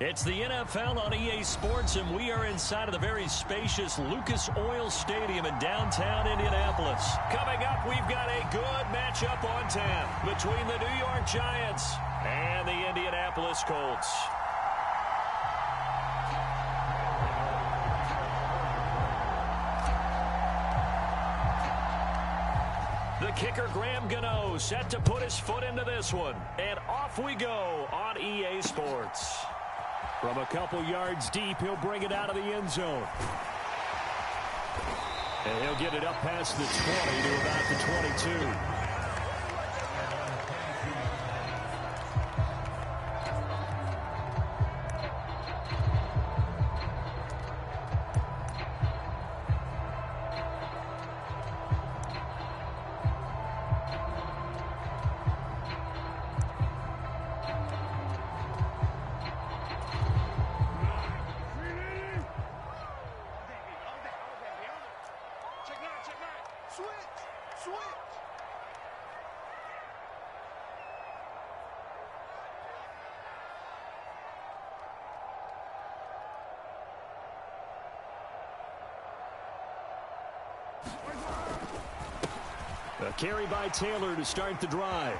It's the NFL on EA Sports, and we are inside of the very spacious Lucas Oil Stadium in downtown Indianapolis. Coming up, we've got a good matchup on tap between the New York Giants and the Indianapolis Colts. The kicker, Graham Gano, set to put his foot into this one. And off we go on EA Sports. From a couple yards deep, he'll bring it out of the end zone. And he'll get it up past the 20 to about the 22. A carry by Taylor to start the drive.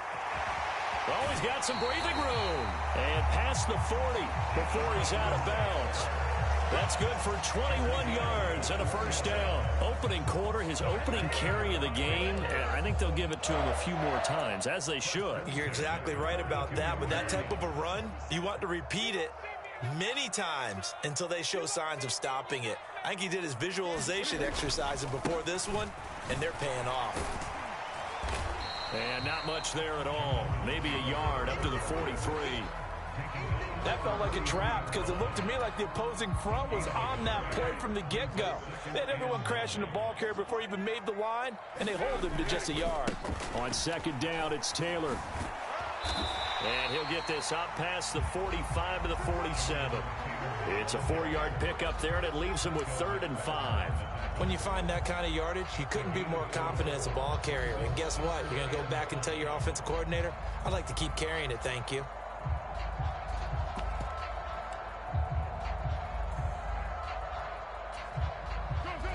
Oh, he's got some breathing room. And past the 40 before he's out of bounds. That's good for 21 yards and a first down. Opening quarter, his opening carry of the game. I think they'll give it to him a few more times, as they should. You're exactly right about that. With that type of a run, you want to repeat it many times until they show signs of stopping it. I think he did his visualization exercises before this one, and they're paying off. And not much there at all. Maybe a yard up to the 43. That felt like a trap because it looked to me like the opposing front was on that play from the get-go. They had everyone crashing the ball carrier before he even made the line, and they hold him to just a yard. On second down, it's Taylor. And he'll get this up past the 45 to the 47. It's a 4-yard pickup there, and it leaves him with 3rd and 5. When you find that kind of yardage, you couldn't be more confident as a ball carrier. And guess what? You're going to go back and tell your offensive coordinator, I'd like to keep carrying it, thank you.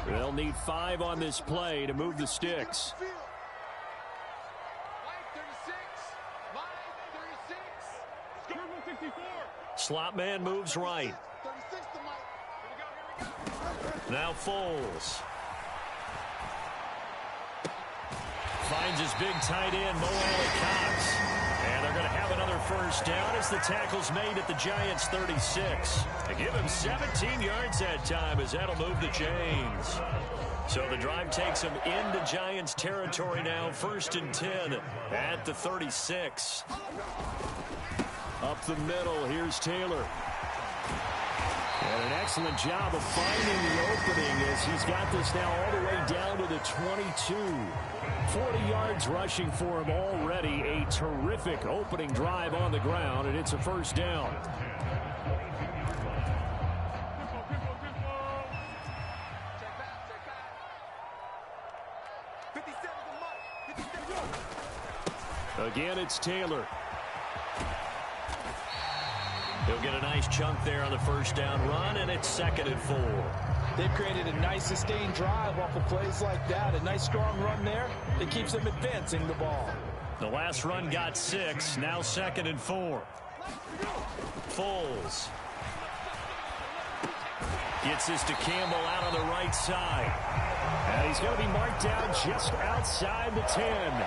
They'll need 5 on this play to move the sticks. Slot man moves right. Now Foles. Finds his big tight end, Mo Alley-Cox. And they're going to have another first down as the tackle's made at the Giants' 36. They give him 17 yards that time as that'll move the chains. So the drive takes him into Giants territory now, 1st and 10 at the 36. Up the middle, here's Taylor. And an excellent job of finding the opening as he's got this now all the way down to the 22. 40 yards rushing for him already. A terrific opening drive on the ground, and it's a first down. Again, it's Taylor. He'll get a nice chunk there on the first down run, and it's 2nd and 4. They've created a nice sustained drive off of plays like that. A nice strong run there that keeps them advancing the ball. The last run got 6. Now 2nd and 4. Foles. Gets this to Campbell out on the right side. And he's going to be marked down just outside the 10.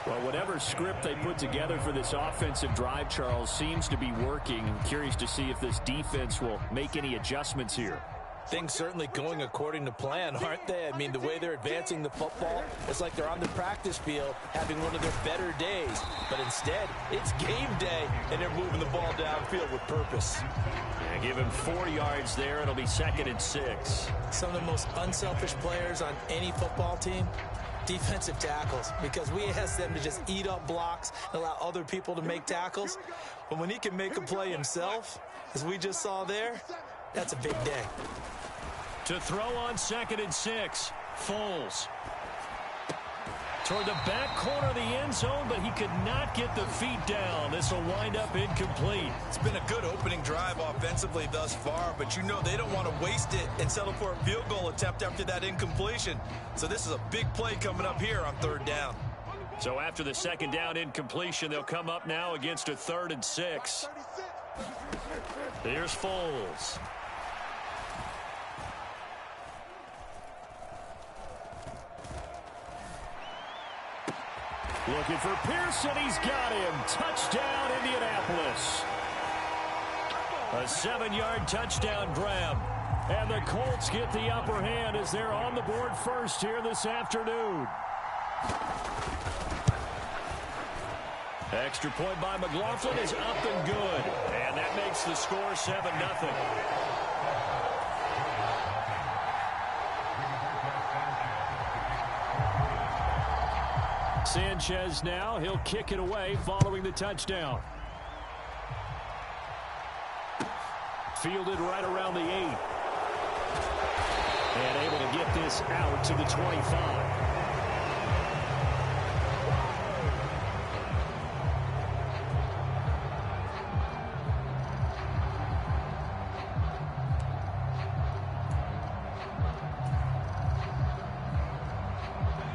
Well, whatever script they put together for this offensive drive, Charles, seems to be working. I'm curious to see if this defense will make any adjustments here. Things certainly going according to plan, aren't they? I mean, the way they're advancing the football, it's like they're on the practice field having one of their better days. But instead, it's game day, and they're moving the ball downfield with purpose. Yeah, give him 4 yards there. It'll be 2nd and 6. Some of the most unselfish players on any football team, defensive tackles, because we ask them to just eat up blocks and allow other people to make tackles. But when he can make a play himself, as we just saw there, that's a big day. To throw on 2nd and 6, Foles. Toward the back corner of the end zone, but he could not get the feet down. This will wind up incomplete. It's been a good opening drive offensively thus far, but you know they don't want to waste it and settle for a field goal attempt after that incompletion. So this is a big play coming up here on 3rd down. So after the 2nd down incompletion, they'll come up now against a 3rd and 6. Here's Foles. Looking for Pearson. He's got him. Touchdown, Indianapolis. A 7-yard touchdown grab. And the Colts get the upper hand as they're on the board first here this afternoon. Extra point by McLaughlin is up and good. And that makes the score 7-0. Sanchez now, he'll kick it away following the touchdown. Fielded right around the 8. And able to get this out to the 25.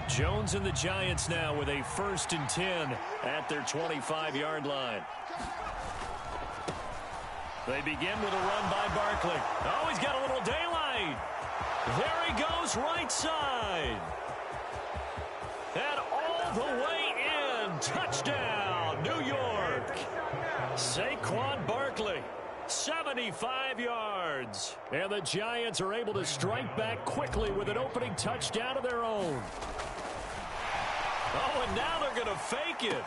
Jones and the Giants now with a 1st and 10 at their 25-yard line. They begin with a run by Barkley. Oh, he's got a little daylight. There he goes, right side. And all the way in. Touchdown, New York. Saquon Barkley, 75 yards. And the Giants are able to strike back quickly with an opening touchdown of their own. Oh, and now they're going to fake it.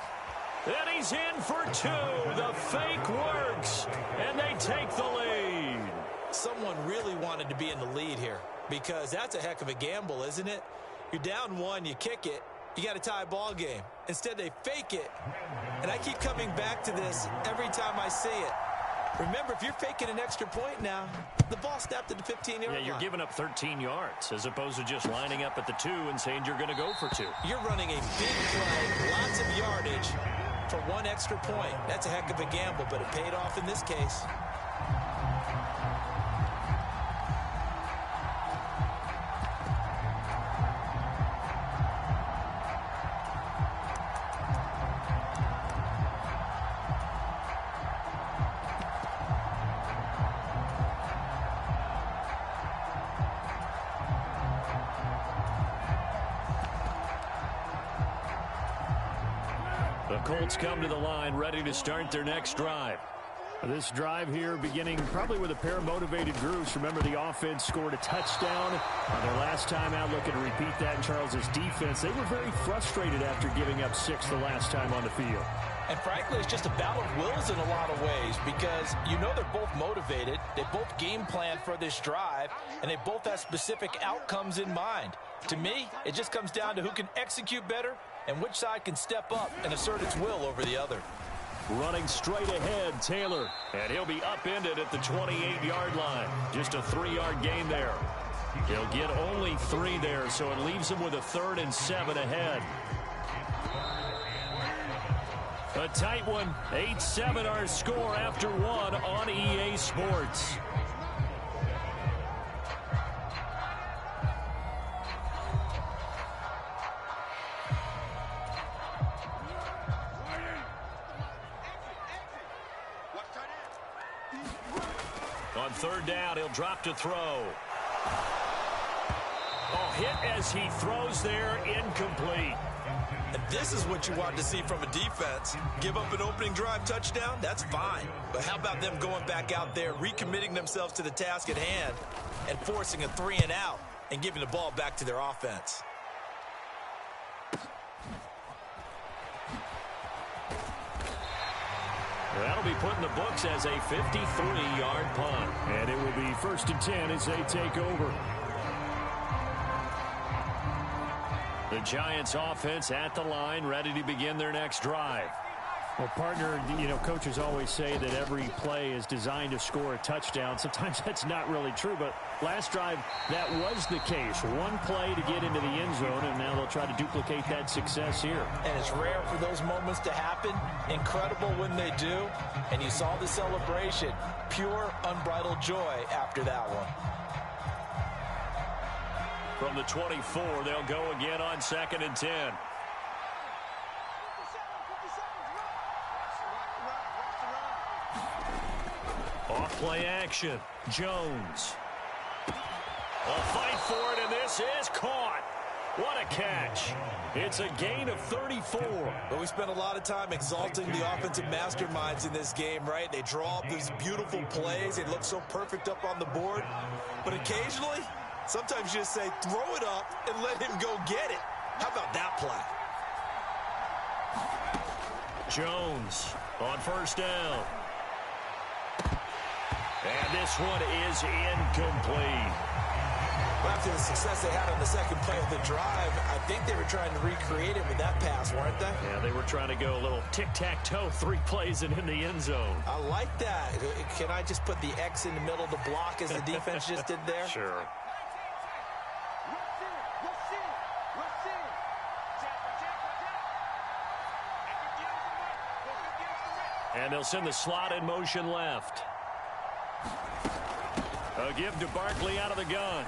And he's in for 2. The fake works. And they take the lead. Someone really wanted to be in the lead here because that's a heck of a gamble, isn't it? You're down 1, you kick it, you got a tie ball game. Instead, they fake it. And I keep coming back to this every time I see it. Remember, if you're faking an extra point now, the ball snapped at the 15-yard line. Yeah, you're giving up 13 yards as opposed to just lining up at the 2 and saying you're going to go for 2. You're running a big play, lots of yardage for 1 extra point. That's a heck of a gamble, but it paid off in this case. The Colts come to the line ready to start their next drive. This drive here beginning probably with a pair of motivated groups. Remember, the offense scored a touchdown on their last time out. Looking to repeat that in Charles's defense. They were very frustrated after giving up 6 the last time on the field. And frankly, it's just a battle of wills in a lot of ways because you know they're both motivated. They both game plan for this drive, and they both have specific outcomes in mind. To me, it just comes down to who can execute better and which side can step up and assert its will over the other. Running straight ahead, Taylor. And he'll be upended at the 28-yard line. Just a 3-yard gain there. He'll get only 3 there, so it leaves him with a 3rd and 7 ahead. A tight one. 8-7 our score after 1 on EA Sports. On 3rd down, he'll drop to throw. Oh, hit as he throws there, incomplete. And this is what you want to see from a defense. Give up an opening drive touchdown, that's fine. But how about them going back out there, recommitting themselves to the task at hand, and forcing a 3 and out, and giving the ball back to their offense. That'll be put in the books as a 53-yard punt. And it will be 1st and 10 as they take over. The Giants offense at the line, ready to begin their next drive. Well, partner, you know, coaches always say that every play is designed to score a touchdown. Sometimes that's not really true, but last drive, that was the case. One play to get into the end zone, and now they'll try try to duplicate that success here. And it's rare for those moments to happen. Incredible when they do. And you saw the celebration. Pure, unbridled joy after that one. From the 24, they'll go again on 2nd and 10. Off play action. Jones. A fight for it, and this is caught. What a catch. It's a gain of 34. But we spent a lot of time exalting the offensive masterminds in this game, right? They draw up these beautiful plays. They look so perfect up on the board. But occasionally, sometimes you just say, throw it up and let him go get it. How about that play? Jones on 1st down. And this one is incomplete. Well, after the success they had on the second play of the drive, I think they were trying to recreate it with that pass, weren't they? Yeah, they were trying to go a little tic-tac-toe, 3 plays and in the end zone. I like that. Can I just put the X in the middle of the block as the defense just did there? Sure. And they'll send the slot in motion left. A give to Barkley out of the gun.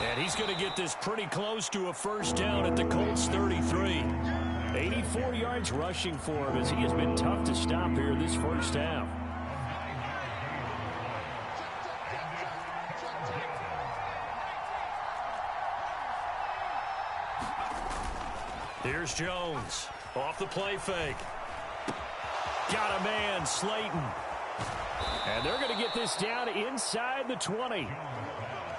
And he's going to get this pretty close to a 1st down at the Colts 33. 84 yards rushing for him as he has been tough to stop here this 1st half. Here's Jones. Off the play fake. Got a man, Slayton. And they're going to get this down inside the 20.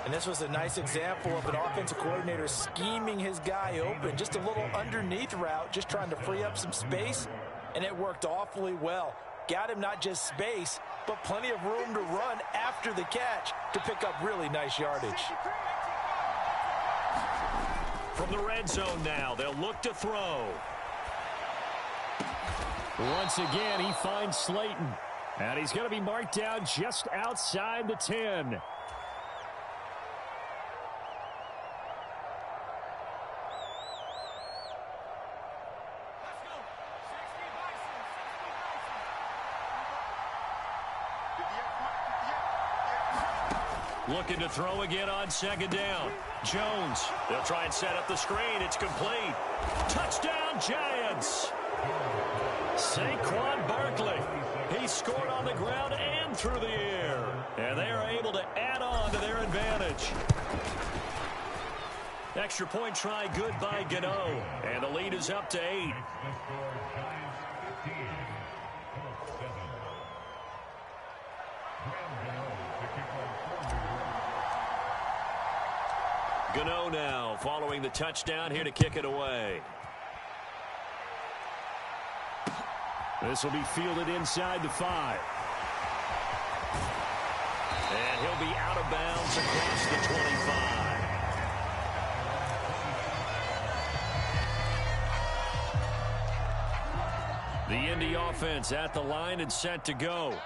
And this was a nice example of an offensive coordinator scheming his guy open. Just a little underneath route, just trying to free up some space. And it worked awfully well. Got him not just space, but plenty of room to run after the catch to pick up really nice yardage. From the red zone now, they'll look to throw. Once again, he finds Slayton. And he's going to be marked down just outside the 10. Looking to throw again on 2nd down. Jones. They'll try and set up the screen. It's complete. Touchdown, Giants. Saquon Barkley. He scored on the ground and through the air. And they are able to add on to their advantage. Extra point try good by Gano. And the lead is up to 8. Gano now following the touchdown here to kick it away. This will be fielded inside the 5. And he'll be out of bounds across the 25. The Indy offense at the line and set to go.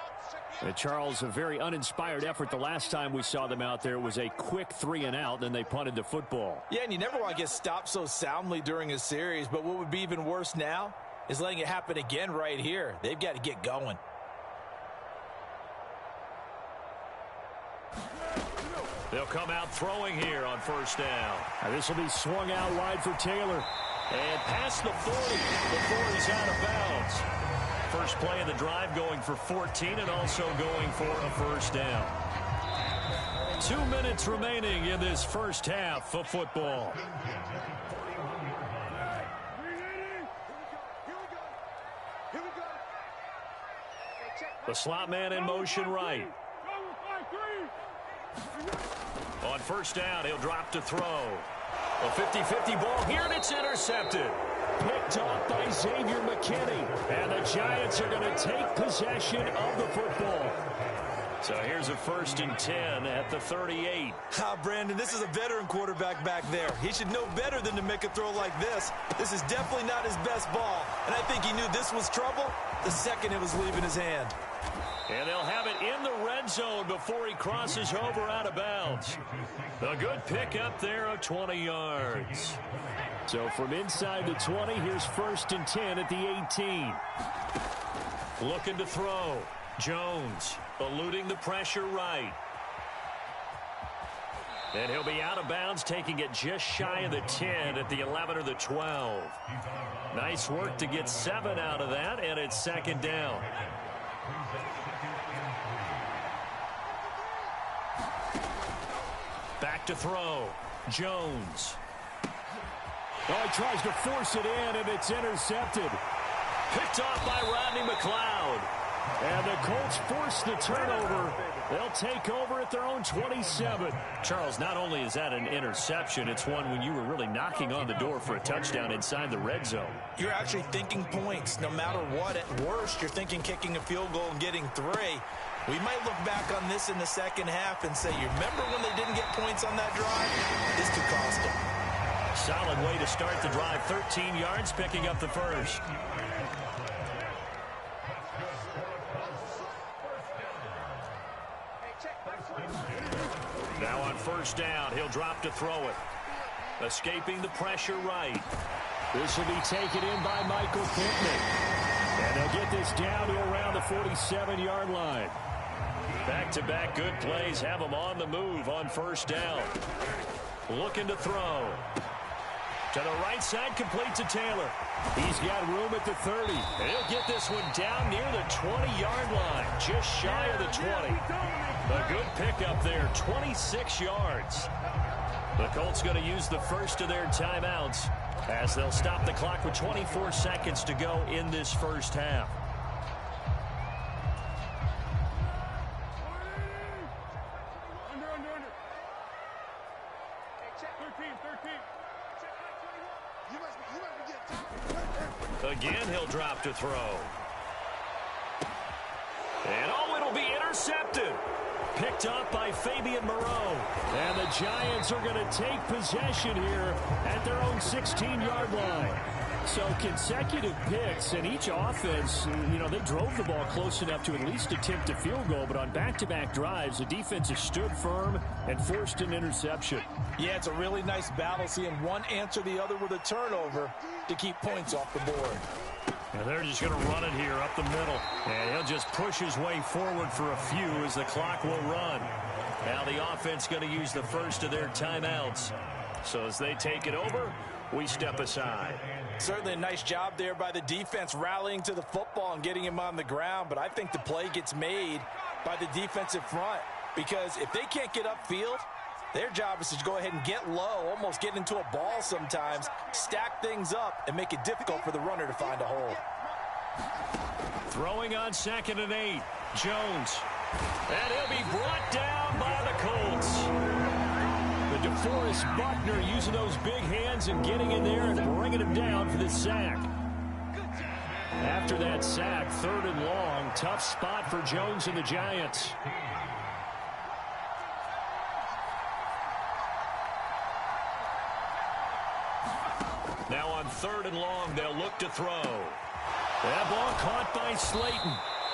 Charles, a very uninspired effort the last time we saw them out there. It was a quick 3-and-out, then they punted the football. Yeah, and you never want to get stopped so soundly during a series, but what would be even worse now is letting it happen again right here. They've got to get going. They'll come out throwing here on 1st down. Now this will be swung out wide for Taylor. And past the 40 before he's out of bounds. First play of the drive going for 14 and also going for a 1st down. 2 minutes remaining in this 1st half of football. The slot man in motion right. On 1st down, he'll drop to throw. A 50-50 ball here, and it's intercepted. Picked off by Xavier McKinney. And the Giants are going to take possession of the football. So here's a 1st and 10 at the 38. Brandon, this is a veteran quarterback back there. He should know better than to make a throw like this. This is definitely not his best ball. And I think he knew this was trouble the second it was leaving his hand. And they'll have it in the red zone before he crosses over out of bounds. A good pick up there of 20 yards. So from inside the 20, here's 1st and 10 at the 18. Looking to throw. Jones eluding the pressure right. And he'll be out of bounds, taking it just shy of the 10 at the 11 or the 12. Nice work to get 7 out of that, and it's 2nd down. Back to throw. Jones. Oh, he tries to force it in, and it's intercepted. Picked off by Rodney McLeod. And the Colts force the turnover. They'll take over at their own 27. Charles, not only is that an interception, it's one when you were really knocking on the door for a touchdown inside the red zone. You're actually thinking points. No matter what, at worst, you're thinking kicking a field goal and getting 3. We might look back on this in the second half and say, you remember when they didn't get points on that drive? This could cost them. Solid way to start the drive. 13 yards, picking up the first. Now on 1st down, he'll drop to throw it. Escaping the pressure right. This will be taken in by Michael Pittman. And they'll get this down to around the 47-yard line. Back-to-back good plays have them on the move on 1st down. Looking to throw. To the right side, complete to Taylor. He's got room at the 30. And he'll get this one down near the 20-yard line, just shy of the 20. A good pickup there, 26 yards. The Colts going to use the first of their timeouts as they'll stop the clock with 24 seconds to go in this first half. Again, he'll drop to throw. And oh, it'll be intercepted. Picked up by Fabian Moreau. And the Giants are going to take possession here at their own 16-yard line. So consecutive picks, and each offense, you know, they drove the ball close enough to at least attempt a field goal, but on back-to-back drives, the defense has stood firm and forced an interception. Yeah, it's a really nice battle, seeing one answer the other with a turnover to keep points off the board. And they're just going to run it here up the middle. And he'll just push his way forward for a few as the clock will run. Now the offense going to use the first of their timeouts. So as they take it over, we step aside. Certainly a nice job there by the defense rallying to the football and getting him on the ground. But I think the play gets made by the defensive front, because if they can't get upfield, their job is to go ahead and get low, almost get into a ball sometimes, stack things up, and make it difficult for the runner to find a hole. Throwing on 2nd and 8. Jones. And he'll be brought down by the Colts. The DeForest Buckner using those big hands and getting in there and bringing him down for the sack. After that sack, 3rd and long. Tough spot for Jones and the Giants. Now on 3rd and long, they'll look to throw. That ball caught by Slayton.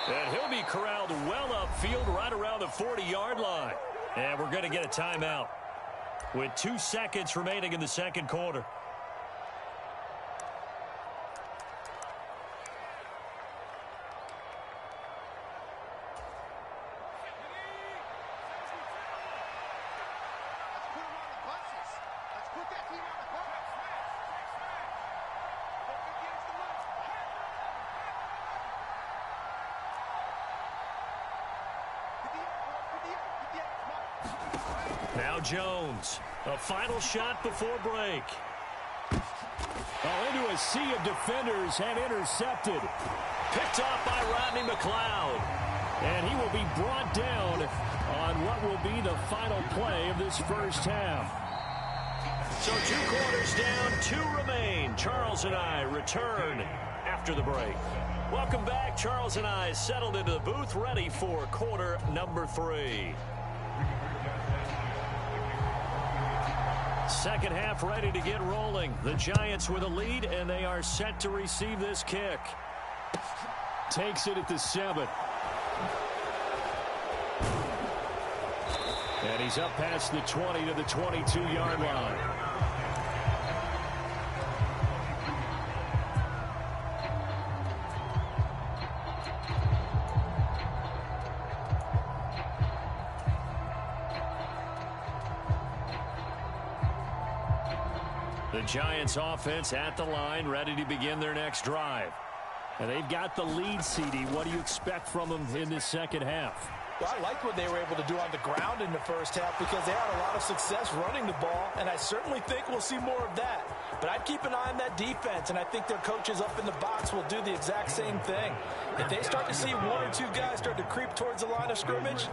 And he'll be corralled well upfield right around the 40-yard line. And we're going to get a timeout with 2 seconds remaining in the second quarter. Now Jones, a final shot before break. Oh, into a sea of defenders and intercepted. Picked off by Rodney McLeod. And he will be brought down on what will be the final play of this first half. So 2 quarters down, 2 remain. Charles and I return after the break. Welcome back. Charles and I settled into the booth, ready for quarter number 3. Second half ready to get rolling. The Giants with a lead, and they are set to receive this kick. Takes it at the 7. And he's up past the 20 to the 22-yard line. The Giants offense at the line, ready to begin their next drive. And they've got the lead, CD. What do you expect from them in this second half? Well, I like what they were able to do on the ground in the first half because they had a lot of success running the ball, and I certainly think we'll see more of that. But I'd keep an eye on that defense, and I think their coaches up in the box will do the exact same thing. If they start to see one or two guys start to creep towards the line of scrimmage,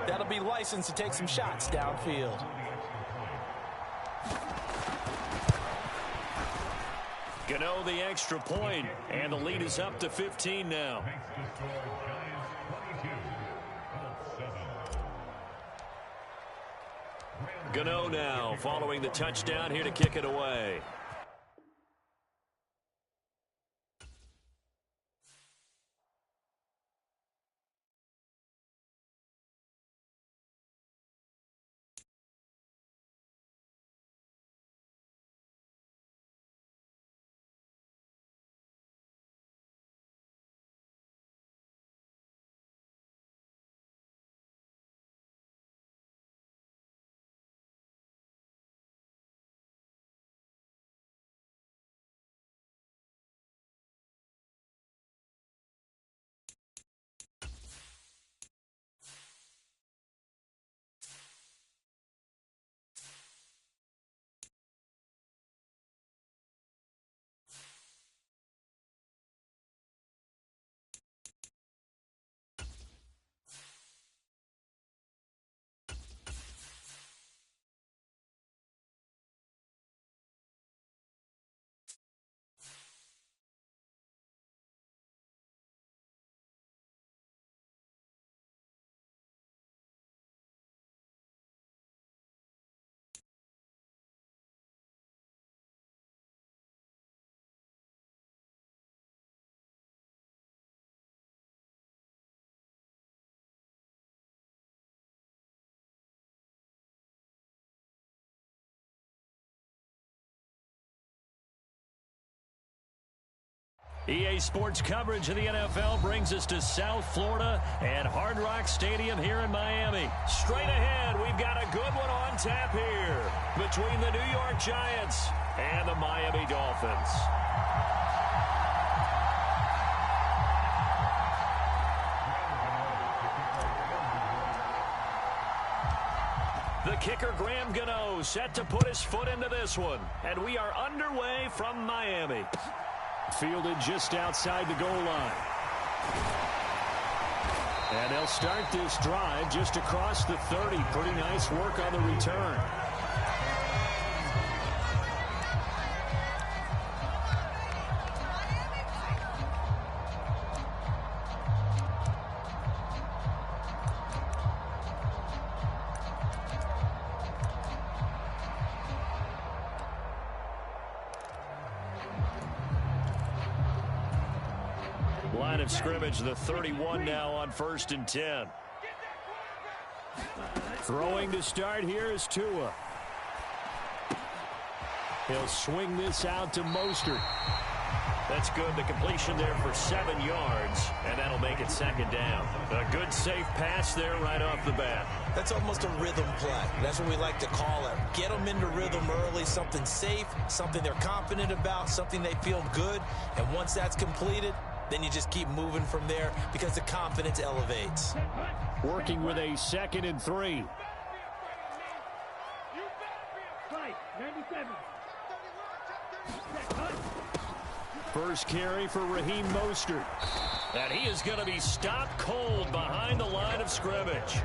that'll be licensed to take some shots downfield. Gano the extra point, and the lead is up to 15 now. Gano now following the touchdown here to kick it away. EA Sports coverage of the NFL brings us to South Florida and Hard Rock Stadium here in Miami. Straight ahead, we've got a good one on tap here between the New York Giants and the Miami Dolphins. The kicker, Graham Gano, set to put his foot into this one. And we are underway from Miami. Fielded just outside the goal line. And they'll start this drive just across the 30. Pretty nice work on the return. Line of scrimmage, the 31 now on 1st and 10. Throwing to start here is Tua. He'll swing this out to Mostert. That's good. The completion there for 7 yards, and that'll make it 2nd down. A good, safe pass there right off the bat. That's almost a rhythm play. That's what we like to call it. Get them into rhythm early, something safe, something they're confident about, something they feel good. And once that's completed, then you just keep moving from there because the confidence elevates. Working with a 2nd and 3. First carry for Raheem Mostert. And he is going to be stopped cold behind the line of scrimmage.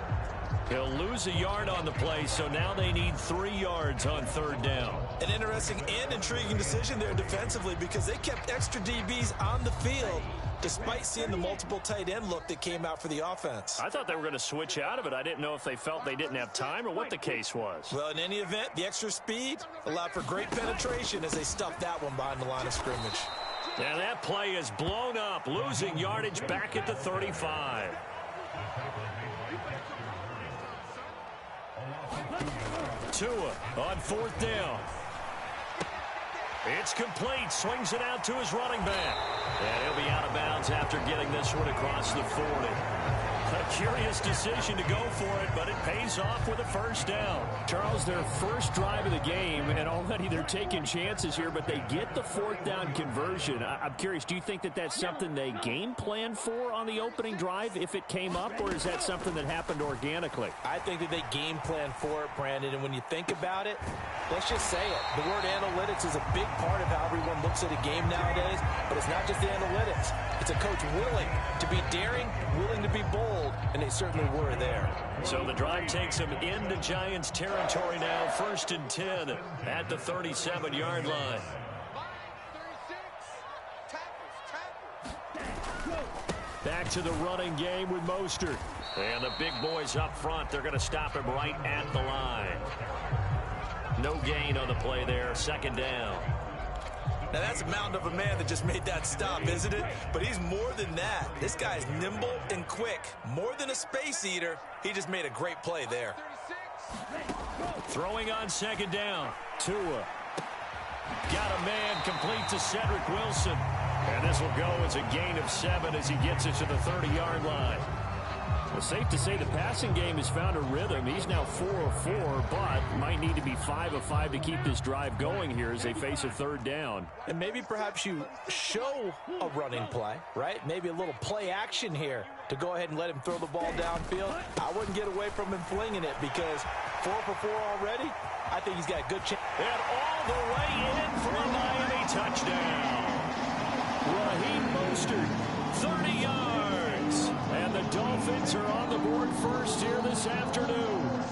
He'll lose a yard on the play, so now they need 3 yards on 3rd down. An interesting and intriguing decision there defensively because they kept extra DBs on the field despite seeing the multiple tight end look that came out for the offense. I thought they were going to switch out of it. I didn't know if they felt they didn't have time or what the case was. Well, in any event, the extra speed allowed for great penetration as they stuffed that one behind the line of scrimmage. And that play is blown up, losing yardage back at the 35. Tua on 4th down. It's complete. Swings it out to his running back. And he'll be out of bounds after getting this one across the 40. A curious decision to go for it, but it pays off with a first down. Charles, their first drive of the game, and already they're taking chances here, but they get the fourth down conversion. I'm curious, do you think that that's something they game plan for on the opening drive if it came up, or is that something that happened organically? I think that they game plan for it, Brandon, and when you think about it, let's just say it. The word analytics is a big part of how everyone looks at a game nowadays, but it's not just the analytics. It's a coach willing to be daring, willing to be bold, and they certainly were there. So the drive takes them into Giants territory now, 1st and 10 at the 37-yard line. Back to the running game with Mostert. And the big boys up front, they're going to stop him right at the line. No gain on the play there, 2nd down. Now, that's a mountain of a man that just made that stop, isn't it? But he's more than that. This guy's nimble and quick. More than a space eater, he just made a great play there. Throwing on 2nd down. Tua. Got a man complete to Cedric Wilson. And this will go as a gain of 7 as he gets it to the 30-yard line. Well, safe to say the passing game has found a rhythm. He's now 4 of 4, but might need to be 5 of 5 to keep this drive going here as they face a 3rd down. And maybe perhaps you show a running play, right? Maybe a little play action here to go ahead and let him throw the ball downfield. I wouldn't get away from him flinging it because 4 for 4 already, I think he's got a good chance. And all the way in for a Miami touchdown. Raheem Mostert, 30 yards. And the Dolphins are on the board first here this afternoon.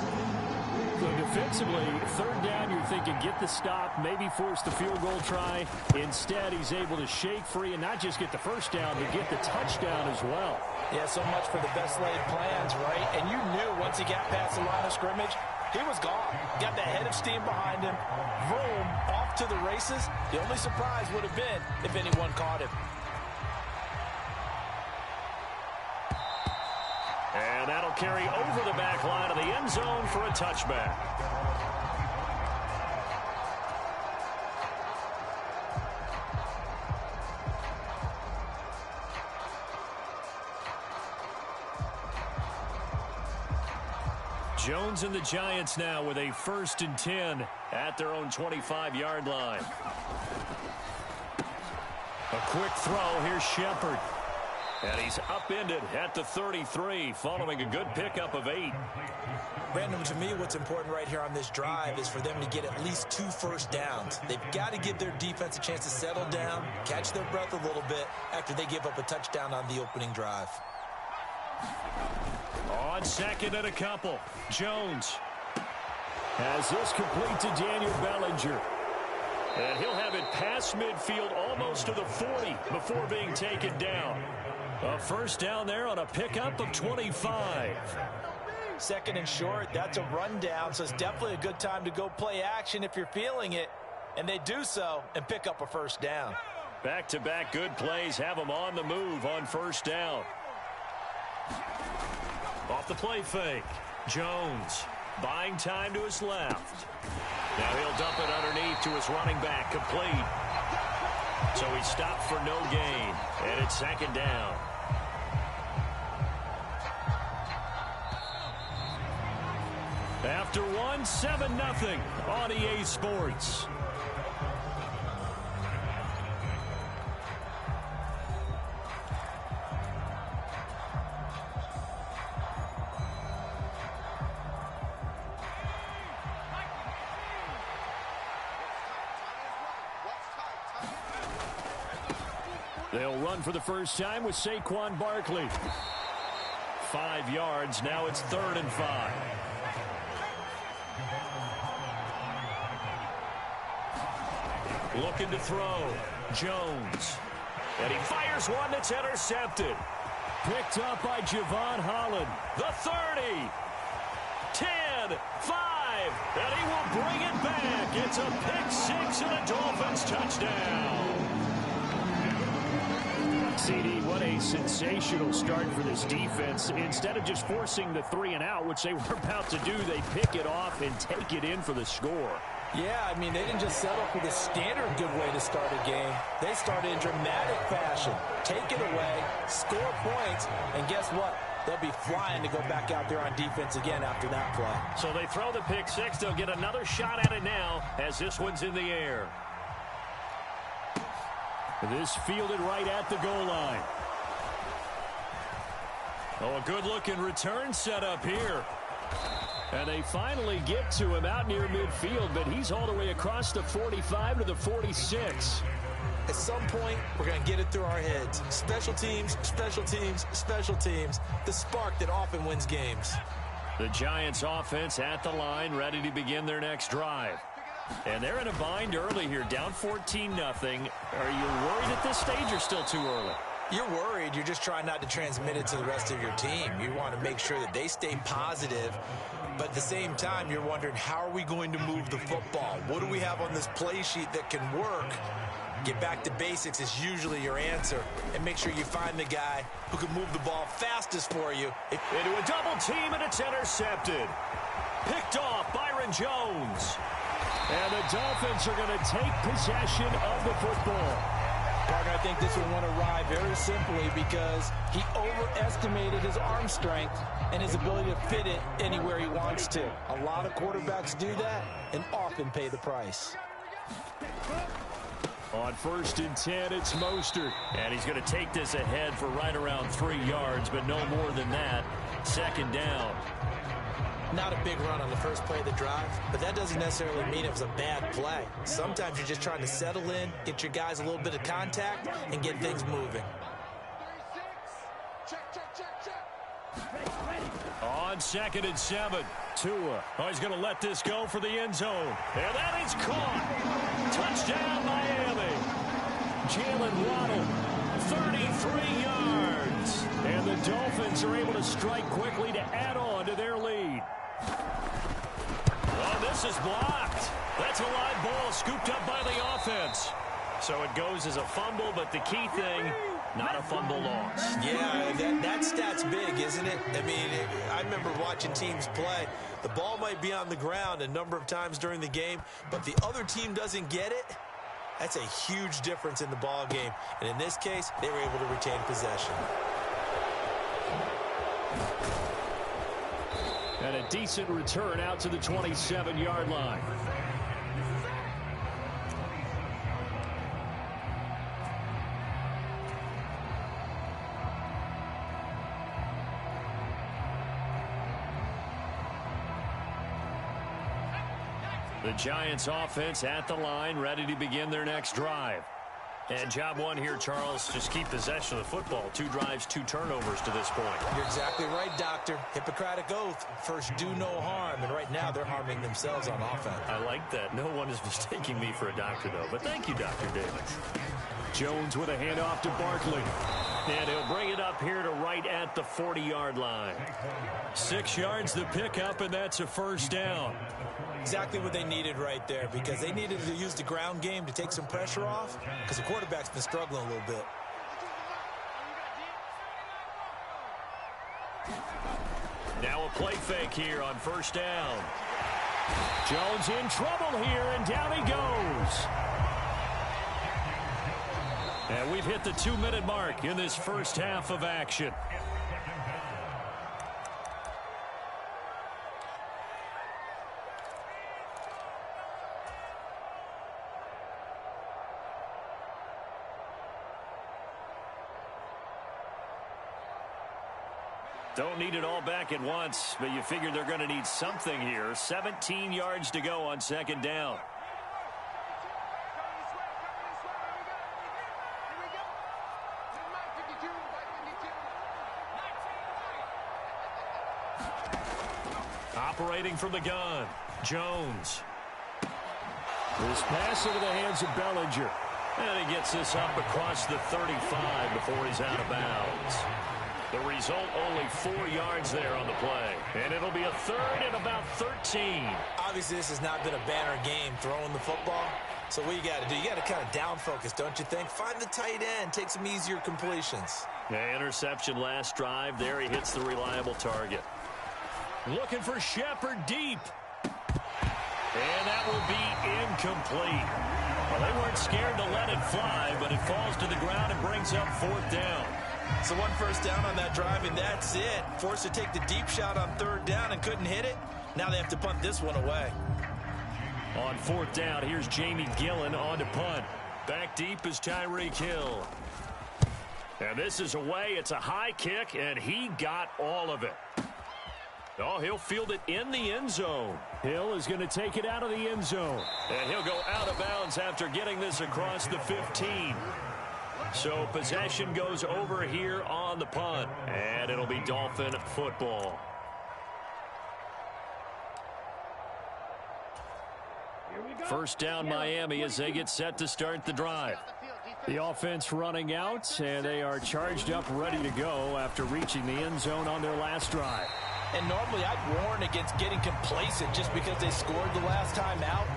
So defensively, 3rd down, you're thinking get the stop, maybe force the field goal try. Instead, he's able to shake free and not just get the first down, but get the touchdown as well. Yeah, so much for the best laid plans, right? And you knew once he got past the line of scrimmage, he was gone. Got that head of steam behind him. Vroom, off to the races. The only surprise would have been if anyone caught him. And that'll carry over the back line of the end zone for a touchback. Jones and the Giants now with a 1st and 10 at their own 25-yard line. A quick throw. Here's Shepard. And he's upended at the 33 following a good pickup of 8. Brandon, to me, what's important right here on this drive is for them to get at least 2 first downs. They've got to give their defense a chance to settle down, catch their breath a little bit after they give up a touchdown on the opening drive. On 2nd and a couple, Jones has this complete to Daniel Bellinger. And he'll have it past midfield almost to the 40 before being taken down. A first down there on a pickup of 25. 2nd and short, that's a rundown, so it's definitely a good time to go play action if you're feeling it. And they do so and pick up a first down. Back-to-back good plays have them on the move on first down. Off the play fake. Jones buying time to his left. Now he'll dump it underneath to his running back, complete. So he stopped for no gain, and it's 2nd down. After one, 7-0 on EA Sports. They'll run for the first time with Saquon Barkley. 5 yards. Now it's 3rd and 5. Looking to throw. Jones. And he fires one that's intercepted. Picked up by Javon Holland. The 30. 10. 5. And he will bring it back. It's a pick 6 and a Dolphins touchdown. CD, what a sensational start for this defense. Instead of just forcing the 3 and out, which they were about to do, they pick it off and take it in for the score. Yeah, I mean, they didn't just settle for the standard good way to start a game. They started in dramatic fashion. Take it away, score points, and guess what? they'll be flying to go back out there on defense again after that play. So they throw the pick six. They'll get another shot at it now as this one's in the air. This fielded right at the goal line. Oh, a good-looking return set up here. And they finally get to him out near midfield, but he's all the way across the 45 to the 46. At some point, we're going to get it through our heads. Special teams, special teams, special teams. The spark that often wins games. The Giants offense at the line, ready to begin their next drive. And they're in a bind early here, down 14-0. Are you worried at this stage or still too early? You're worried. You're just trying not to transmit it to the rest of your team. You want to make sure that they stay positive. But at the same time, you're wondering, how are we going to move the football? What do we have on this play sheet that can work? Get back to basics is usually your answer. And make sure you find the guy who can move the ball fastest for you. Into a double team, and it's intercepted. Picked off Byron Jones. And the Dolphins are going to take possession of the football. Partner, I think this one went awry very simply because he overestimated his arm strength and his ability to fit it anywhere he wants to. A lot of quarterbacks do that and often pay the price. On 1st and 10, it's Mostert. And he's going to take this ahead for right around 3 yards, but no more than that. 2nd down. Not a big run on the first play of the drive, but that doesn't necessarily mean it was a bad play. Sometimes you're just trying to settle in, get your guys a little bit of contact, and get things moving. On 2nd and 7, Tua. Oh, he's going to let this go for the end zone. And that is caught. Touchdown, Miami. Jalen Waddle, 33 yards. and the Dolphins are able to strike quickly to add on to their lead. Oh, this is blocked. That's a live ball scooped up by the offense. So it goes as a fumble, but the key thing, not a fumble loss. Yeah, that stat's big, isn't it? I mean, I remember watching teams play. The ball might be on the ground a number of times during the game, but the other team doesn't get it. That's a huge difference in the ball game. And in this case, they were able to retain possession. And a decent return out to the 27-yard line. The Giants offense at the line, ready to begin their next drive. And job one here, Charles, just keep possession of the football. 2 drives, 2 turnovers to this point. You're exactly right, Doctor. Hippocratic oath. First, do no harm. And right now, they're harming themselves on offense. I like that. No one is mistaking me for a doctor, though. But thank you, Dr. Davis. Jones with a handoff to Barkley. And he'll bring it up here to right at the 40-yard line. 6 yards the pickup, and that's a first down. Exactly what they needed right there, because they needed to use the ground game to take some pressure off, because the quarterback's been struggling a little bit. Now a play fake here on first down. Jones in trouble here, and down he goes. And we've hit the 2-minute mark in this first half of action. Don't need it all back at once, but you figure they're going to need something here. 17 yards to go on second down. Operating from the gun, Jones. This pass into the hands of Bellinger. And he gets this up across the 35 before he's out of bounds. The result, only 4 yards there on the play. And it'll be a third and about 13. Obviously, this has not been a banner game throwing the football. So what you got to do, you got to kind of down focus, don't you think? Find the tight end, take some easier completions. Yeah, interception last drive. There he hits the reliable target. Looking for Shepard deep. And that will be incomplete. Well, they weren't scared to let it fly, but it falls to the ground and brings up 4th down. So one first down on that drive, and that's it. Forced to take the deep shot on third down and couldn't hit it. Now they have to punt this one away. On fourth down, here's Jamie Gillen on to punt. Back deep is Tyreek Hill. And this is away. It's a high kick, and he got all of it. Oh, he'll field it in the end zone. Hill is going to take it out of the end zone. And he'll go out of bounds after getting this across the 15. So possession goes over here on the punt. And it'll be Dolphin football. First down Miami as they get set to start the drive. The offense running out, and they are charged up, ready to go after reaching the end zone on their last drive. And normally I'd warn against getting complacent just because they scored the last time out.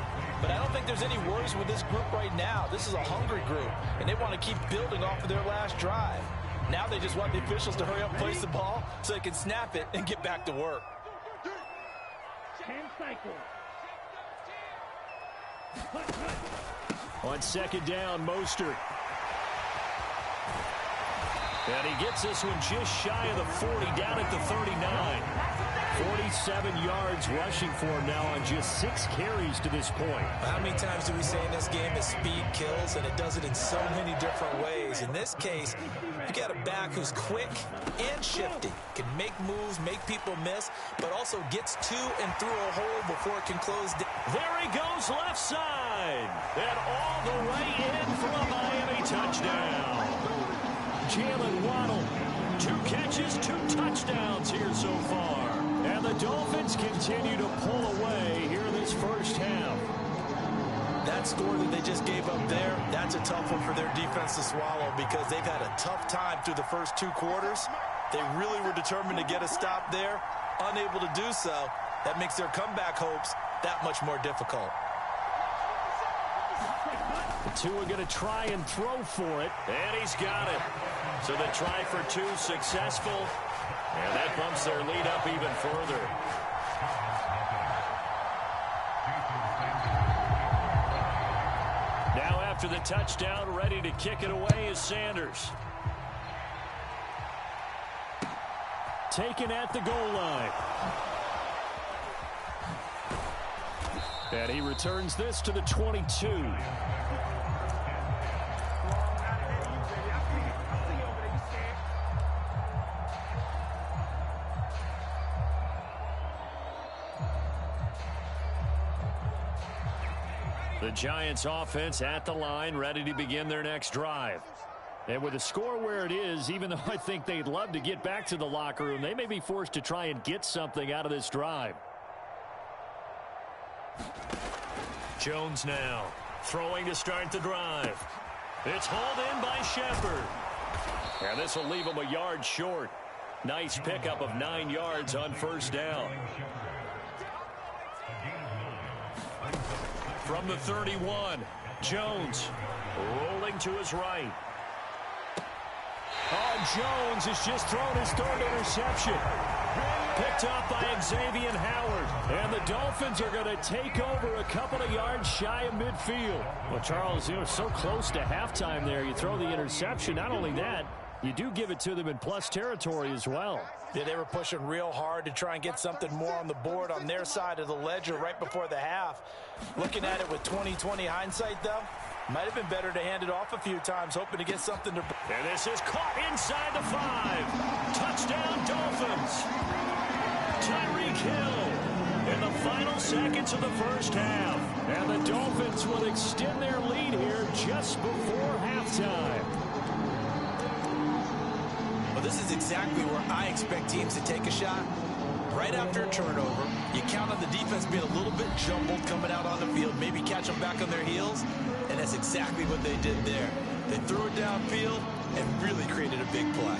But I don't think there's any worries with this group right now. This is a hungry group, and they want to keep building off of their last drive. Now they just want the officials to hurry up and place the ball so they can snap it and get back to work. 10 cycles. On second down, Mostert. And he gets this one just shy of the 40, down at the 39. 47 yards rushing for him now on just 6 carries to this point. How many times do we say in this game that speed kills, and it does it in so many different ways? In this case, you got a back who's quick and shifty, can make moves, make people miss, but also gets to and through a hole before it can close down. There he goes left side. And all the way in for a Miami touchdown. Jalen Waddle. 2 catches, 2 touchdowns here so far. And the Dolphins continue to pull away here in this first half. That score that they just gave up there, that's a tough one for their defense to swallow because they've had a tough time through the first 2 quarters. They really were determined to get a stop there, unable to do so. That makes their comeback hopes that much more difficult. The 2 are going to try and throw for it. And he's got it. So the try for 2 successful. And that bumps their lead up even further. Now after the touchdown, ready to kick it away is Sanders. Taken at the goal line. And he returns this to the 22. The Giants offense at the line, ready to begin their next drive. And with the score where it is, even though I think they'd love to get back to the locker room, they may be forced to try and get something out of this drive. Jones now throwing to start the drive. It's hauled in by Shepard. And this will leave him a yard short. Nice pickup of 9 yards on first down. From the 31, Jones rolling to his right. Oh, Jones has just thrown his 3rd interception. Picked up by Xavier Howard. And the Dolphins are going to take over a couple of yards shy of midfield. Well, Charles, you know, so close to halftime there. You throw the interception. Not only that, you do give it to them in plus territory as well. Yeah, they were pushing real hard to try and get something more on the board on their side of the ledger right before the half. Looking at it with 20/20 hindsight, though, might have been better to hand it off a few times, hoping to get something to... And this is caught inside the 5. Touchdown, Dolphins. Tyreek Hill in the final seconds of the first half. And the Dolphins will extend their lead here just before halftime. Well, this is exactly where I expect teams to take a shot. Right after a turnover, you count on the defense being a little bit jumbled coming out on the field, maybe catch them back on their heels, and that's exactly what they did there. They threw it downfield and really created a big play.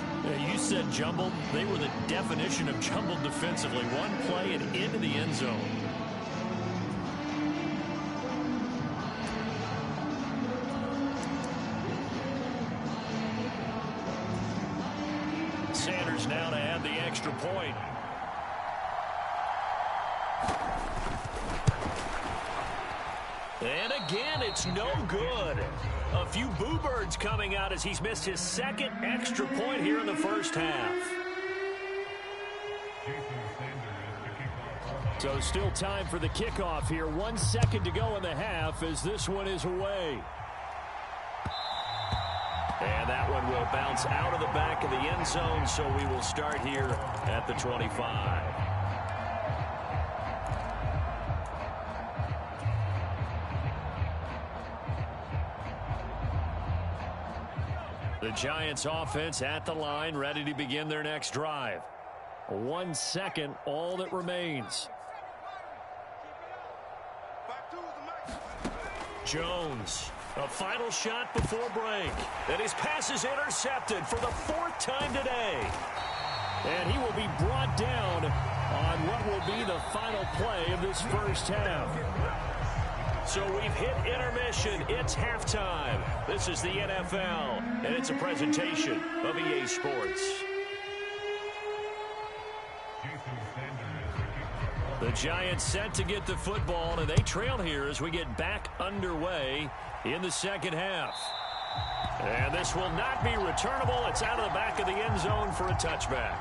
You said jumbled. They were the definition of jumbled defensively. One play and into the end zone. Sanders now to add the extra point. And again, it's no good. A few boo birds coming out as he's missed his second extra point here in the first half. So still time for the kickoff here. 1 second to go in the half as this one is away. And that one will bounce out of the back of the end zone, so we will start here at the 25. The Giants offense at the line, ready to begin their next drive. 1 second, all that remains. Jones, a final shot before break. And his pass is intercepted for the 4th time today. And he will be brought down on what will be the final play of this first half. So we've hit intermission. It's halftime. This is the NFL, and it's a presentation of EA Sports. The Giants set to get the football, and they trail here as we get back underway in the second half. And this will not be returnable. It's out of the back of the end zone for a touchback.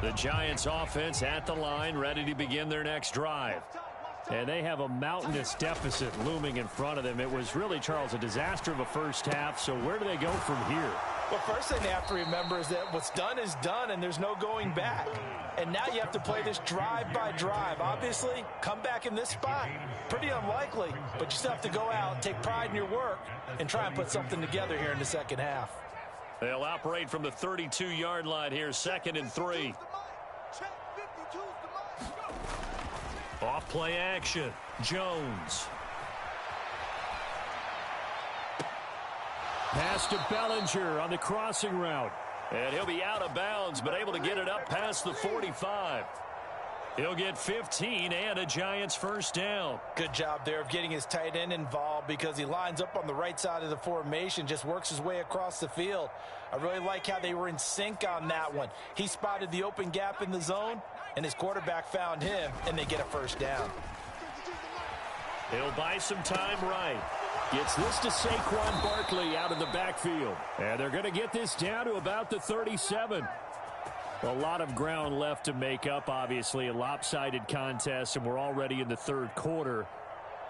The Giants offense at the line, ready to begin their next drive. And they have a mountainous deficit looming in front of them. It was really, Charles, a disaster of a first half. So where do they go from here? Well, first thing they have to remember is that what's done is done, and there's no going back. And now you have to play this drive by drive. Obviously, come back in this spot, pretty unlikely. But you still have to go out, take pride in your work, and try and put something together here in the second half. They'll operate from the 32-yard line here, 2nd and 3. Off play action. Jones. Pass to Bellinger on the crossing route. And he'll be out of bounds, but able to get it up past the 45. He'll get 15 and a Giants first down. Good job there of getting his tight end involved because he lines up on the right side of the formation, just works his way across the field. I really like how they were in sync on that one. He spotted the open gap in the zone, and his quarterback found him, and they get a first down. He'll buy some time right. Gets this to Saquon Barkley out of the backfield. And they're going to get this down to about the 37. A lot of ground left to make up, obviously. A lopsided contest, and we're already in the third quarter.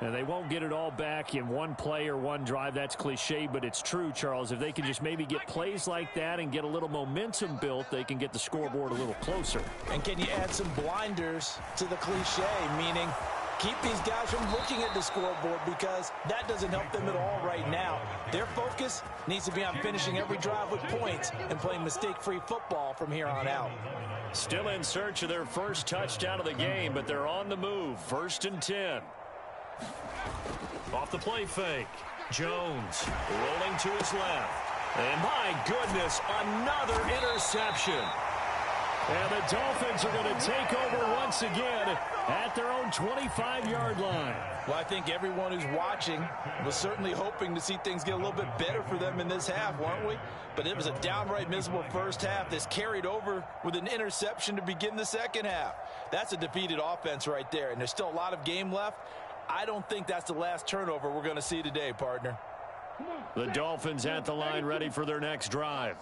And they won't get it all back in one play or one drive. That's cliche, but it's true, Charles. If they can just maybe get plays like that and get a little momentum built, they can get the scoreboard a little closer. And can you add some blinders to the cliche, meaning keep these guys from looking at the scoreboard because that doesn't help them at all right now. Their focus needs to be on finishing every drive with points and playing mistake-free football from here on out. Still in search of their first touchdown of the game, but they're on the move. 1st and 10. Off the play fake. Jones rolling to his left. And my goodness, another interception. And the Dolphins are going to take over once again at their own 25-yard line. Well, I think everyone who's watching was certainly hoping to see things get a little bit better for them in this half, weren't we? But it was a downright miserable first half that's carried over with an interception to begin the second half. That's a defeated offense right there, and there's still a lot of game left. I don't think that's the last turnover we're going to see today, partner. The Dolphins at the line ready for their next drive.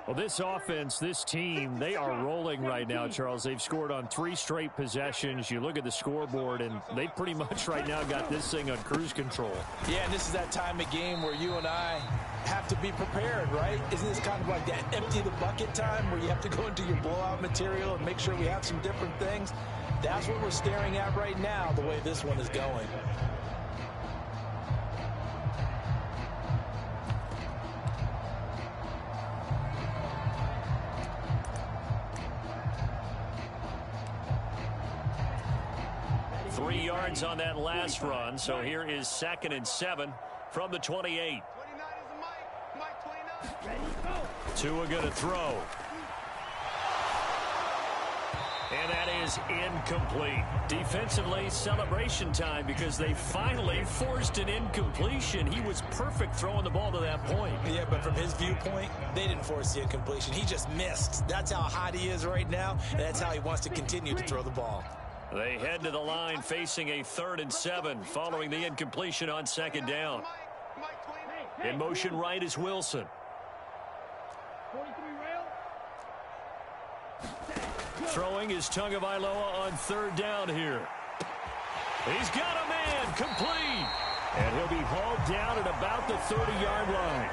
Well, this offense, this team, they are rolling right now, Charles. They've scored on 3 straight possessions. You look at the scoreboard, and they pretty much right now got this thing on cruise control. Yeah, and this is that time of game where you and I have to be prepared, right? Isn't this kind of like that empty the bucket time where you have to go into your blowout material and make sure we have some different things? That's what we're staring at right now, the way this one is going. On that last run, so here is 2nd and 7 from the 28. Tua going to throw. And that is incomplete. Defensively, celebration time because they finally forced an incompletion. He was perfect throwing the ball to that point. Yeah, but from his viewpoint, they didn't force the incompletion. He just missed. That's how hot he is right now, and that's how he wants to continue to throw the ball. They head to the line facing a 3rd and 7 following the incompletion on 2nd down. In motion right is Wilson. 43 rail. Throwing is Tagovailoa on 3rd down here. He's got a man, complete. And he'll be hauled down at about the 30-yard line.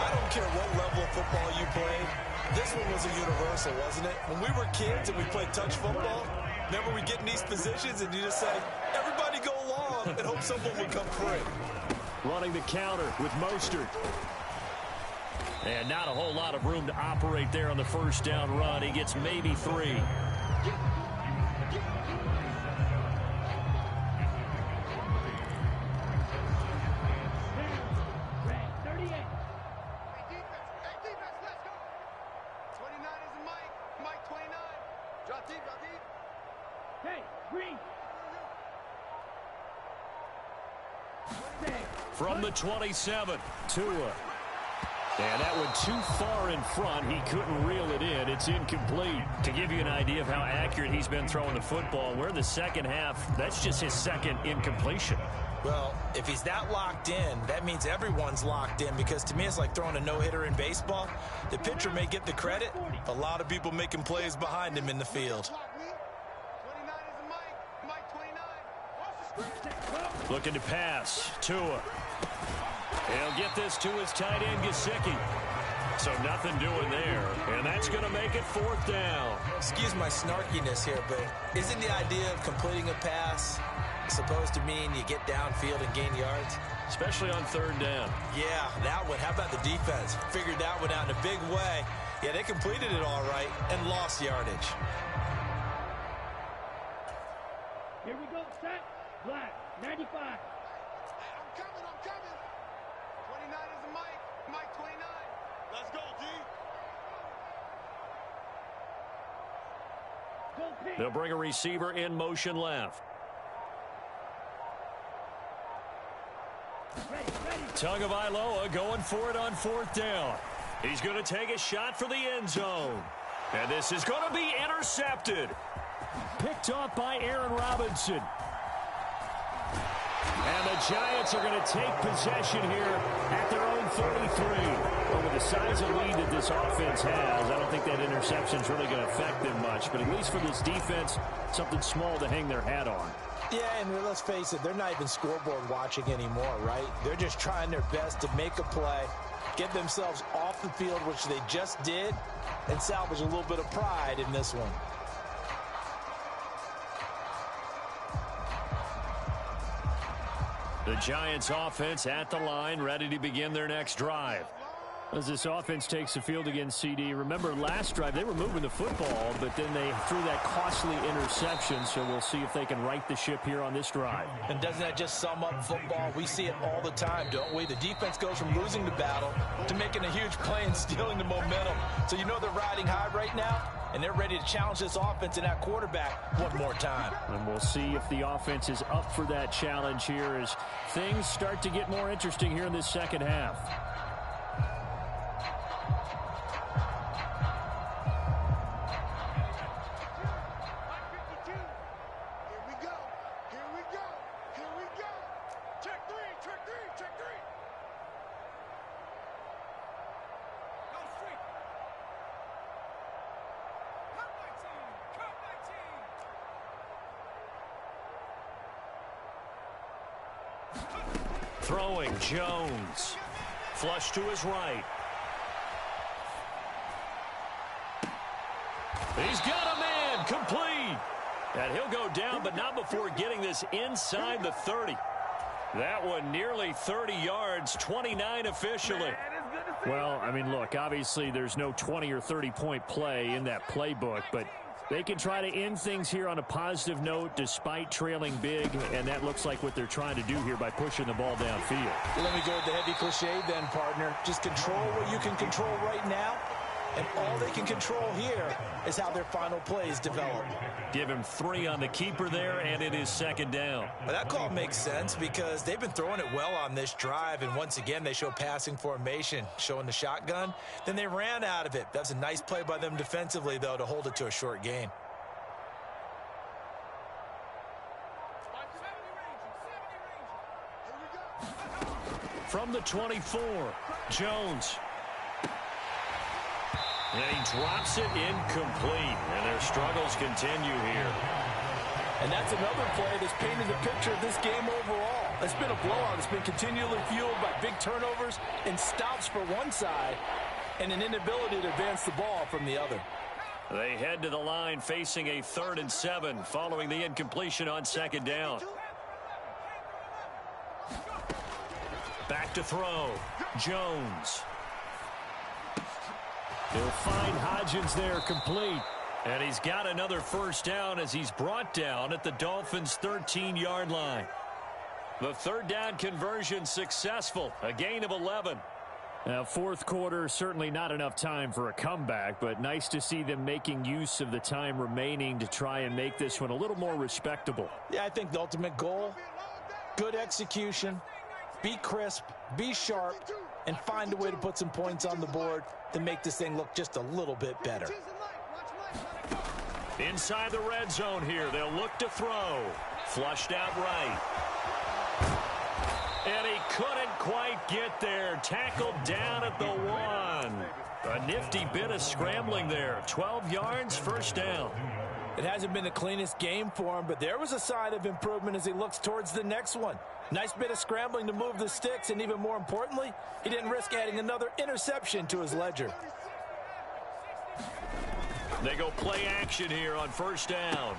I don't care what level of football you played. This one was a universal, wasn't it? When we were kids and we played touch football, remember we get in these positions and you just say, everybody go long and hope someone would come free. Running the counter with Mostert. And not a whole lot of room to operate there on the 1st down run. He gets maybe 3. From the 27, Tua. And that one too far in front. He couldn't reel it in. It's incomplete. To give you an idea of how accurate he's been throwing the football, we're in the 2nd half. That's just his 2nd incompletion. Well, if he's that locked in, that means everyone's locked in, because to me it's like throwing a no-hitter in baseball. The pitcher may get the credit. A lot of people making plays behind him in the field. Looking to pass. Tua. He'll get this to his tight end, Gesicki. So nothing doing there. And that's going to make it 4th down. Excuse my snarkiness here, but isn't the idea of completing a pass supposed to mean you get downfield and gain yards? Especially on 3rd down. Yeah, that one. How about the defense? Figured that one out in a big way. Yeah, they completed it all right and lost yardage. Here we go, set. Black, 95. I'm coming. 29 is the Mike 29. Let's go, D. Go pick. They'll bring a receiver in motion left. Ready. Tagovailoa going for it on 4th down. He's going to take a shot for the end zone. And this is going to be intercepted. Picked off by Aaron Robinson. And the Giants are going to take possession here at their own 33. Well, with the size of lead that this offense has, I don't think that interception is really going to affect them much. But at least for this defense, something small to hang their hat on. Yeah, and let's face it, they're not even scoreboard watching anymore, right? They're just trying their best to make a play, get themselves off the field, which they just did, and salvage a little bit of pride in this one. The Giants offense at the line, ready to begin their next drive. As this offense takes the field against CD, remember last drive they were moving the football, but then they threw that costly interception, so we'll see if they can right the ship here on this drive. And doesn't that just sum up football? We see it all the time, don't we? The defense goes from losing the battle to making a huge play and stealing the momentum. So you know they're riding high right now, and they're ready to challenge this offense and that quarterback one more time. And we'll see if the offense is up for that challenge here as things start to get more interesting here in this 2nd half. Throwing, Jones. Flush to his right. He's got a man, complete. And he'll go down, but not before getting this inside the 30. That one nearly 30 yards, 29 officially. Well, I mean, look, obviously there's no 20 or 30-point play in that playbook, but they can try to end things here on a positive note despite trailing big, and that looks like what they're trying to do here by pushing the ball downfield. Let me go with the heavy cliche then, partner. Just control what you can control right now And all they can control here is how their final plays develop. Give him 3 on the keeper there, and it is second down. Well, that call makes sense because they've been throwing it well on this drive, and once again, they show passing formation, showing the shotgun. Then they ran out of it. That was a nice play by them defensively, though, to hold it to a short gain. From the 24, Jones. And he drops it incomplete. And their struggles continue here. And that's another play that's painted the picture of this game overall. It's been a blowout. It's been continually fueled by big turnovers and stops for one side and an inability to advance the ball from the other. They head to the line facing a 3rd and 7 following the incompletion on second down. Back to throw. Jones. He'll find Hodgins there complete. And he's got another first down as he's brought down at the Dolphins' 13-yard line. The 3rd down conversion successful. A gain of 11. Now, fourth quarter, certainly not enough time for a comeback, but nice to see them making use of the time remaining to try and make this one a little more respectable. Yeah, I think the ultimate goal, good execution, be crisp, be sharp, and find a way to put some points on the board to make this thing look just a little bit better. Inside the red zone here, they'll look to throw. Flushed out right. And he couldn't quite get there. Tackled down at the 1. A nifty bit of scrambling there. 12 yards, first down. It hasn't been the cleanest game for him, but there was a sign of improvement as he looks towards the next one. Nice bit of scrambling to move the sticks, and even more importantly, he didn't risk adding another interception to his ledger. They go play action here on first down.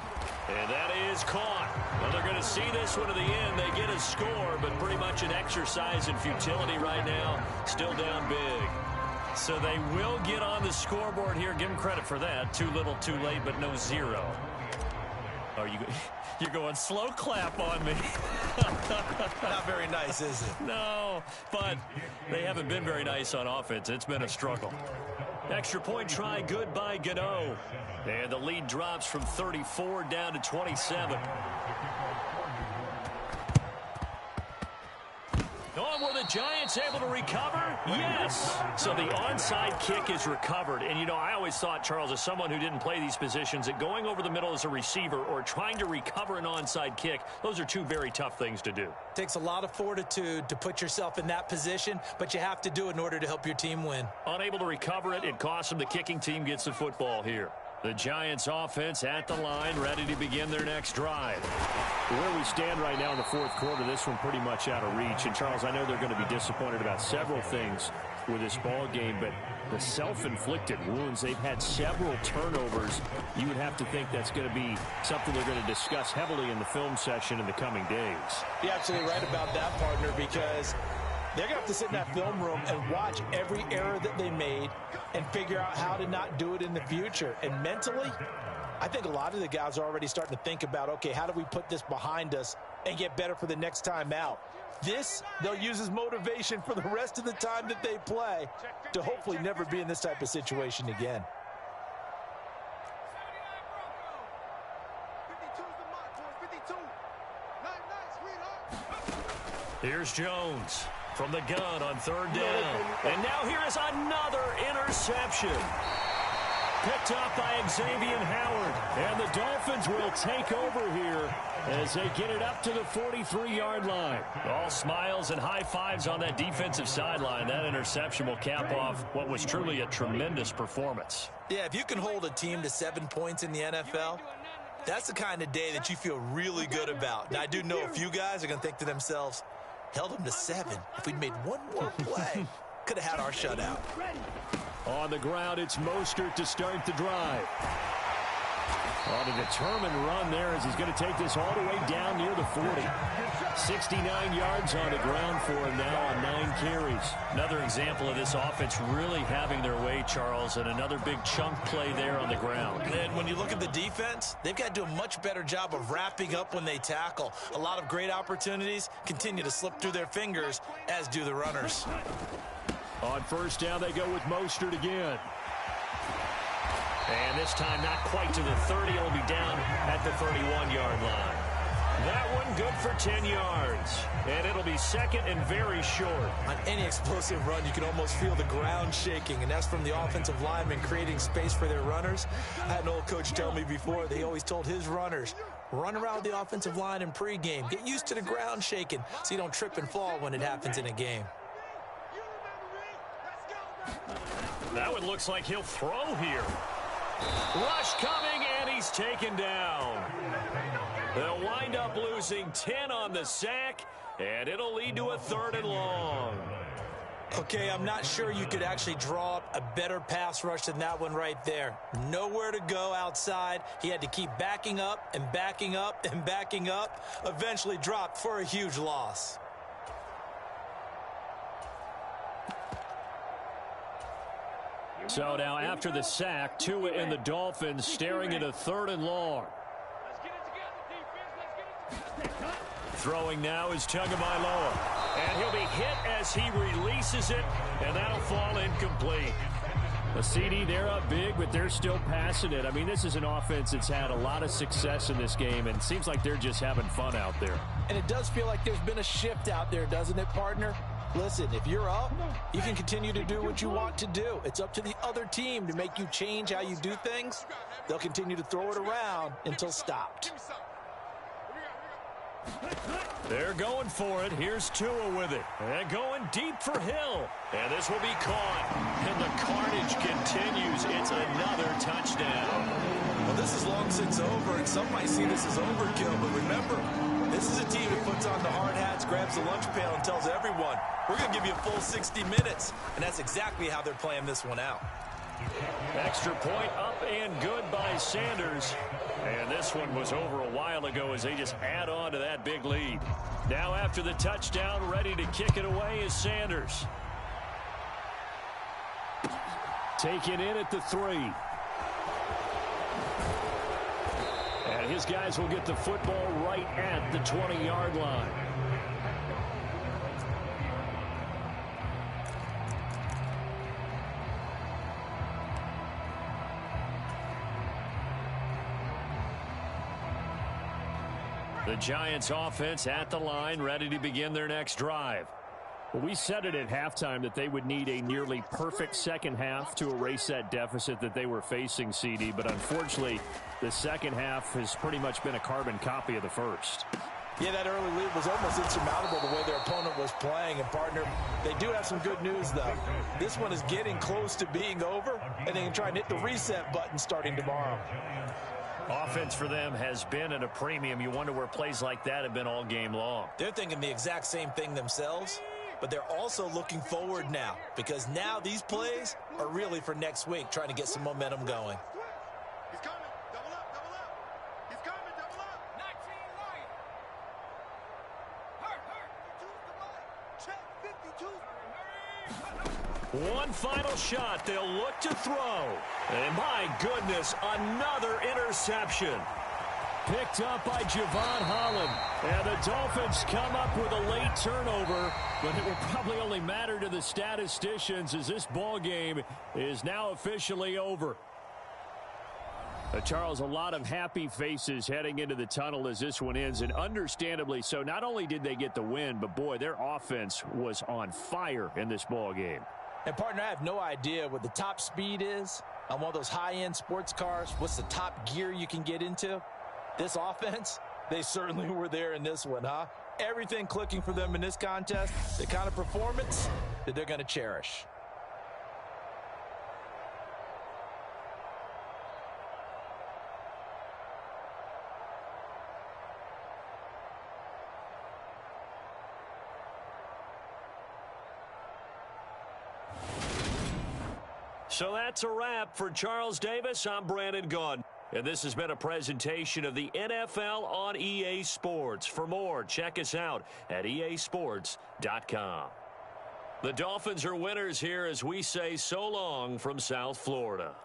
And that is caught. Well, they're going to see this one to the end. They get a score, but pretty much an exercise in futility right now. Still down big. So they will get on the scoreboard here. Give them credit for that. Too little, too late, but no 0. Oh, you're going slow clap on me. Not very nice, is it? No, but they haven't been very nice on offense. It's been a struggle. Extra point try, good by Gano. And the lead drops from 34 down to 27. Oh, were the Giants able to recover? Yes. So the onside kick is recovered. And, you know, I always thought, Charles, as someone who didn't play these positions, that going over the middle as a receiver or trying to recover an onside kick, those are two very tough things to do. Takes a lot of fortitude to put yourself in that position, but you have to do it in order to help your team win. Unable to recover it, it costs them. The kicking team gets the football here. The Giants offense at the line, ready to begin their next drive. Where we stand right now in the fourth quarter, this one pretty much out of reach. And, Charles, I know they're going to be disappointed about several things with this ball game, but the self-inflicted wounds, they've had several turnovers. You would have to think that's going to be something they're going to discuss heavily in the film session in the coming days. You're absolutely right about that, partner, because they're going to have to sit in that film room and watch every error that they made and figure out how to not do it in the future. And mentally, I think a lot of the guys are already starting to think about, okay, how do we put this behind us and get better for the next time out? This, they'll use as motivation for the rest of the time that they play to hopefully never be in this type of situation again. Here's Jones from the gun on third down. And now here is another interception. Picked up by Xavier Howard. And the Dolphins will take over here as they get it up to the 43-yard line. All smiles and high fives on that defensive sideline. That interception will cap off what was truly a tremendous performance. Yeah, if you can hold a team to 7 points in the NFL, that's the kind of day that you feel really good about. And I do know a few guys are going to think to themselves, held them to 7. If we'd made one more play, could have had our shutout. On the ground, it's Mostert to start the drive. On a determined run there as he's going to take this all the way down near the 40. 69 yards on the ground for him now on 9 carries. Another example of this offense really having their way, Charles, and another big chunk play there on the ground. And when you look at the defense, they've got to do a much better job of wrapping up when they tackle. A lot of great opportunities continue to slip through their fingers, as do the runners. On first down, they go with Mostert again. And this time not quite to the 30. It'll be down at the 31-yard line. That one good for 10 yards. And it'll be second and very short. On any explosive run, you can almost feel the ground shaking, and that's from the offensive linemen creating space for their runners. I had an old coach tell me before, they always told his runners, run around the offensive line in pregame. Get used to the ground shaking so you don't trip and fall when it happens in a game. That one looks like he'll throw here. Rush coming, and he's taken down. They'll wind up losing 10 on the sack, and it'll lead to a 3rd and long. Okay, I'm not sure you could actually draw up a better pass rush than that one right there. Nowhere to go outside. He had to keep backing up and backing up and backing up. Eventually dropped for a huge loss. So now after the sack, Tua and the Dolphins staring at a 3rd and long. Throwing now is Tagovailoa. And he'll be hit as he releases it, and that'll fall incomplete. The CD, they're up big, but they're still passing it. I mean, this is an offense that's had a lot of success in this game, and it seems like they're just having fun out there. And it does feel like there's been a shift out there, doesn't it, partner? Listen, if you're up, you can continue to do what you want to do. It's up to the other team to make you change how you do things. They'll continue to throw it around until stopped. They're going for it. Here's Tua with it. And going deep for Hill. And this will be caught. And the carnage continues. It's another touchdown. Well, this is long since over, and some might see this as overkill. But remember, this is a team that puts on the hard hats, grabs the lunch pail, and tells everyone, we're going to give you a full 60 minutes. And that's exactly how they're playing this one out. Extra point up and good by Sanders. And this one was over a while ago as they just add on to that big lead. Now after the touchdown, ready to kick it away is Sanders. Taken in at the 3. And his guys will get the football right at the 20-yard line. The Giants offense at the line, ready to begin their next drive. Well, we said it at halftime that they would need a nearly perfect second half to erase that deficit that they were facing, CD. But unfortunately, the second half has pretty much been a carbon copy of the first. Yeah, that early lead was almost insurmountable the way their opponent was playing. And, partner, they do have some good news, though. This one is getting close to being over, and they can try and hit the reset button starting tomorrow. Offense for them has been at a premium. You wonder where plays like that have been all game long. They're thinking the exact same thing themselves, but they're also looking forward now because now these plays are really for next week, trying to get some momentum going. He's coming. Double up, double up. He's coming, double up. 19 right. Hurt. Check 52. One final shot. They'll look to throw. And my goodness, another interception. Picked up by Javon Holland. And the Dolphins come up with a late turnover, but it will probably only matter to the statisticians as this ball game is now officially over. Charles, a lot of happy faces heading into the tunnel as this one ends, and understandably so. Not only did they get the win, but boy, their offense was on fire in this ball game. And, partner, I have no idea what the top speed is on one of those high-end sports cars. What's the top gear you can get into? This offense, they certainly were there in this one, huh? Everything clicking for them in this contest, the kind of performance that they're going to cherish. So that's a wrap for Charles Davis. I'm Brandon Gunn. And this has been a presentation of the NFL on EA Sports. For more, check us out at easports.com. The Dolphins are winners here as we say so long from South Florida.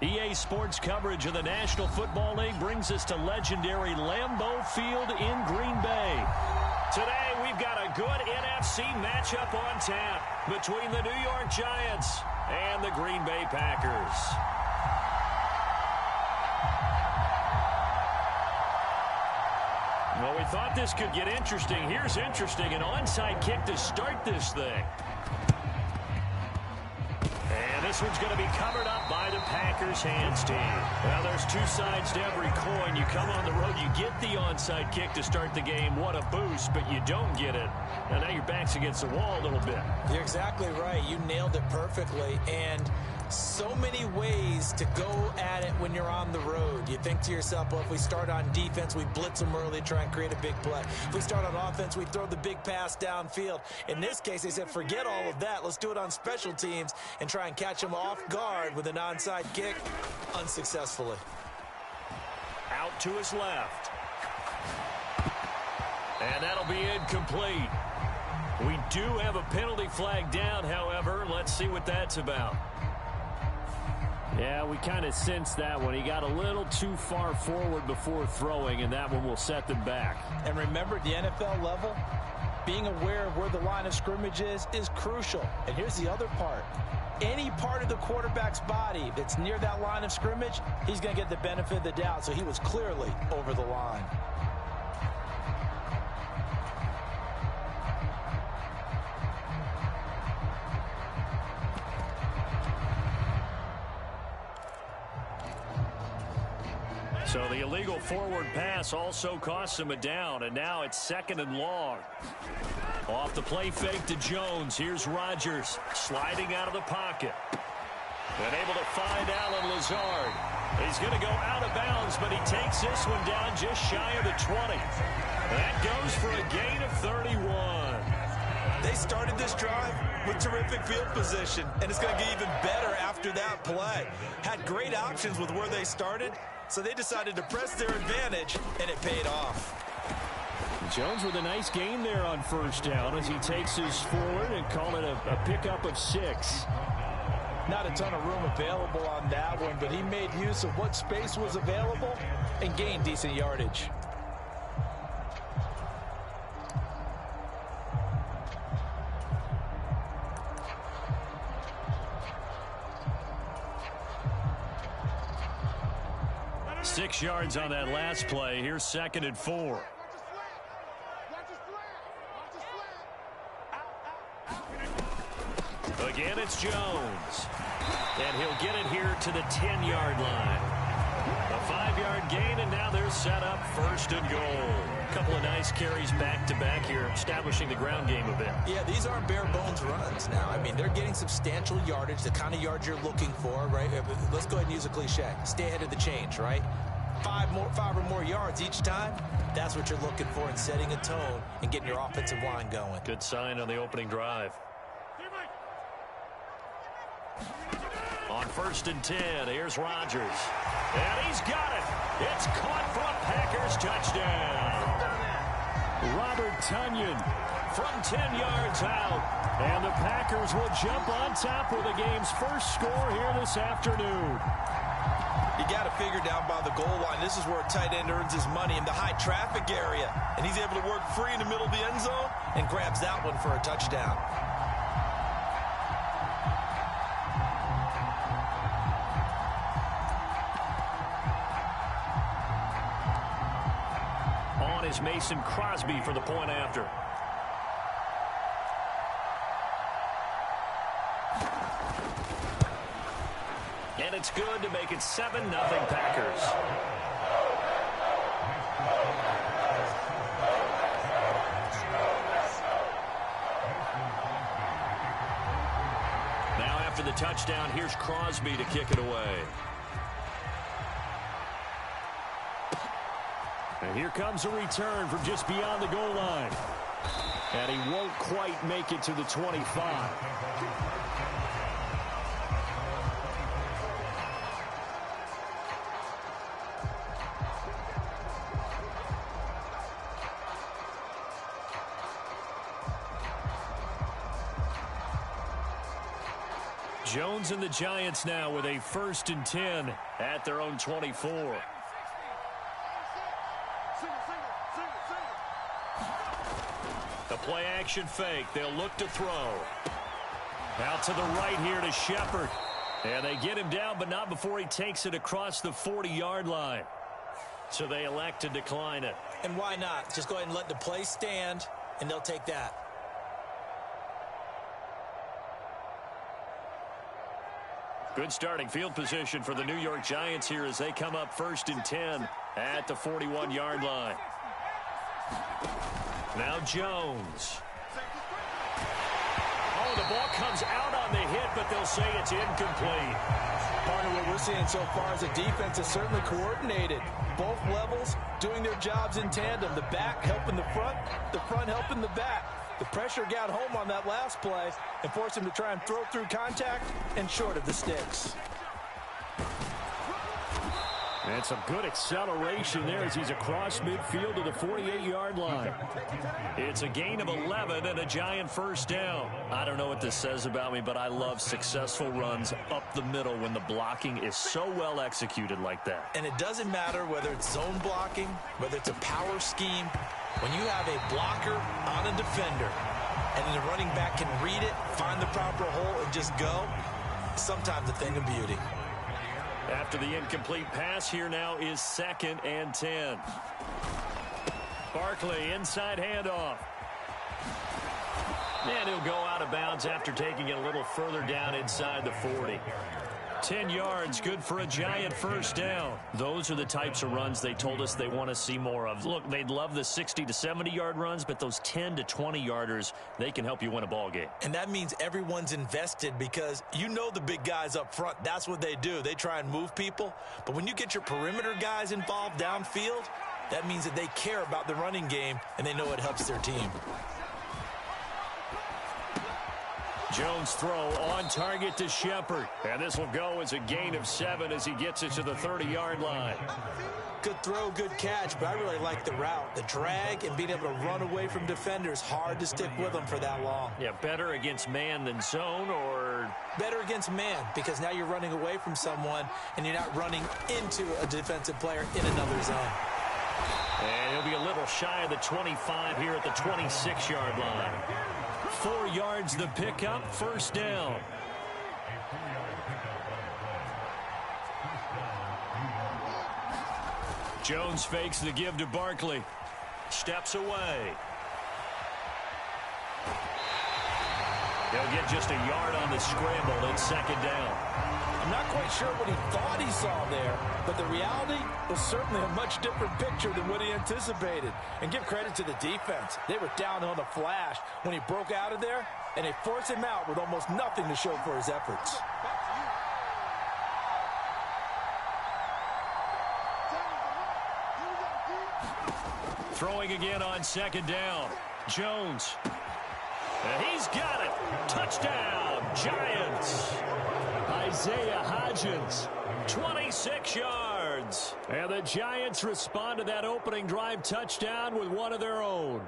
EA Sports coverage of the National Football League brings us to legendary Lambeau Field in Green Bay. Today, we've got a good NFC matchup on tap between the New York Giants and the Green Bay Packers. Well, we thought this could get interesting. Here's interesting, an onside kick to start this thing. And this one's going to be covered up by the Packers hands team. Well, there's two sides to every coin. You come on the road, you get the onside kick to start the game. What a boost, but you don't get it. And now your back's against the wall a little bit. You're exactly right. You nailed it perfectly. And so many ways to go at it when you're on the road. You think to yourself, well, if we start on defense, we blitz them early, try and create a big play. If we start on offense, we throw the big pass downfield. In this case, they said, forget all of that. Let's do it on special teams and try and catch them off guard with an onside kick unsuccessfully. Out to his left. And that'll be incomplete. We do have a penalty flag down, however. Let's see what that's about. Yeah, we kind of sensed that one. He got a little too far forward before throwing, and that one will set them back. And remember, at the NFL level, being aware of where the line of scrimmage is crucial. And here's the other part. Any part of the quarterback's body that's near that line of scrimmage, he's going to get the benefit of the doubt. So he was clearly over the line. So the illegal forward pass also costs him a down, and now it's 2nd and long. Off the play fake to Jones. Here's Rodgers sliding out of the pocket. And able to find Allen Lazard. He's going to go out of bounds, but he takes this one down just shy of the 20. That goes for a gain of 31. They started this drive with terrific field position, and it's going to get even better after that play. Had great options with where they started, so they decided to press their advantage, and it paid off. Jones with a nice gain there on first down as he takes his forward and call it a pickup of 6. Not a ton of room available on that one, but he made use of what space was available and gained decent yardage. Six yards on that last play. Here's 2nd and 4. Again, it's Jones. And he'll get it here to the 10-yard line. A 5-yard gain, and now they're set up 1st and goal. A couple of nice carries back-to-back here, establishing the ground game a bit. Yeah, these aren't bare-bones runs now. I mean, they're getting substantial yardage, the kind of yards you're looking for, right? Let's go ahead and use a cliche. Stay ahead of the change, right? 5 or more yards each time, that's what you're looking for in setting a tone and getting your offensive line going. Good sign on the opening drive. On 1st and 10, here's Rodgers. And he's got it. It's caught for a Packers touchdown. Robert Tonyan from 10 yards out. And the Packers will jump on top with the game's first score here this afternoon. You got to figure down by the goal line. This is where a tight end earns his money, in the high traffic area. And he's able to work free in the middle of the end zone and grabs that one for a touchdown. On is Mason Crosby for the point after. And it's good to make it 7-0 Packers. Now after the touchdown, here's Crosby to kick it away. And here comes a return from just beyond the goal line. And he won't quite make it to the 25. Jones and the Giants now with a 1st and 10 at their own 24. The play action fake. They'll look to throw. Out to the right here to Shepard. And they get him down, but not before he takes it across the 40-yard line. So they elect to decline it. And why not? Just go ahead and let the play stand, and they'll take that. Good starting field position for the New York Giants here as they come up 1st and 10 at the 41-yard line. Now Jones. Oh, the ball comes out on the hit, but they'll say it's incomplete. Part of what we're seeing so far is the defense is certainly coordinated. Both levels doing their jobs in tandem. The back helping the front helping the back. The pressure got home on that last play and forced him to try and throw through contact and short of the sticks. And some good acceleration there as he's across midfield to the 48-yard line. It's a gain of 11 and a Giant 1st down. I don't know what this says about me, but I love successful runs up the middle when the blocking is so well executed like that. And it doesn't matter whether it's zone blocking, whether it's a power scheme. When you have a blocker on a defender and the running back can read it, find the proper hole, and just go, sometimes a thing of beauty. After the incomplete pass, here now is 2nd and 10. Barkley, inside handoff. And he'll go out of bounds after taking it a little further down inside the 40. 10 yards, good for a Giant 1st down. Those are the types of runs they told us they want to see more of. Look, they'd love the 60 to 70-yard runs, but those 10 to 20-yarders, they can help you win a ball game. And that means everyone's invested because you know the big guys up front, that's what they do. They try and move people. But when you get your perimeter guys involved downfield, that means that they care about the running game and they know it helps their team. Jones throw on target to Shepard. And this will go as a gain of 7 as he gets it to the 30-yard line. Good throw, good catch, but I really like the route. The drag and being able to run away from defenders, hard to stick with them for that long. Yeah, better against man than zone, or? Better against man, because now you're running away from someone and you're not running into a defensive player in another zone. And he'll be a little shy of the 25 here at the 26-yard line. 4 yards the pickup, 1st down. Jones fakes the give to Barkley. Steps away. He'll get just a yard on the scramble in 2nd down. I'm not quite sure what he thought he saw there, but the reality was certainly a much different picture than what he anticipated. And give credit to the defense. They were down on the flash when he broke out of there, and they forced him out with almost nothing to show for his efforts. Throwing again on 2nd down. Jones. And he's got it. Touchdown, Giants. Isaiah Hodgins, 26 yards. And the Giants respond to that opening drive touchdown with one of their own.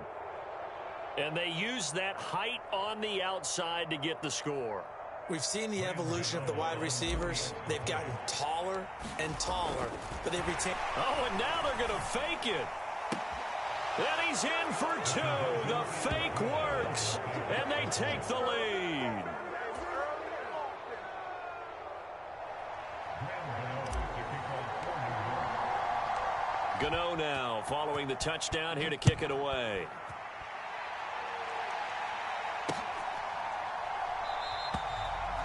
And they use that height on the outside to get the score. We've seen the evolution of the wide receivers. They've gotten taller and taller, but they've retained. Oh, and now they're going to fake it. And he's in for 2. The fake works, and they take the lead. Gano now following the touchdown here to kick it away.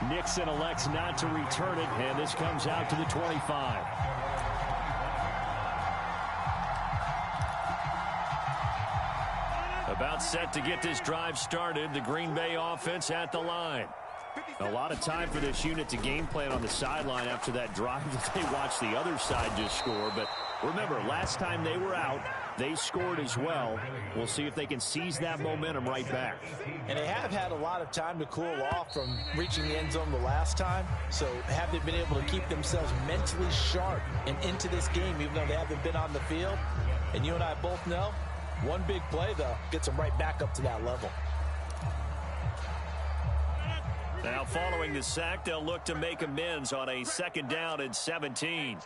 Nixon elects not to return it, and this comes out to the 25. About set to get this drive started. The Green Bay offense at the line. A lot of time for this unit to game plan on the sideline after that drive that they watched the other side just score. But remember, last time they were out, they scored as well. We'll see if they can seize that momentum right back. And they have had a lot of time to cool off from reaching the end zone the last time. So have they been able to keep themselves mentally sharp and into this game, even though they haven't been on the field? And you and I both know, one big play, though, gets them right back up to that level. Now following the sack, they'll look to make amends on a 2nd down and 17.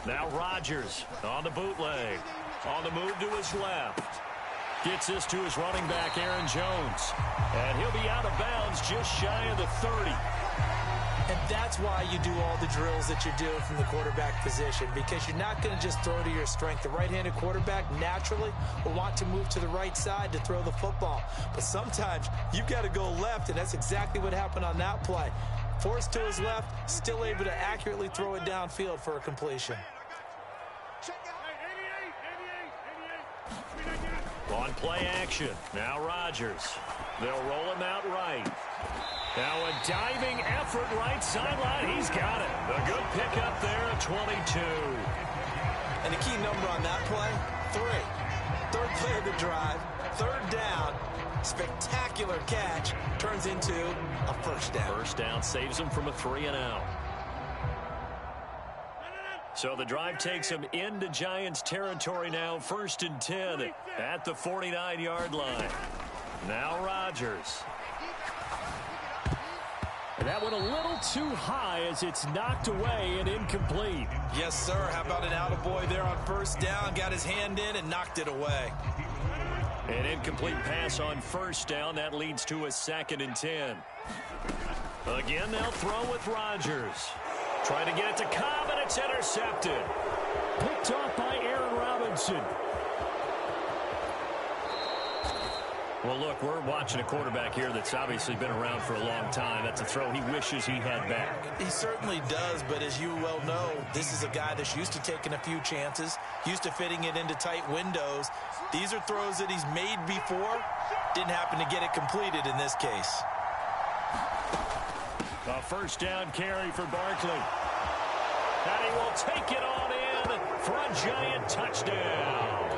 Now Rodgers on the bootleg. On the move to his left. Gets this to his running back, Aaron Jones. And he'll be out of bounds just shy of the 30. And that's why you do all the drills that you do from the quarterback position, because you're not going to just throw to your strength. The right-handed quarterback naturally will want to move to the right side to throw the football. But sometimes you've got to go left, and that's exactly what happened on that play. Forced to his left, still able to accurately throw it downfield for a completion. On play action, now Rodgers. They'll roll him out right. Now a diving effort right sideline. He's got it. A good pickup there at 22. And the key number on that play, 3. Third play of the drive, 3rd down. Spectacular catch turns into a 1st down. 1st down saves him from a 3-and-out. So the drive takes him into Giants territory now. 1st and 10 at the 49-yard line. Now Rodgers. And that went a little too high as it's knocked away and incomplete. Yes, sir. How about an attaboy there on 1st down? Got his hand in and knocked it away. An incomplete pass on 1st down. That leads to a 2nd and 10. Again, they'll throw with Rodgers. Trying to get it to Cobb, and it's intercepted. Picked off by Aaron Robinson. Well, look, we're watching a quarterback here that's obviously been around for a long time. That's a throw he wishes he had back. He certainly does, but as you well know, this is a guy that's used to taking a few chances, used to fitting it into tight windows. These are throws that he's made before. Didn't happen to get it completed in this case. A 1st down carry for Barkley. And he will take it on in for a Giant touchdown.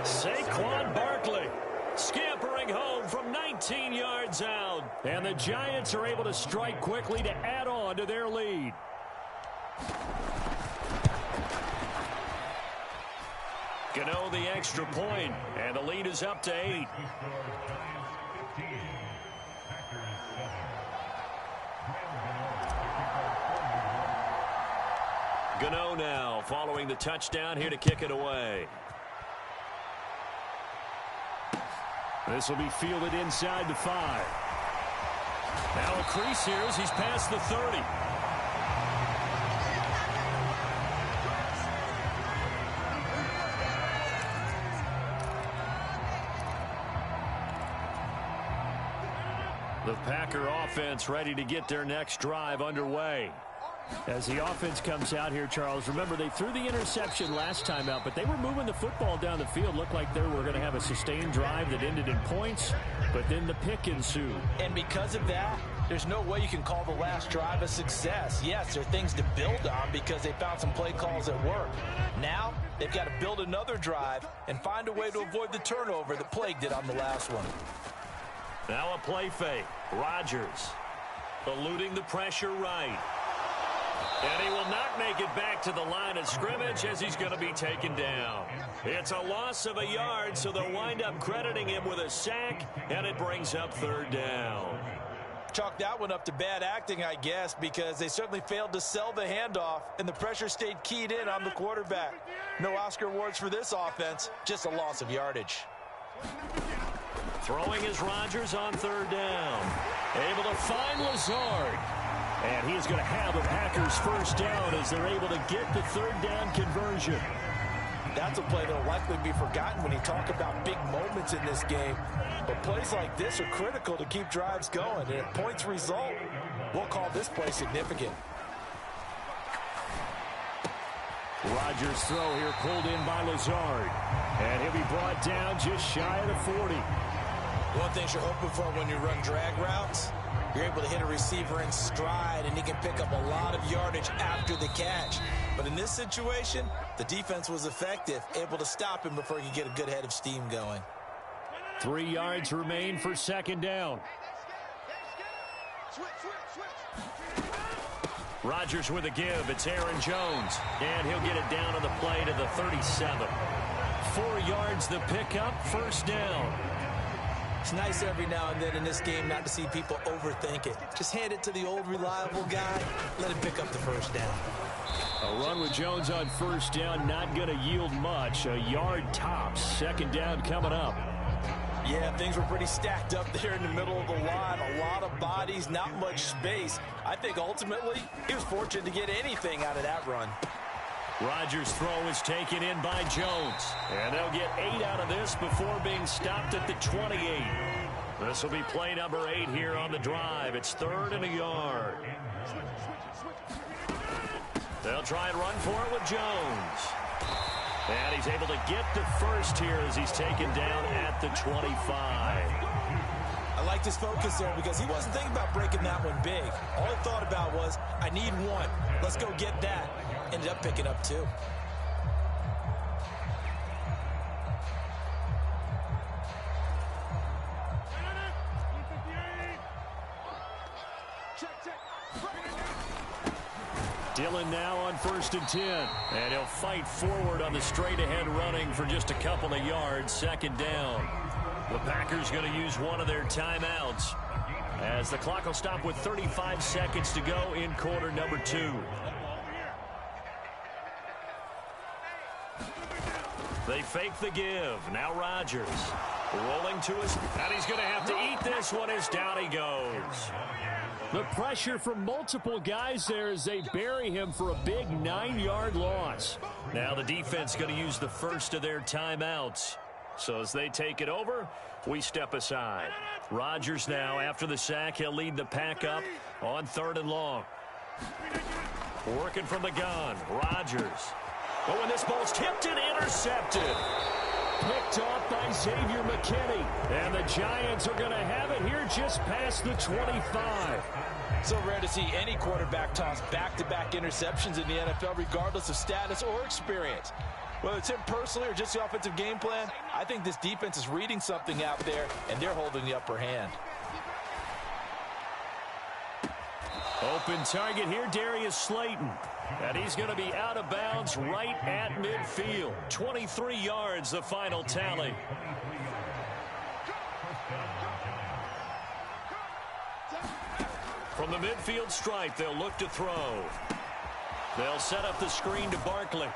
Saquon Barkley scampering home from 19 yards out. And the Giants are able to strike quickly to add on to their lead. Gano the extra point, and the lead is up to 8. Gano now following the touchdown here to kick it away. This will be fielded inside the 5. Now a crease here as he's past the 30. The Packer offense ready to get their next drive underway. As the offense comes out here, Charles, remember they threw the interception last time out, but they were moving the football down the field. Looked like they were going to have a sustained drive that ended in points, but then the pick ensued. And because of that, there's no way you can call the last drive a success. Yes, there are things to build on because they found some play calls that work. Now, they've got to build another drive and find a way to avoid the turnover that plagued it on the last one. Now a play fake. Rodgers eluding the pressure right. And he will not make it back to the line of scrimmage as he's going to be taken down. It's a loss of a yard, so they'll wind up crediting him with a sack, and it brings up 3rd down. Chalk that one up to bad acting, I guess, because they certainly failed to sell the handoff, and the pressure stayed keyed in on the quarterback. No Oscar awards for this offense, just a loss of yardage. Throwing is Rodgers on 3rd down. Able to find Lazard. And he's going to have the Packers 1st down as they're able to get the 3rd down conversion. That's a play that will likely be forgotten when you talk about big moments in this game. But plays like this are critical to keep drives going. And if points result, we'll call this play significant. Rodgers' throw here pulled in by Lazard. And he'll be brought down just shy of the 40. One thing you're hoping for when you run drag routes, you're able to hit a receiver in stride, and he can pick up a lot of yardage after the catch. But in this situation, the defense was effective, able to stop him before he could get a good head of steam going. 3 yards remain for 2nd down. Rodgers with a give. It's Aaron Jones. And he'll get it down on the play to the 37. 4 yards the pickup, 1st down. It's nice every now and then in this game not to see people overthink it. Just hand it to the old reliable guy, let him pick up the first down. A run with Jones on first down, not going to yield much. A yard tops. Second down coming up. Yeah, things were pretty stacked up there in the middle of the line. A lot of bodies, not much space. I think ultimately he was fortunate to get anything out of that run. Rodgers' throw is taken in by Jones. And they'll get 8 out of this before being stopped at the 28. This will be play number 8 here on the drive. It's 3rd and a yard. They'll try and run for it with Jones. And he's able to get the first here as he's taken down at the 25. I liked his focus there because he wasn't thinking about breaking that one big. All he thought about was, I need one. Let's go get that. Ended up picking up 2. Dillon now on 1st and 10. And he'll fight forward on the straight-ahead running for just a couple of yards. Second down. The Packers going to use one of their timeouts as the clock will stop with 35 seconds to go in quarter number 2. They fake the give. Now Rodgers rolling to his, and he's going to have to eat this one as down he goes. The pressure from multiple guys there as they bury him for a big 9-yard loss. Now the defense going to use the first of their timeouts. So as they take it over, we step aside. Rodgers now, after the sack, he'll lead the pack up on 3rd and long. Working from the gun, Rodgers. But when this ball's tipped and intercepted. Picked off by Xavier McKinney. And the Giants are going to have it here just past the 25. So rare to see any quarterback toss back-to-back interceptions in the NFL, regardless of status or experience. Whether it's him personally or just the offensive game plan, I think this defense is reading something out there, and they're holding the upper hand. Open target here, Darius Slayton. And he's going to be out of bounds right at midfield. 23 yards, the final tally. From the midfield stripe, they'll look to throw. They'll set up the screen to Barkley.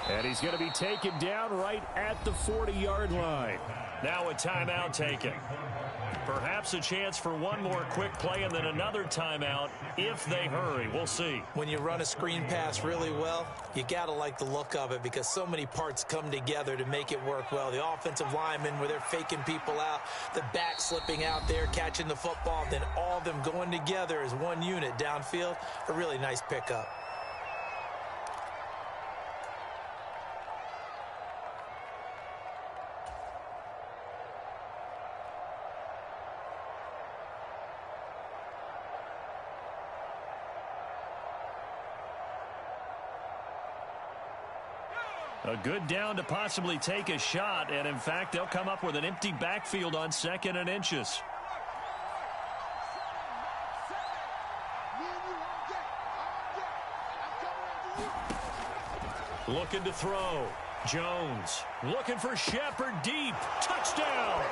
And he's going to be taken down right at the 40-yard line. Now a timeout taken. Perhaps a chance for one more quick play and then another timeout if they hurry. We'll see. When you run a screen pass really well, you got to like the look of it because so many parts come together to make it work well. The offensive linemen where they're faking people out, the back slipping out there, catching the football, then all of them going together as one unit downfield. A really nice pickup. A good down to possibly take a shot, and in fact, they'll come up with an empty backfield on 2nd and inches. Looking to throw. Jones looking for Shepard deep. Touchdown!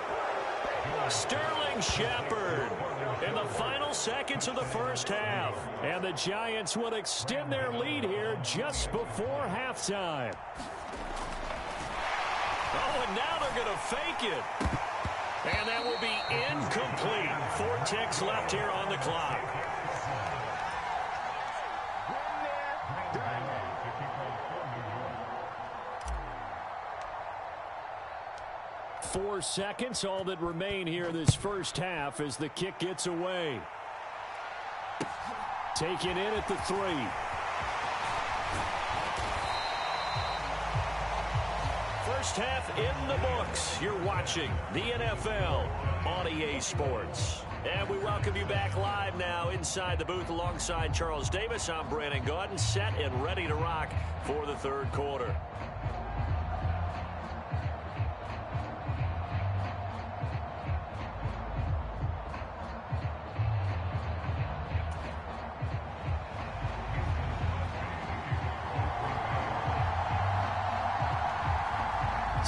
Sterling Shepard in the final seconds of the first half. And the Giants would extend their lead here just before halftime. Oh, and now they're going to fake it. And that will be incomplete. 4 ticks left here on the clock. Four seconds, all that remain here this first half as the kick gets away. Taken in at the 3. First half in the books. You're watching the NFL on EA Sports. And we welcome you back live now inside the booth alongside Charles Davis. I'm Brandon Gaudin, set and ready to rock for the 3rd quarter.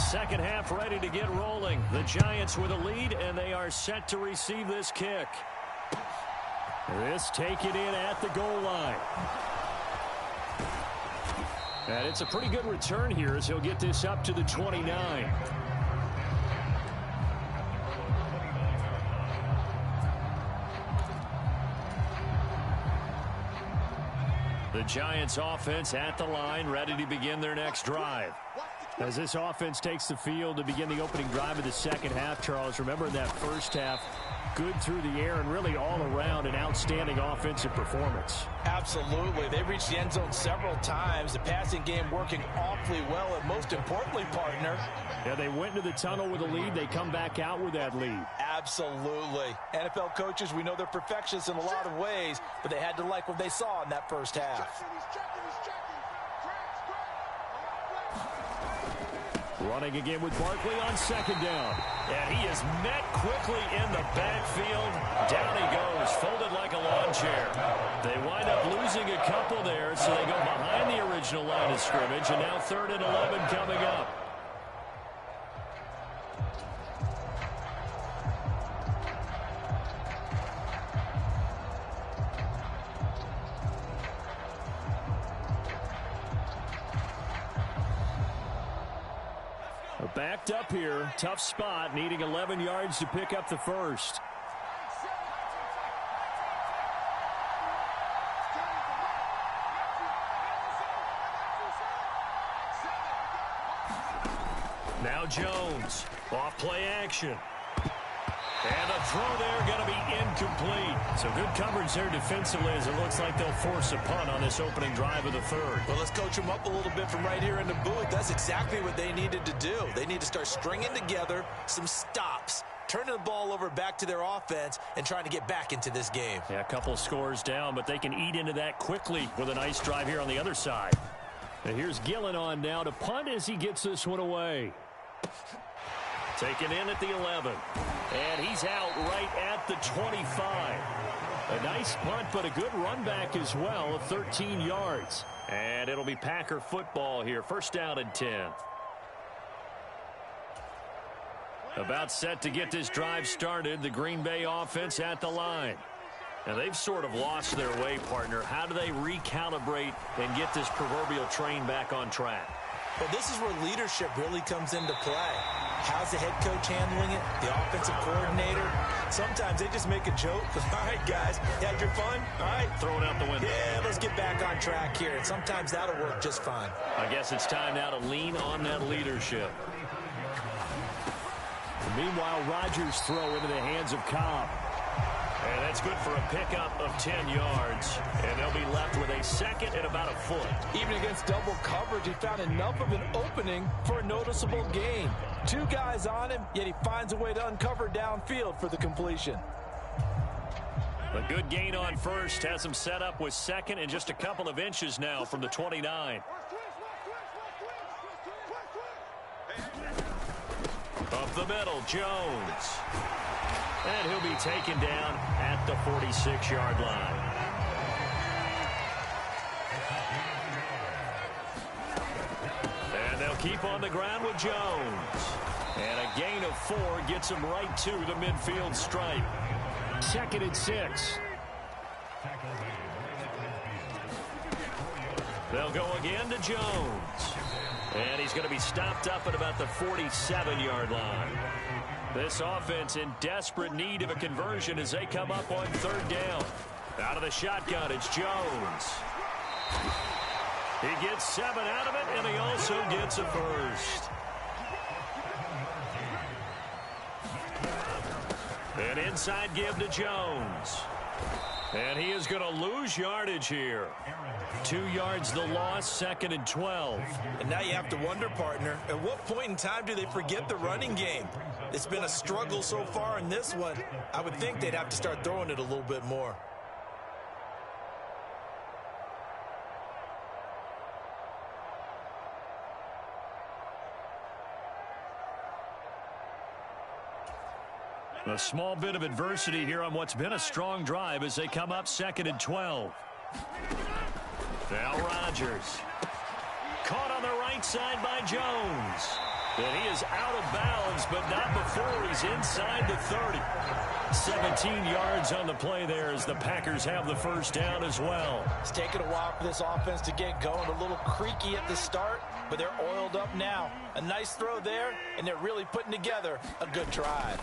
second half ready to get rolling. The Giants with a lead, and they are set to receive this kick. This taken in at the goal line. And it's a pretty good return here as he'll get this up to the 29. The Giants offense at the line, ready to begin their next drive. As this offense takes the field to begin the opening drive of the second half, Charles, remember in that first half, good through the air and really all around an outstanding offensive performance. Absolutely. They reached the end zone several times. The passing game working awfully well, and most importantly, partner. Yeah, they went into the tunnel with a lead. They come back out with that lead. Absolutely. NFL coaches, we know they're perfectionists in a lot of ways, but they had to like what they saw in that first half. Running again with Barkley on second down. And he is met quickly in the backfield. Down he goes, folded like a lawn chair. They wind up losing a couple there, so they go behind the original line of scrimmage, and now 3rd and 11 coming up. Backed up here, tough spot, needing 11 yards to pick up the first. Now Jones, off play action. And the throw there going to be incomplete. So good coverage there defensively as it looks like they'll force a punt on this opening drive of the 3rd. Well, let's coach them up a little bit from right here in the booth. That's exactly what they needed to do. They need to start stringing together some stops, turning the ball over back to their offense, and trying to get back into this game. Yeah, a couple scores down, but they can eat into that quickly with a nice drive here on the other side. And here's Gillen on now to punt as he gets this one away. Taken in at the 11. And he's out right at the 25. A nice punt, but a good run back as well of 13 yards. And it'll be Packer football here. 1st down and 10. About set to get this drive started. The Green Bay offense at the line. Now, they've sort of lost their way, partner. How do they recalibrate and get this proverbial train back on track? Well, this is where leadership really comes into play. How's the head coach handling it? The offensive coordinator? Sometimes they just make a joke. All right, guys, you had your fun? All right. Throw it out the window. Yeah, let's get back on track here. And sometimes that'll work just fine. I guess it's time now to lean on that leadership. Meanwhile, Rodgers' throw into the hands of Cobb. And that's good for a pickup of 10 yards. And they'll be left with a 2nd and about a foot. Even against double coverage, he found enough of an opening for a noticeable gain. 2 guys on him, yet he finds a way to uncover downfield for the completion. A good gain on 1st. Has him set up with 2nd and just a couple of inches now from the 29. Up the middle, Jones. And he'll be taken down at the 46-yard line. And they'll keep on the ground with Jones. And a gain of 4 gets him right to the midfield stripe. 2nd and 6. They'll go again to Jones. And he's going to be stopped up at about the 47-yard line. This offense in desperate need of a conversion as they come up on 3rd down. Out of the shotgun, it's Jones. He gets 7 out of it, and he also gets a first. An inside give to Jones. And he is going to lose yardage here. 2 yards the loss, 2nd and 12. And now you have to wonder, partner, at what point in time do they forget the running game? It's been a struggle so far in this one. I would think they'd have to start throwing it a little bit more. A small bit of adversity here on what's been a strong drive as they come up 2nd and 12. Now Rodgers. Caught on the right side by Jones. And he is out of bounds, but not before he's inside the 30. 17 yards on the play there as the Packers have the first down as well. It's taken a while for this offense to get going. A little creaky at the start, but they're oiled up now. A nice throw there, and they're really putting together a good drive.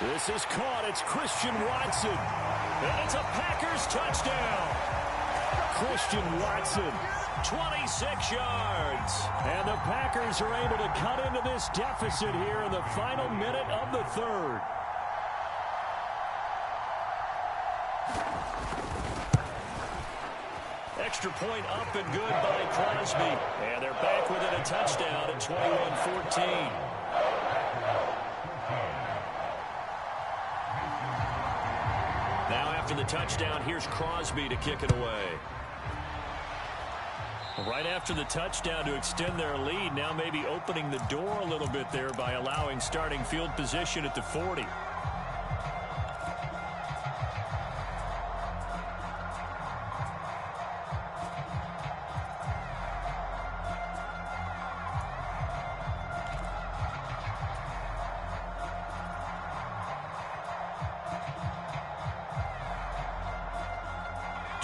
This is caught. It's Christian Watson. And it's a Packers touchdown. Christian Watson, 26 yards. And the Packers are able to cut into this deficit here in the final minute of the third. Extra point up and good by Crosby. And they're back within a touchdown at 21-14. Now after the touchdown, here's Crosby to kick it away. Right after the touchdown to extend their lead, now maybe opening the door a little bit there by allowing starting field position at the 40.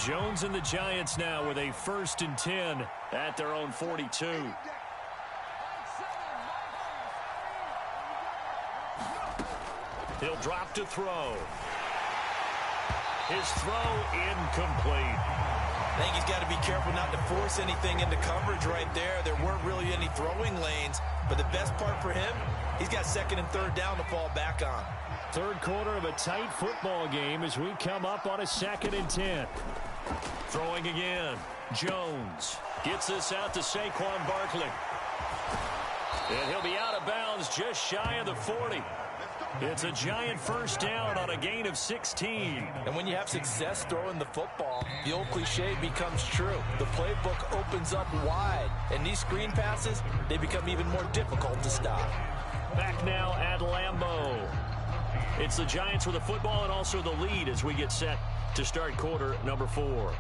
Jones and the Giants now with a 1st and 10 at their own 42. He'll drop to throw. His throw incomplete. I think he's got to be careful not to force anything into coverage right there. There weren't really any throwing lanes, but the best part for him, he's got 2nd and 3rd down to fall back on. Third quarter of a tight football game as we come up on a 2nd and 10. Throwing again. Jones gets this out to Saquon Barkley. And he'll be out of bounds just shy of the 40. It's a Giant first down on a gain of 16. And when you have success throwing the football, the old cliche becomes true. The playbook opens up wide. And these screen passes, they become even more difficult to stop. Back now at Lambeau. It's the Giants with the football and also the lead as we get set to start quarter number 4.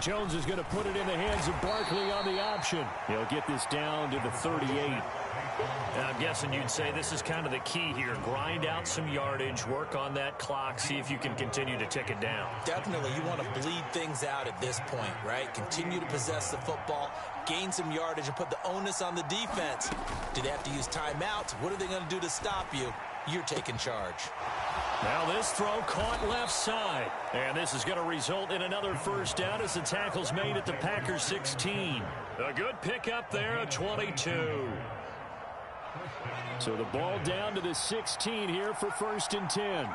Jones is going to put it in the hands of Barkley on the option. He'll get this down to the 38. And I'm guessing you'd say this is kind of the key here. Grind out some yardage, work on that clock, see if you can continue to tick it down. Definitely, you want to bleed things out at this point, right? Continue to possess the football, gain some yardage, and put the onus on the defense. Do they have to use timeouts? What are they going to do to stop you? You're taking charge. Now this throw caught left side. And this is going to result in another first down as the tackle's made at the Packers 16. A good pickup there at 22. So the ball down to the 16 here for 1st and 10.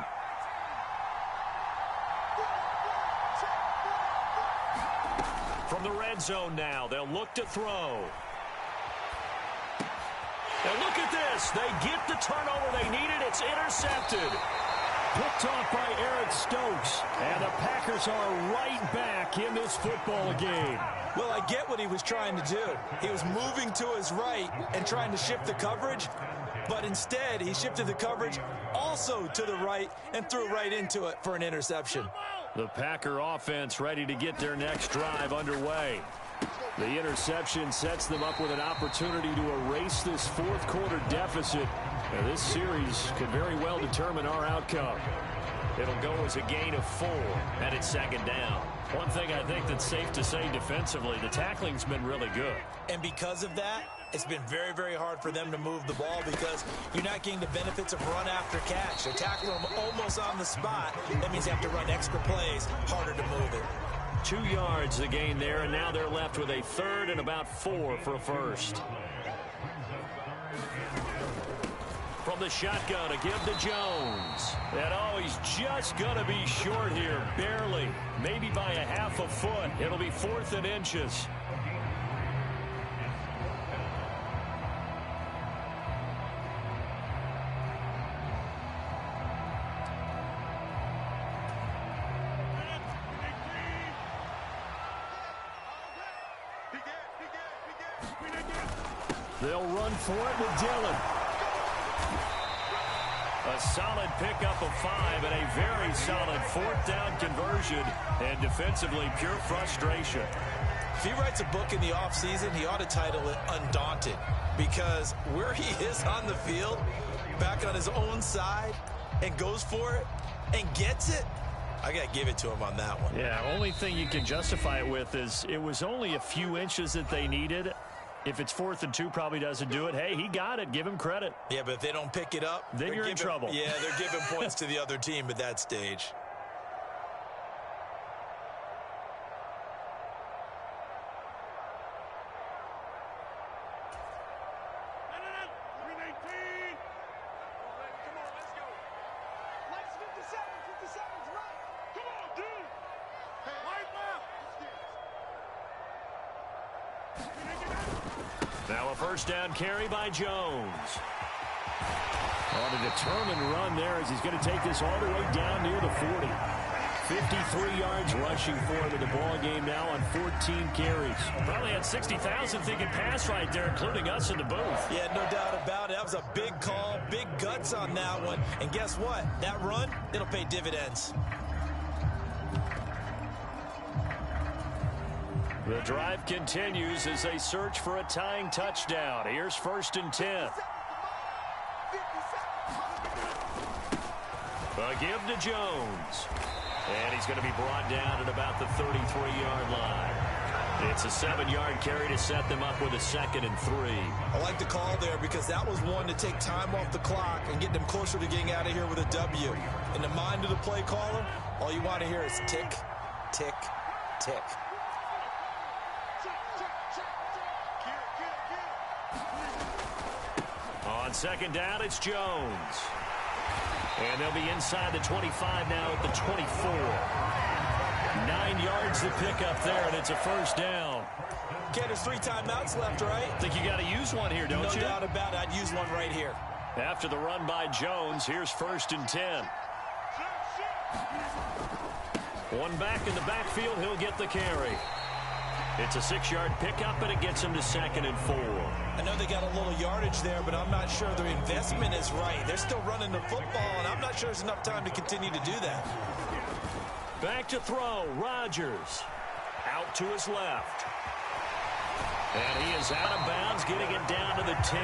From the red zone now, they'll look to throw. And look at this. They get the turnover they needed. It's intercepted. Picked off by Eric Stokes. And the Packers are right back in this football game. Well, I get what he was trying to do. He was moving to his right and trying to shift the coverage. But instead, he shifted the coverage also to the right and threw right into it for an interception. The Packer offense ready to get their next drive underway. The interception sets them up with an opportunity to erase this 4th quarter deficit. Now, this series could very well determine our outcome. It'll go as a gain of 4, and it's 2nd down. One thing I think that's safe to say defensively, the tackling's been really good. And because of that, it's been very, very hard for them to move the ball because you're not getting the benefits of run after catch. They're tackling them almost on the spot. That means they have to run extra plays, harder to move it. 2 yards the gain there, and now they're left with a 3rd and about 4 for a first. From the shotgun to give to Jones. And oh, he's just going to be short here, barely. Maybe by a half a foot. It'll be 4th and inches. They'll run for it with Dillon. A solid pickup of 5 and a very solid 4th down conversion. And defensively, pure frustration. If he writes a book in the offseason, he ought to title it Undaunted. Because where he is on the field, back on his own side, and goes for it, and gets it, I got to give it to him on that one. Yeah, only thing you can justify it with is it was only a few inches that they needed. If it's 4th and 2, probably doesn't do it. Hey, he got it. Give him credit. Yeah, but if they don't pick it up, then you're in trouble. Yeah, they're giving points to the other team at that stage. Now a first down carry by Jones. On a determined run there as he's going to take this all the way down near the 40. 53 yards rushing for him in the ball game now on 14 carries. Probably had 60,000 thinking pass right there, including us in the booth. Yeah, no doubt about it. That was a big call, big guts on that one. And guess what? That run, it'll pay dividends. The drive continues as they search for a tying touchdown. Here's 1st and 10. A give to Jones. And he's going to be brought down at about the 33-yard line. It's a 7-yard carry to set them up with a 2nd and 3. I like the call there because that was one to take time off the clock and get them closer to getting out of here with a W. In the mind of the play caller, all you want to hear is tick, tick, tick. On 2nd down, it's Jones. And they'll be inside the 25 now at the 24. 9 yards to pick up there, and it's a first down. Ken, there's 3 timeouts left, right? Think you got to use one here, don't you? No doubt about it. I'd use one right here. After the run by Jones, here's 1st and 10. One back in the backfield, he'll get the carry. It's a 6-yard pickup, and it gets him to 2nd and 4. I know they got a little yardage there, but I'm not sure their investment is right. They're still running the football, and I'm not sure there's enough time to continue to do that. Back to throw, Rodgers. Out to his left. And he is out of bounds, getting it down to the 10.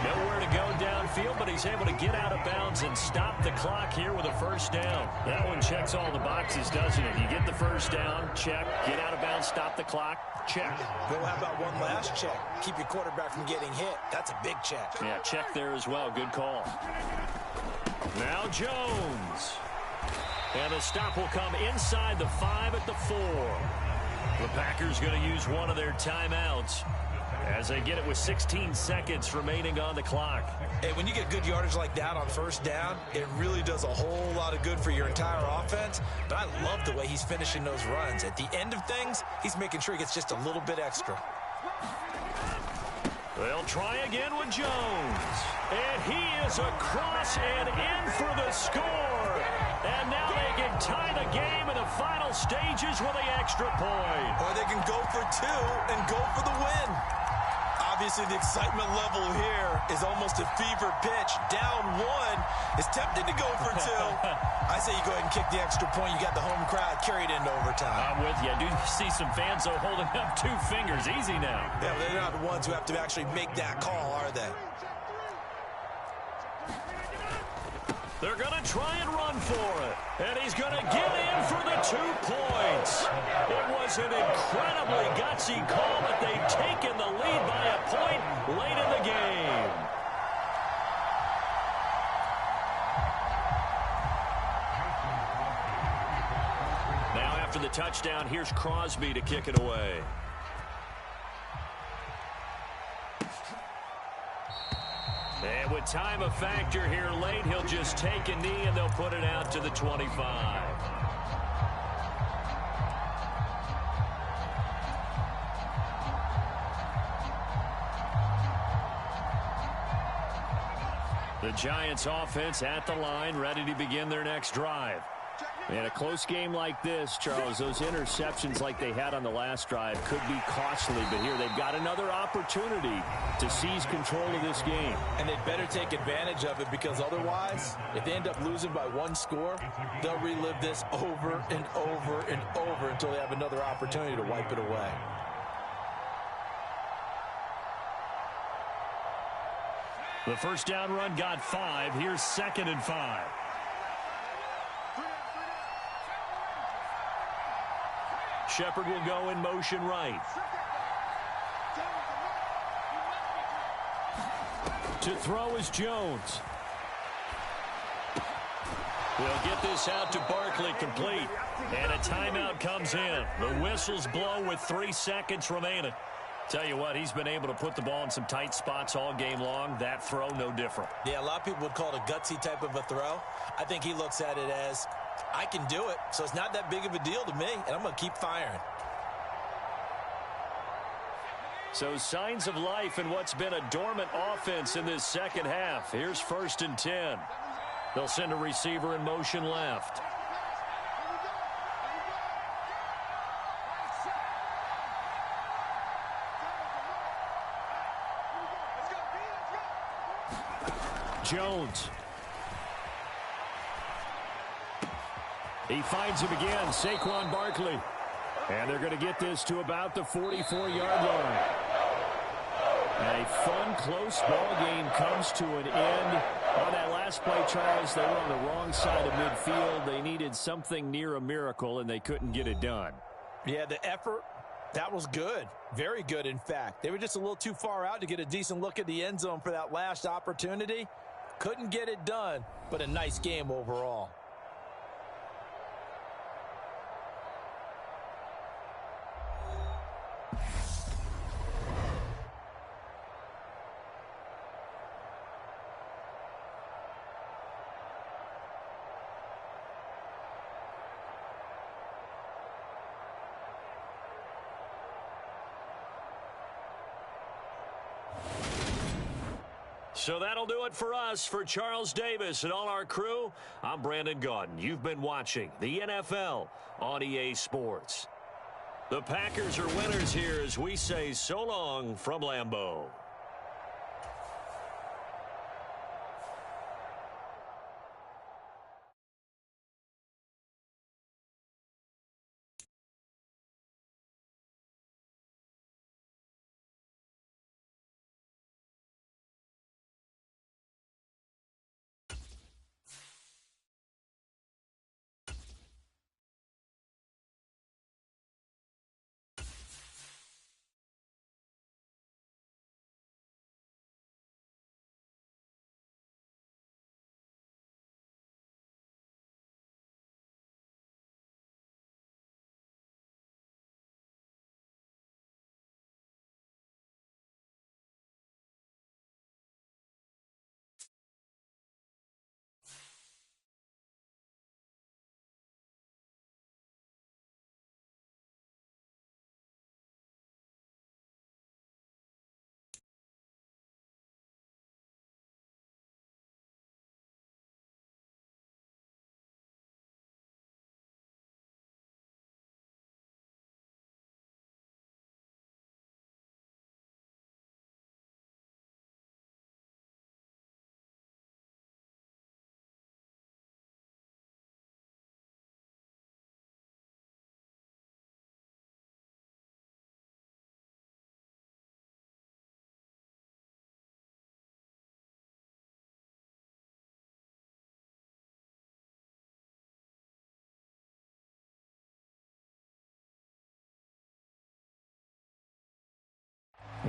Nowhere to go downfield, but he's able to get out of bounds and stop the clock here with a first down. That one checks all the boxes, doesn't it? You get the first down, check. Get out of bounds, stop the clock, check. Well, how about one last check? Keep your quarterback from getting hit. That's a big check. Yeah, check there as well. Good call. Now Jones. And the stop will come inside the 5 at the 4. The Packers going to use one of their timeouts as they get it with 16 seconds remaining on the clock. Hey, when you get good yardage like that on first down, it really does a whole lot of good for your entire offense. But I love the way he's finishing those runs. At the end of things, he's making sure he gets just a little bit extra. They'll try again with Jones. And he is across and in for the score. And now they can tie the game in the final stages with the extra point. Or they can go for 2 and go for the win. Obviously, the excitement level here is almost a fever pitch. Down 1 is tempted to go for 2. I say you go ahead and kick the extra point. You got the home crowd carried into overtime. I'm with you. I do see some fans, though, holding up 2 fingers. Easy now. Yeah, they're not the ones who have to actually make that call, are they? They're going to try and run for it. And he's going to get in for the 2 points. It was an incredibly gutsy call, but they've taken the lead by a point late in the game. Now after the touchdown, here's Crosby to kick it away. And with time a factor here late, he'll just take a knee and they'll put it out to the 25. The Giants offense at the line, ready to begin their next drive. In a close game like this, Charles, those interceptions like they had on the last drive could be costly. But here they've got another opportunity to seize control of this game. And they'd better take advantage of it, because otherwise, if they end up losing by one score, they'll relive this over and over and over until they have another opportunity to wipe it away. The first down run got 5. Here's 2nd and 5. Shepard will go in motion right. To throw is Jones. He'll get this out to Barkley, complete. And a timeout comes in. The whistles blow with 3 seconds remaining. Tell you what, he's been able to put the ball in some tight spots all game long. That throw, no different. Yeah, a lot of people would call it a gutsy type of a throw. I think he looks at it as, I can do it, so it's not that big of a deal to me, and I'm going to keep firing. So signs of life in what's been a dormant offense in this second half. Here's 1st and 10. They'll send a receiver in motion left. Jones. He finds him again, Saquon Barkley. And they're going to get this to about the 44-yard line. A fun, close ball game comes to an end. On that last play, Charles, they were on the wrong side of midfield. They needed something near a miracle, and they couldn't get it done. Yeah, the effort, that was good. Very good, in fact. They were just a little too far out to get a decent look at the end zone for that last opportunity. Couldn't get it done, but a nice game overall. So that'll do it for us. For Charles Davis and all our crew, I'm Brandon Gaudin. You've been watching the NFL on EA Sports. The Packers are winners here as we say so long from Lambeau.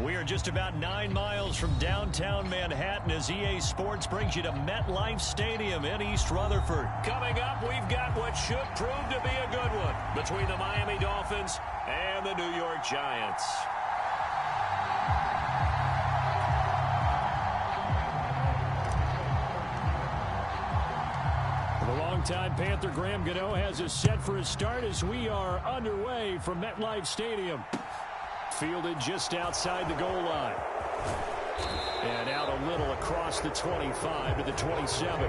We are just about 9 miles from downtown Manhattan as EA Sports brings you to MetLife Stadium in East Rutherford. Coming up, we've got what should prove to be a good one between the Miami Dolphins and the New York Giants. The longtime Panther Graham Gano has us set for a start as we are underway from MetLife Stadium. Fielded just outside the goal line. And out a little across the 25 to the 27.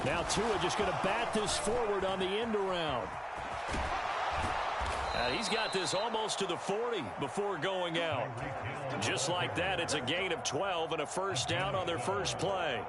Now Tua just going to bat this forward on the end around. He's got this almost to the 40 before going out. Just like that, it's a gain of 12 and a first down on their first play.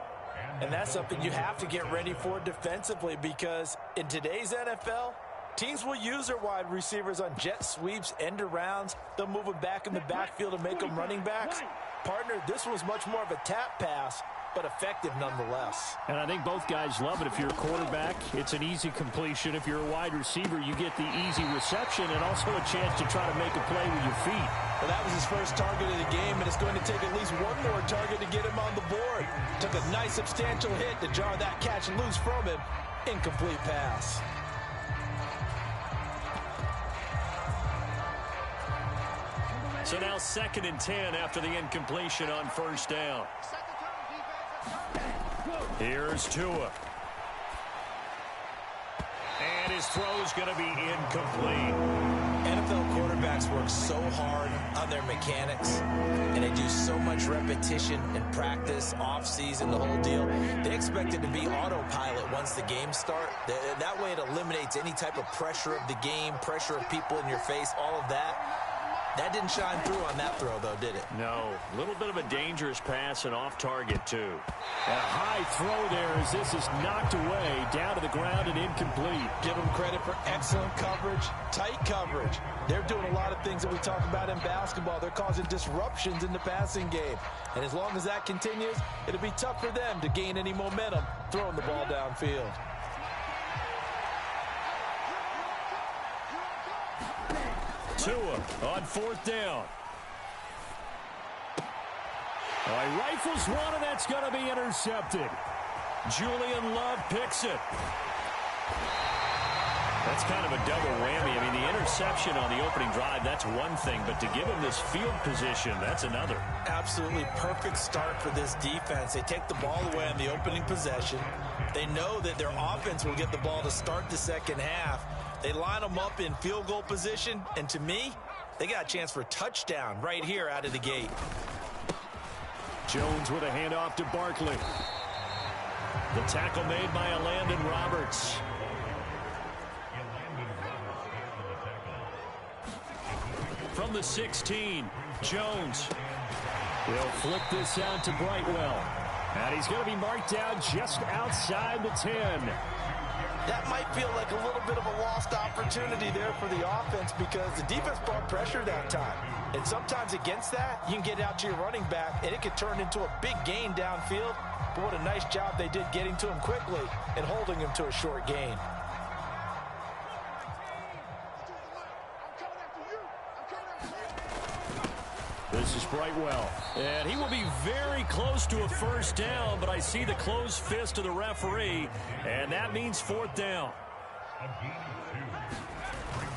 And that's something you have to get ready for defensively, because in today's NFL, teams will use their wide receivers on jet sweeps, end arounds. They'll move them back in the backfield and make them running backs. Partner, this was much more of a tap pass, but effective nonetheless. And I think both guys love it. If you're a quarterback, it's an easy completion. If you're a wide receiver, you get the easy reception and also a chance to try to make a play with your feet. Well, that was his first target of the game, and it's going to take at least one more target to get him on the board. Took a nice substantial hit to jar that catch loose from him. Incomplete pass. So now 2nd and 10 after the incompletion on first down. Here's Tua. And his throw's going to be incomplete. NFL quarterbacks work so hard on their mechanics, and they do so much repetition and practice, off-season, the whole deal. They expect it to be autopilot once the games start. That way it eliminates any type of pressure of the game, pressure of people in your face, all of that. That didn't shine through on that throw, though, did it? No. A little bit of a dangerous pass and off target, too. And a high throw there as this is knocked away, down to the ground and incomplete. Give them credit for excellent coverage, tight coverage. They're doing a lot of things that we talk about in basketball. They're causing disruptions in the passing game. And as long as that continues, it'll be tough for them to gain any momentum throwing the ball downfield. Tua on 4th down. He rifles one, and that's going to be intercepted. Julian Love picks it. That's kind of a double whammy. I mean, the interception on the opening drive, that's one thing, but to give him this field position, that's another. Absolutely perfect start for this defense. They take the ball away on the opening possession. They know that their offense will get the ball to start the second half. They line them up in field goal position, and to me, they got a chance for a touchdown right here out of the gate. Jones with a handoff to Barkley. The tackle made by Landon Roberts. From the 16, Jones. He'll flip this out to Brightwell. And he's going to be marked down just outside the 10. That might feel like a little bit of a lost opportunity there for the offense, because the defense brought pressure that time. And sometimes against that, you can get out to your running back, and it could turn into a big gain downfield. But what a nice job they did getting to him quickly and holding him to a short gain. This is Brightwell. And he will be very close to a first down, but I see the closed fist of the referee, and that means 4th down.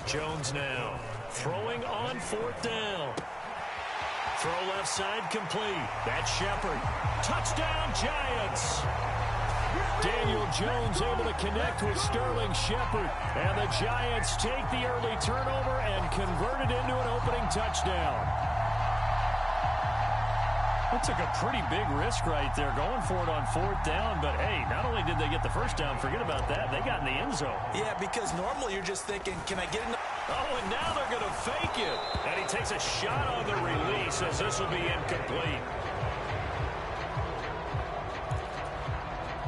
Jones now throwing on 4th down. Throw left side complete. That's Shepard. Touchdown, Giants. Daniel Jones able to connect with Sterling Shepard. And the Giants take the early turnover and convert it into an opening touchdown. That took a pretty big risk right there, going for it on 4th down. But, hey, not only did they get the first down, forget about that, they got in the end zone. Yeah, because normally you're just thinking, can I get in the... Oh, and now they're going to fake it. And he takes a shot on the release as this will be incomplete.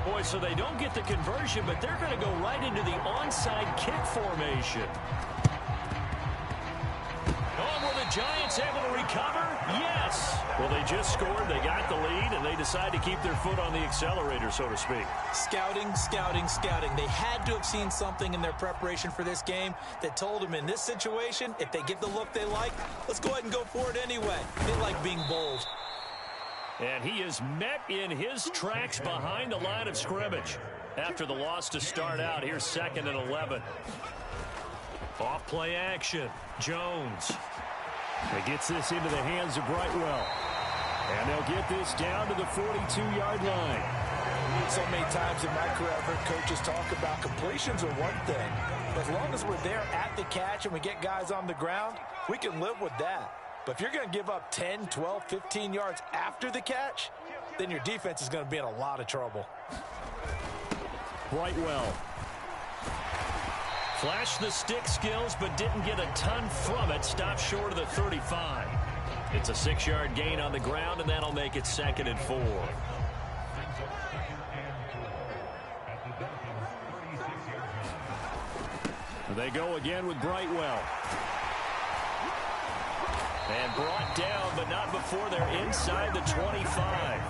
Boy, so they don't get the conversion, but they're going to go right into the onside kick formation. Oh, were the Giants able to recover? Yes. Well, they just scored, they got the lead, and they decide to keep their foot on the accelerator, so to speak. Scouting, scouting, scouting. They had to have seen something in their preparation for this game that told them in this situation, if they get the look they like, let's go ahead and go for it anyway. They like being bold. And he is met in his tracks behind the line of scrimmage. After the loss to start out, here's 2nd and 11. Off play action. Jones. He gets this into the hands of Brightwell. And they'll get this down to the 42-yard line. So many times in my career, I've heard coaches talk about completions are one thing. But as long as we're there at the catch and we get guys on the ground, we can live with that. But if you're going to give up 10, 12, 15 yards after the catch, then your defense is going to be in a lot of trouble. Brightwell. Flashed the stick skills, but didn't get a ton from it. Stopped short of the 35. It's a 6-yard gain on the ground, and that'll make it 2nd and 4. They go again with Brightwell. And brought down, but not before they're inside the 25.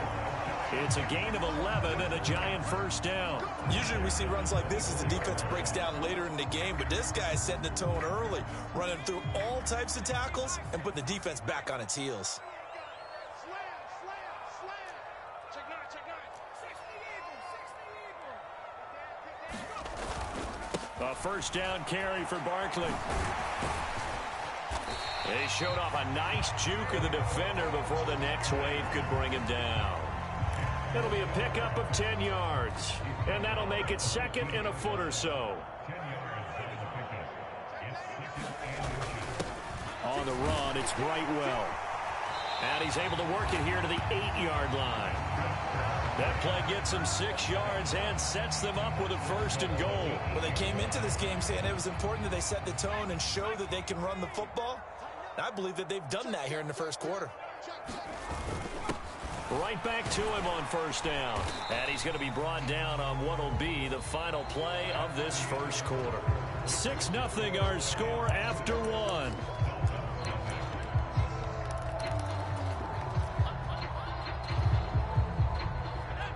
It's a gain of 11 and a giant first down. Usually we see runs like this as the defense breaks down later in the game, but this guy's setting the tone early, running through all types of tackles and putting the defense back on its heels. A first down carry for Barkley. They showed off a nice juke of the defender before the next wave could bring him down. It'll be a pickup of 10 yards, and that'll make it 2nd and a foot or so. On the run, it's Brightwell. And he's able to work it here to the 8-yard line. That play gets them 6 yards and sets them up with a 1st and goal. Well, they came into this game saying it was important that they set the tone and show that they can run the football. I believe that they've done that here in the first quarter. Right back to him on first down. And he's going to be brought down on what will be the final play of this first quarter. 6-0 our score after 1.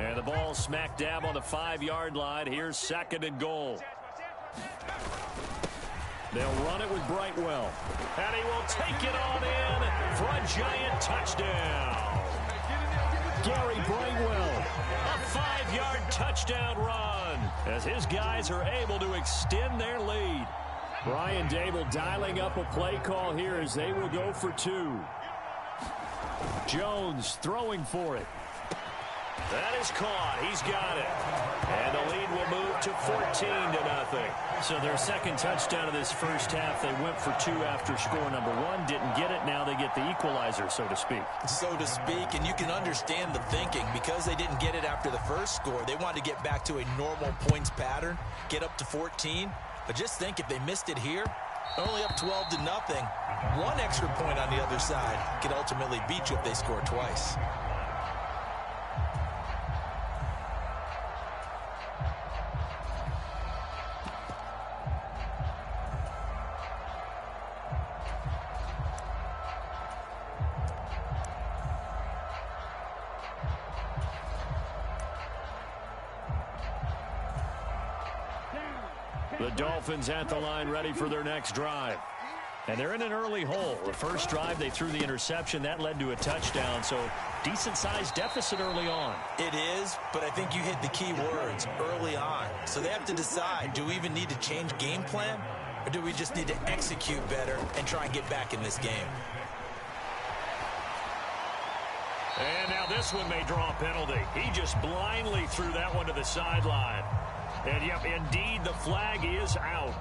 And the ball smack dab on the 5-yard line. Here's 2nd and goal. They'll run it with Brightwell. And he will take it on in for a giant touchdown. Gary Brightwell. A 5-yard touchdown run as his guys are able to extend their lead. Brian Dable dialing up a play call here as they will go for 2. Jones throwing for it. That is caught. He's got it. And the lead will move to 14-0. So their second touchdown of this first half, they went for 2 after score number 1. Didn't get it. Now they get the equalizer, so to speak. So to speak, and you can understand the thinking. Because they didn't get it after the first score, they wanted to get back to a normal points pattern, get up to 14. But just think, if they missed it here, only up 12-0, 1 extra point on the other side could ultimately beat you if they score twice. The Dolphins at the line ready for their next drive. And they're in an early hole. The first drive, they threw the interception. That led to a touchdown, so decent-sized deficit early on. It is, but I think you hit the key words, early on. So they have to decide, do we even need to change game plan, or do we just need to execute better and try and get back in this game? And now this one may draw a penalty. He just blindly threw that one to the sideline. And, yep, indeed, the flag is out.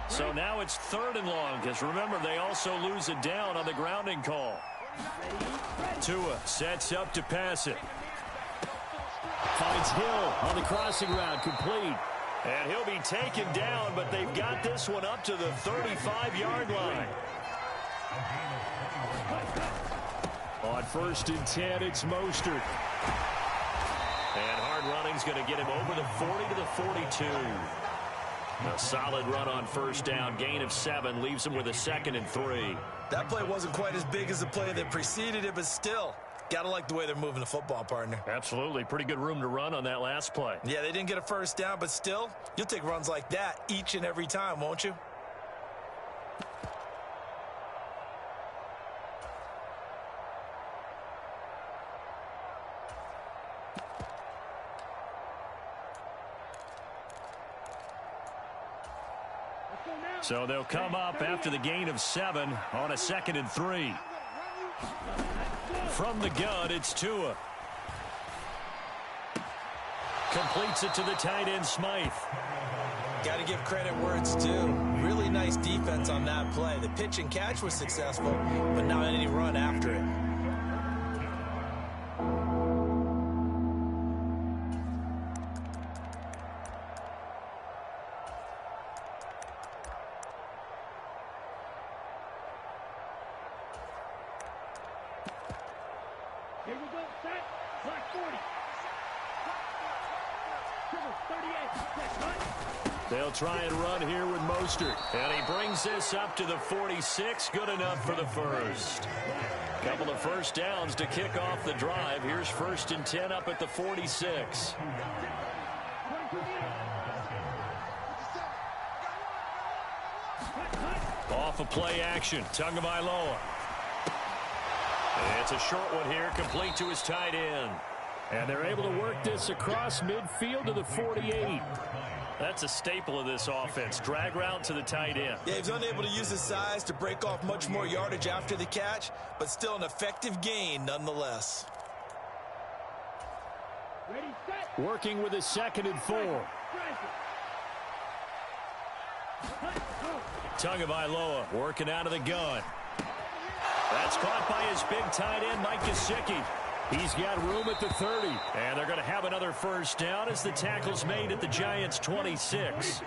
So now it's 3rd and long, because remember, they also lose it down on the grounding call. Tua sets up to pass it. Finds Hill on the crossing route, complete. And he'll be taken down, but they've got this one up to the 35-yard line. On 1st and 10, it's Mostert. And hard running's going to get him over the 40 to the 42. A solid run on first down, gain of 7, leaves him with a 2nd and 3. That play wasn't quite as big as the play that preceded it, but still, gotta like the way they're moving the football, partner. Absolutely. Pretty good room to run on that last play. Yeah, they didn't get a first down, but still, you'll take runs like that each and every time, won't you? So they'll come up after the gain of 7 on a 2nd and 3. From the gun, it's Tua. Completes it to the tight end, Smythe. Got to give credit where it's due. Really nice defense on that play. The pitch and catch was successful, but not any run after it. Here we go, set, black 40. Triple 38, set, cut. They'll try and run here with Mostert. And he brings this up to the 46. Good enough for the first. Couple of first downs to kick off the drive. Here's 1st and 10 up at the 46. Off a play action. Tagovailoa. It's a short one here, complete to his tight end. And they're able to work this across midfield to the 48. That's a staple of this offense. Drag route to the tight end. Yeah, he's unable to use his size to break off much more yardage after the catch, but still an effective gain nonetheless. Ready, set. Working with a 2nd and 4. Tagovailoa working out of the gun. That's caught by his big tight end, Mike Gesicki. He's got room at the 30. And they're going to have another first down as the tackle's made at the Giants' 26.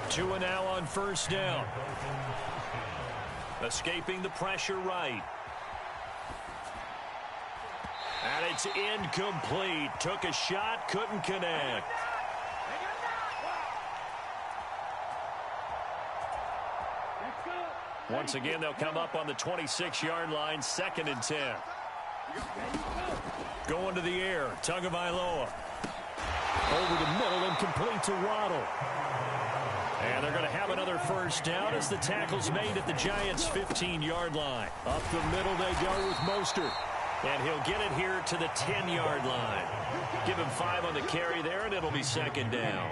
2 and now on first down. Escaping the pressure right. And it's incomplete. Took a shot, couldn't connect. Once again, they'll come up on the 26-yard line, 2nd and 10. Going to the air, Tagovailoa. Over the middle and complete to Waddle. And they're going to have another first down as the tackle's made at the Giants' 15-yard line. Up the middle they go with Mostert. And he'll get it here to the 10-yard line. Give him 5 on the carry there, and it'll be 2nd down.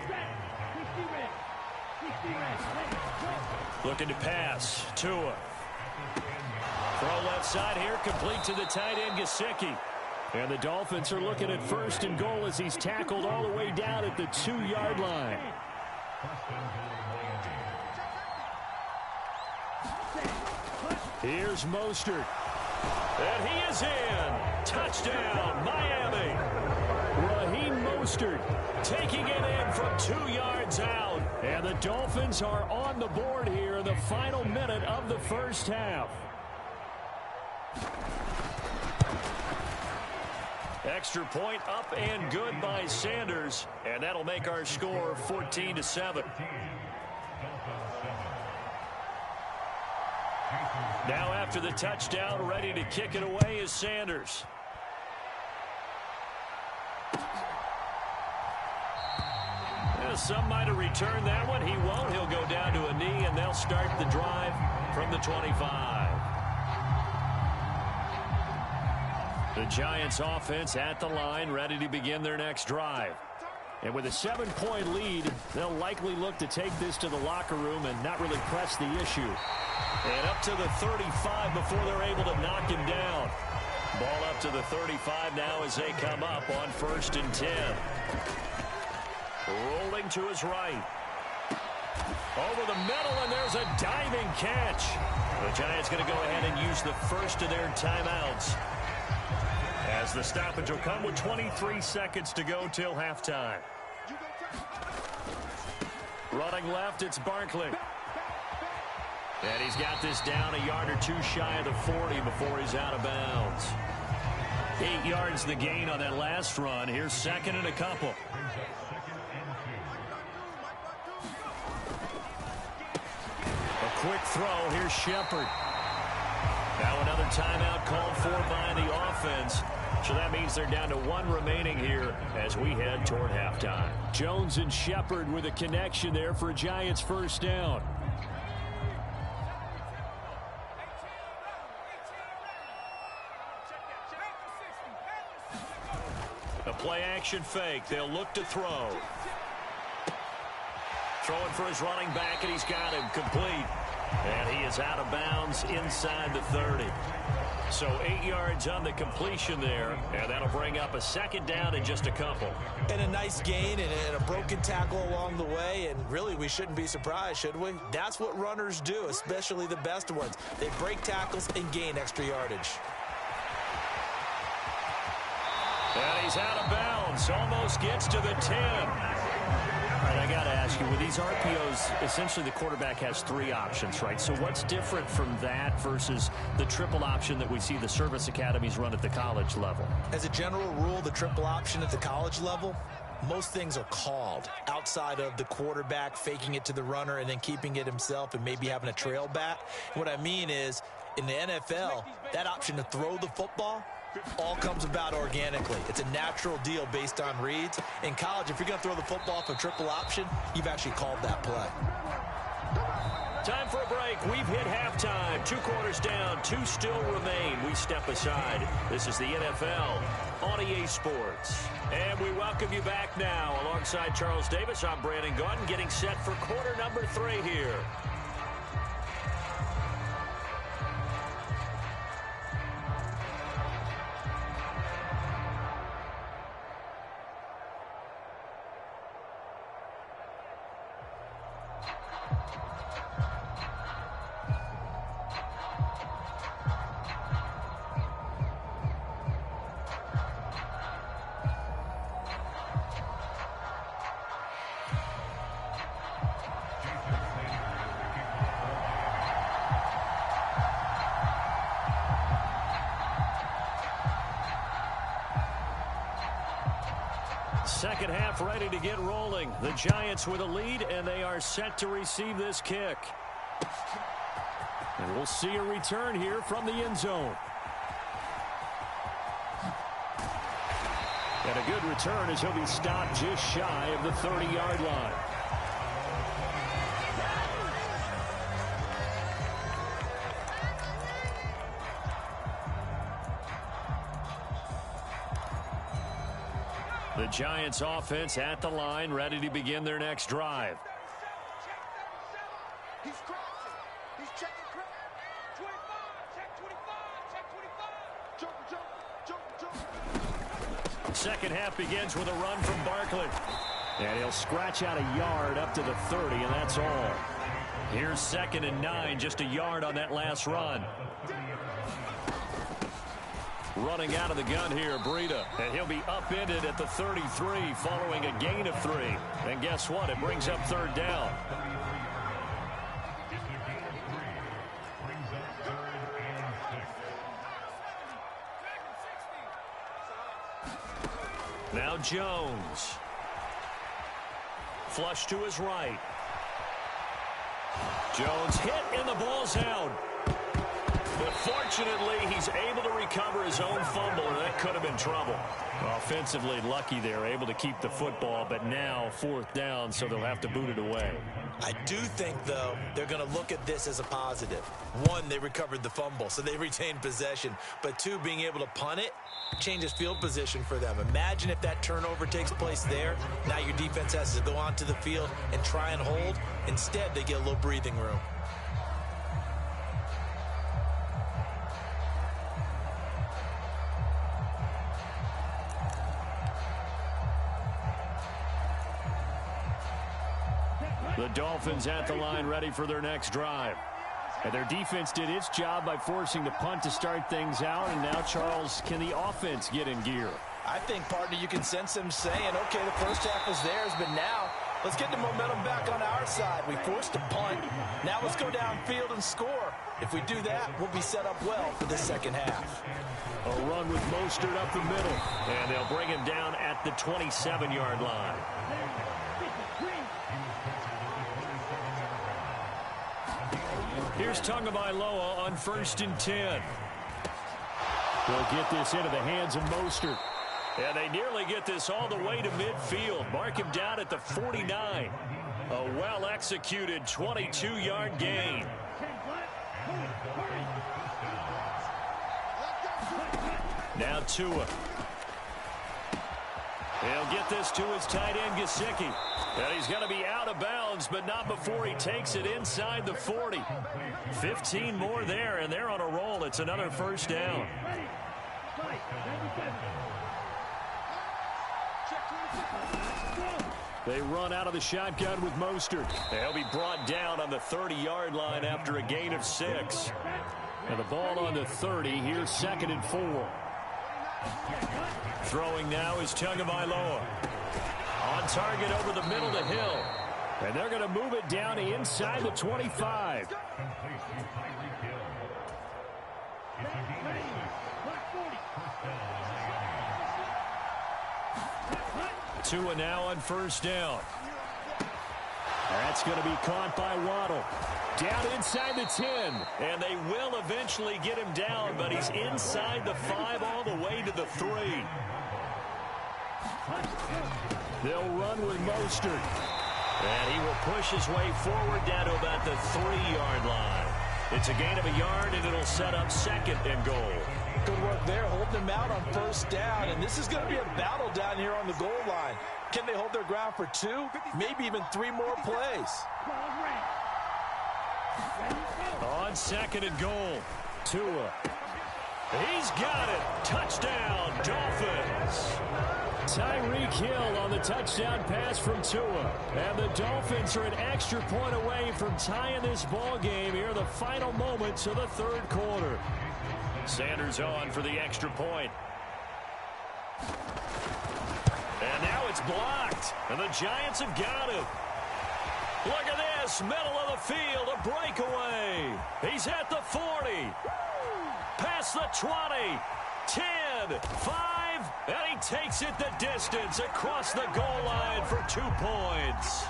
Looking to pass. Tua. Throw left side here, complete to the tight end, Gesicki. And the Dolphins are looking at 1st and goal as he's tackled all the way down at the 2-yard line. Here's Mostert. And he is in. Touchdown, Miami. Raheem Mostert taking it in from 2 yards out. And the Dolphins are on the board here in the final minute of the first half. Extra point up and good by Sanders. And that'll make our score 14-7. Now after the touchdown, ready to kick it away is Sanders. Some might have returned that one. He won't. He'll go down to a knee, and they'll start the drive from the 25. The Giants offense at the line, ready to begin their next drive. And with a 7-point lead, they'll likely look to take this to the locker room and not really press the issue. And up to the 35 before they're able to knock him down. Ball up to the 35 now as they come up on 1st and 10. Rolling to his right. Over the middle, and there's a diving catch. The Giants going to go ahead and use the first of their timeouts, as the stoppage will come with 23 seconds to go till halftime. Running left, it's Barkley. And he's got this down a yard or two shy of the 40 before he's out of bounds. 8 yards the gain on that last run. Here's 2nd and a couple. Quick throw. Here's Shepard. Now another timeout called for by the offense. So that means they're down to 1 remaining here as we head toward halftime. Jones and Shepard with a connection there for a Giants first down. A play action fake. They'll look to throw. Throwing for his running back, and he's got him complete. And he is out of bounds inside the 30. So 8 yards on the completion there, and that'll bring up a second down in just a couple. And a nice gain and a broken tackle along the way, and really we shouldn't be surprised, should we? That's what runners do, especially the best ones. They break tackles and gain extra yardage. And he's out of bounds, almost gets to the 10. All right, I got to ask you, with these RPOs, essentially the quarterback has 3 options, right? So what's different from that versus the triple option that we see the service academies run at the college level? As a general rule, the triple option at the college level, most things are called outside of the quarterback faking it to the runner and then keeping it himself and maybe having a trail back. What I mean is, in the NFL, that option to throw the football all comes about organically. It's a natural deal based on reads. In college, if you're going to throw the football for triple option, you've actually called that play. Time for a break. We've hit halftime. 2 quarters down, 2 still remain. We step aside. This is the NFL on EA Sports. And we welcome you back now. Alongside Charles Davis, I'm Brandon Gaudin, getting set for quarter number 3 here. Second half ready to get rolling. The Giants with a lead, and they are set to receive this kick. And we'll see a return here from the end zone. And a good return as he'll be stopped just shy of the 30-yard line. The Giants offense at the line, ready to begin their next drive. He's crossing. He's checking crowd. 25, check 25, check 25. Jump. Second half begins with a run from Barkley. And he'll scratch out a yard up to the 30, and that's all. Here's 2nd and 9, just a yard on that last run. Running out of the gun here, Breida. And he'll be upended at the 33 following a gain of 3. And guess what? It brings up 3rd down. Now Jones. Flush to his right. Jones hit and the ball's out. But fortunately, he's able to recover his own fumble, and that could have been trouble. Offensively lucky they're able to keep the football, but now 4th down, so they'll have to boot it away. I do think, though, they're going to look at this as a positive. 1, they recovered the fumble, so they retained possession. But 2, being able to punt it changes field position for them. Imagine if that turnover takes place there. Now your defense has to go onto the field and try and hold. Instead, they get a little breathing room. The Dolphins at the line ready for their next drive. And their defense did its job by forcing the punt to start things out. And now, Charles, can the offense get in gear? I think, partner, you can sense them saying, okay, the first half was theirs, but now let's get the momentum back on our side. We forced a punt. Now let's go downfield and score. If we do that, we'll be set up well for the second half. A run with Mostert up the middle. And they'll bring him down at the 27-yard line. Here's Tagovailoa on 1st and 10. They'll get this into the hands of Mostert. And they nearly get this all the way to midfield. Mark him down at the 49. A well-executed 22-yard gain. Now Tua. He'll get this to his tight end, Gesicki. And he's going to be out of bounds, but not before he takes it inside the 40. 15 more there, and they're on a roll. It's another first down. They run out of the shotgun with Mostert. They'll be brought down on the 30-yard line after a gain of 6. And the ball on the 30. Here's 2nd and 4. Throwing now is Tagovailoa. On target over the middle to Hill. And they're going to move it down inside the 25. Tua now on first down. That's going to be caught by Waddle. Down inside the 10. And they will eventually get him down, but he's inside the 5 all the way to the 3. They'll run with Mostert. And he will push his way forward down to about the 3-yard line. It's a gain of a yard, and it'll set up 2nd and goal. Good work there, holding them out on first down. And this is going to be a battle down here on the goal line. Can they hold their ground for 2, maybe even 3 more plays? On 2nd and goal, Tua. He's got it. Touchdown, Dolphins. Tyreek Hill on the touchdown pass from Tua. And the Dolphins are an extra point away from tying this ball game here in the final moments of the 3rd quarter. Sanders on for the extra point. And now it's blocked. And the Giants have got it. Look at this. Middle of the field. A breakaway. He's at the 40. Past the 20. 10. 5. And he takes it the distance across the goal line for 2 points.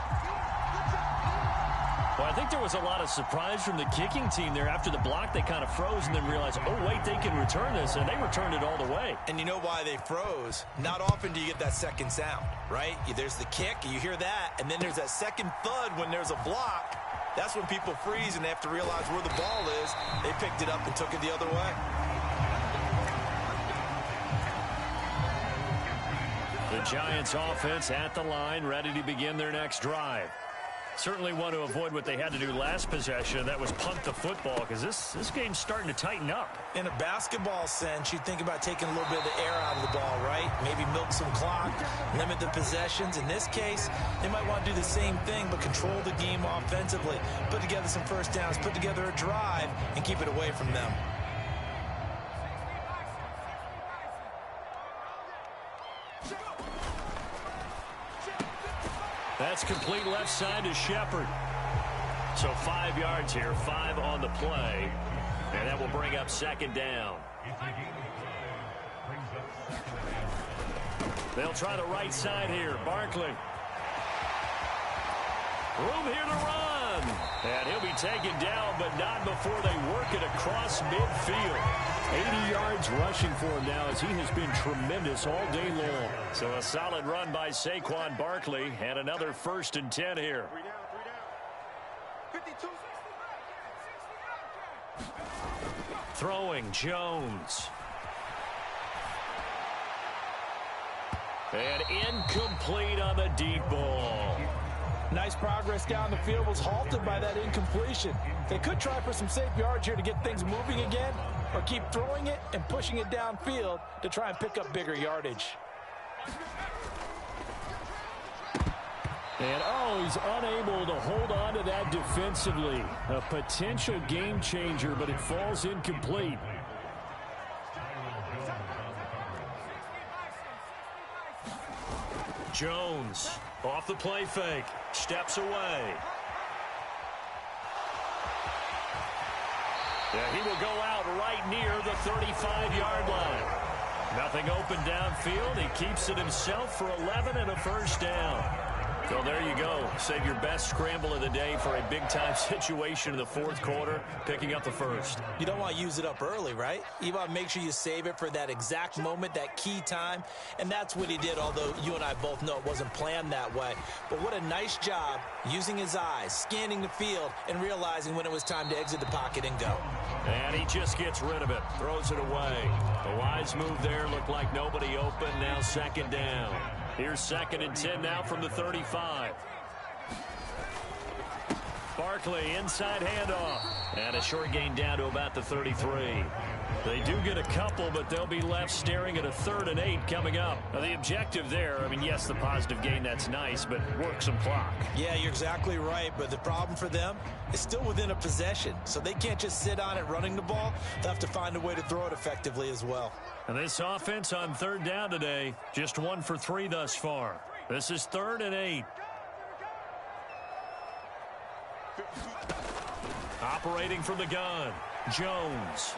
Well, I think there was a lot of surprise from the kicking team there. After the block, they kind of froze and then realized, oh, wait, they can return this, and they returned it all the way. And you know why they froze? Not often do you get that second sound, right? There's the kick, you hear that, and then there's that second thud when there's a block. That's when people freeze and they have to realize where the ball is. They picked it up and took it the other way. The Giants offense at the line, ready to begin their next drive. Certainly want to avoid what they had to do last possession. That was punt the football, because this game's starting to tighten up. In a basketball sense, you think about taking a little bit of the air out of the ball, right? Maybe milk some clock, limit the possessions. In this case, they might want to do the same thing, but control the game offensively. Put together some first downs, put together a drive, and keep it away from them. That's complete left side to Shepard. So 5 yards here, 5 on the play. And that will bring up 2nd down. They'll try the right side here. Barkley. Room here to run. And he'll be taken down, but not before they work it across midfield. 80 yards rushing for him now, as he has been tremendous all day long. So a solid run by Saquon Barkley, and another 1st and 10 here. 52. Throwing Jones. And incomplete on the deep ball. Nice progress down the field, was halted by that incompletion. They could try for some safe yards here to get things moving again, or keep throwing it and pushing it downfield to try and pick up bigger yardage. And, oh, he's unable to hold on to that defensively. A potential game changer, but it falls incomplete. Jones off the play fake, steps away. Yeah, he will go out right near the 35-yard line. Nothing open downfield. He keeps it himself for 11 and a first down. So there you go. Save your best scramble of the day for a big-time situation in the 4th quarter, picking up the 1st. You don't want to use it up early, right? You want to make sure you save it for that exact moment, that key time. And that's what he did, although you and I both know it wasn't planned that way. But what a nice job using his eyes, scanning the field, and realizing when it was time to exit the pocket and go. And he just gets rid of it, throws it away. The wise move there, looked like nobody open, now 2nd down. Here's 2nd and 10 now from the 35. Barkley, inside handoff. And a short gain down to about the 33. They do get a couple, but they'll be left staring at a 3rd and 8 coming up. Now, the objective there, I mean, yes, the positive gain, that's nice, but work some clock. Yeah, you're exactly right, but the problem for them is still within a possession, so they can't just sit on it running the ball. They'll have to find a way to throw it effectively as well. And this offense on 3rd down today, just 1 for 3 thus far. This is 3rd and 8. Operating from the gun, Jones.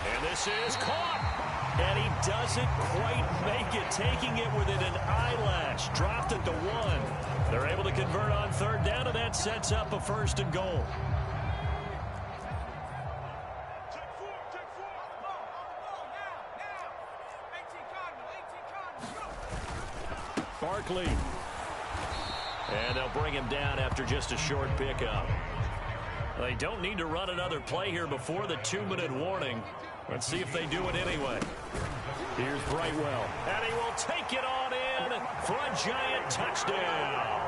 And this is caught. And he doesn't quite make it, taking it within an eyelash. Dropped at the 1. They're able to convert on 3rd down, and that sets up a 1st and goal. Barkley. And they'll bring him down after just a short pickup. They don't need to run another play here before the 2-minute warning. Let's see if they do it anyway. Here's Brightwell. And he will take it on in for a Giant touchdown.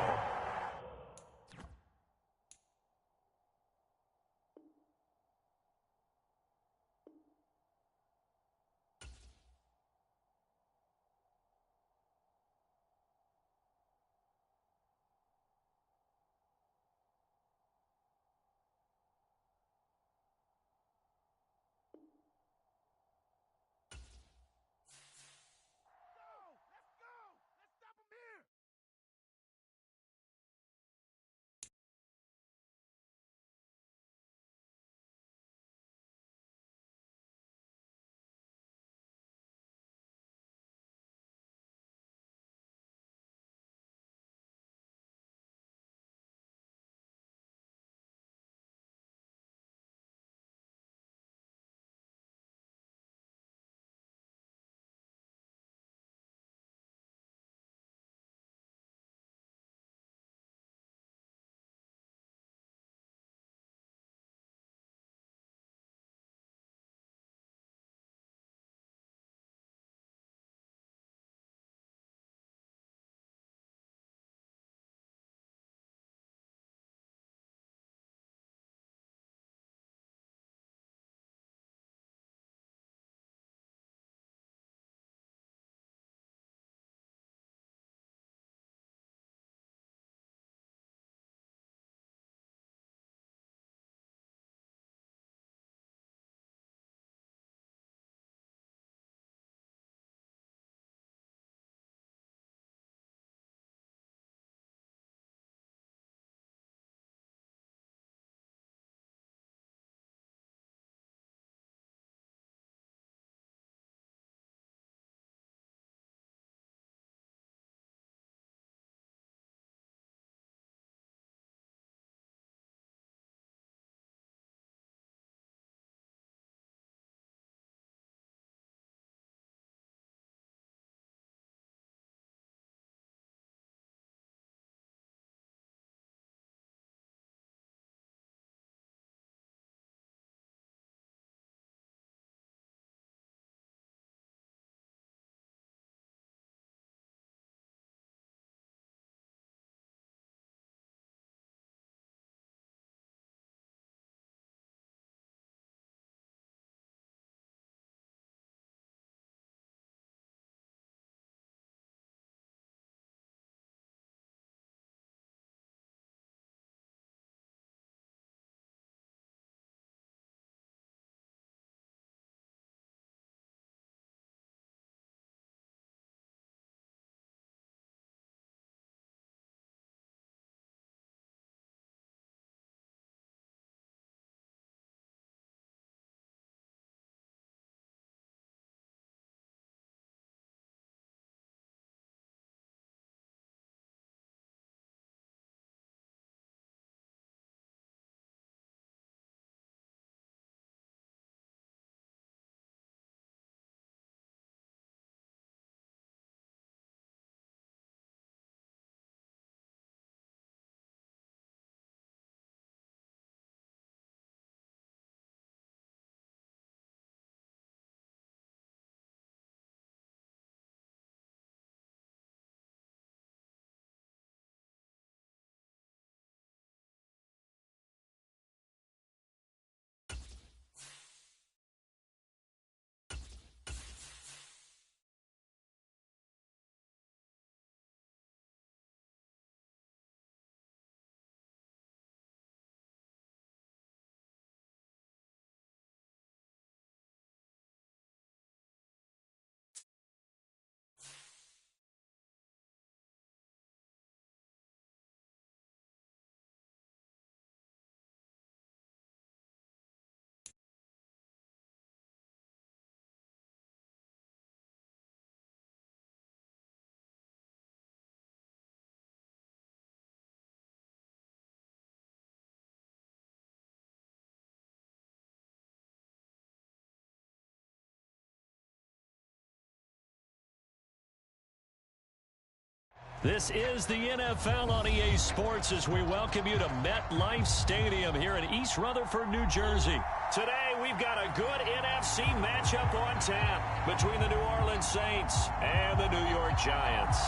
This is the NFL on EA Sports as we welcome you to MetLife Stadium here in East Rutherford, New Jersey. Today, we've got a good NFC matchup on tap between the New Orleans Saints and the New York Giants.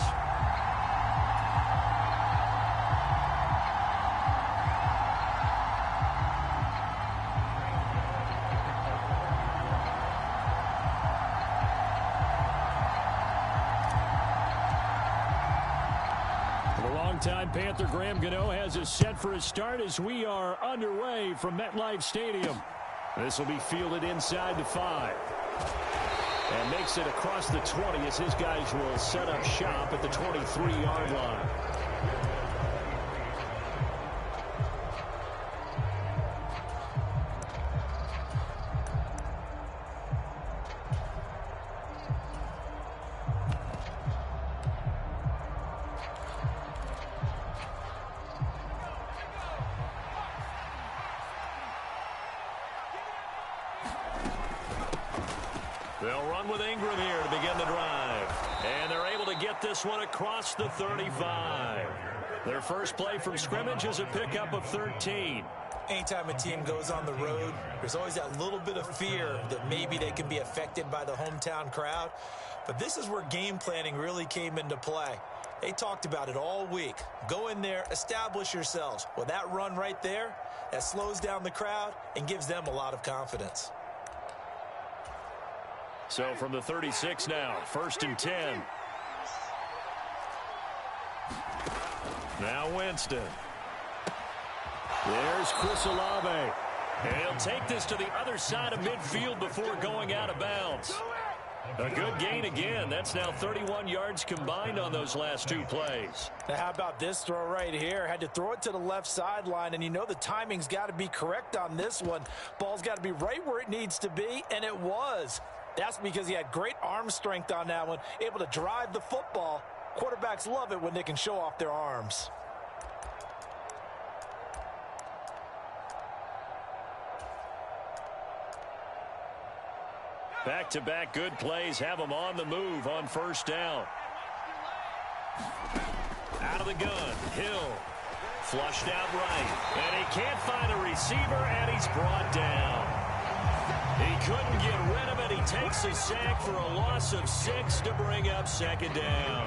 Time Panther Graham Gano has us set for his start as we are underway from MetLife Stadium. This will be fielded inside the 5. And makes it across the 20 as his guys will set up shop at the 23-yard line. They'll run with Ingram here to begin the drive. And they're able to get this one across the 35. Their first play from scrimmage is a pickup of 13. Anytime a team goes on the road, there's always that little bit of fear that maybe they can be affected by the hometown crowd. But this is where game planning really came into play. They talked about it all week. Go in there, establish yourselves. Well, that run right there, that slows down the crowd and gives them a lot of confidence. So from the 36 now, 1st and 10. Now Winston. There's Chris Olave. And he'll take this to the other side of midfield before going out of bounds. A good gain again. That's now 31 yards combined on those last 2 plays. Now how about this throw right here? Had to throw it to the left sideline, and you know the timing's got to be correct on this one. Ball's got to be right where it needs to be, and it was. That's because he had great arm strength on that one, able to drive the football. Quarterbacks love it when they can show off their arms. Back-to-back good plays have them on the move on 1st down. Out of the gun, Hill. Flushed out right. And he can't find a receiver, and he's brought down. He couldn't get rid of it. He takes a sack for a loss of 6 to bring up 2nd down.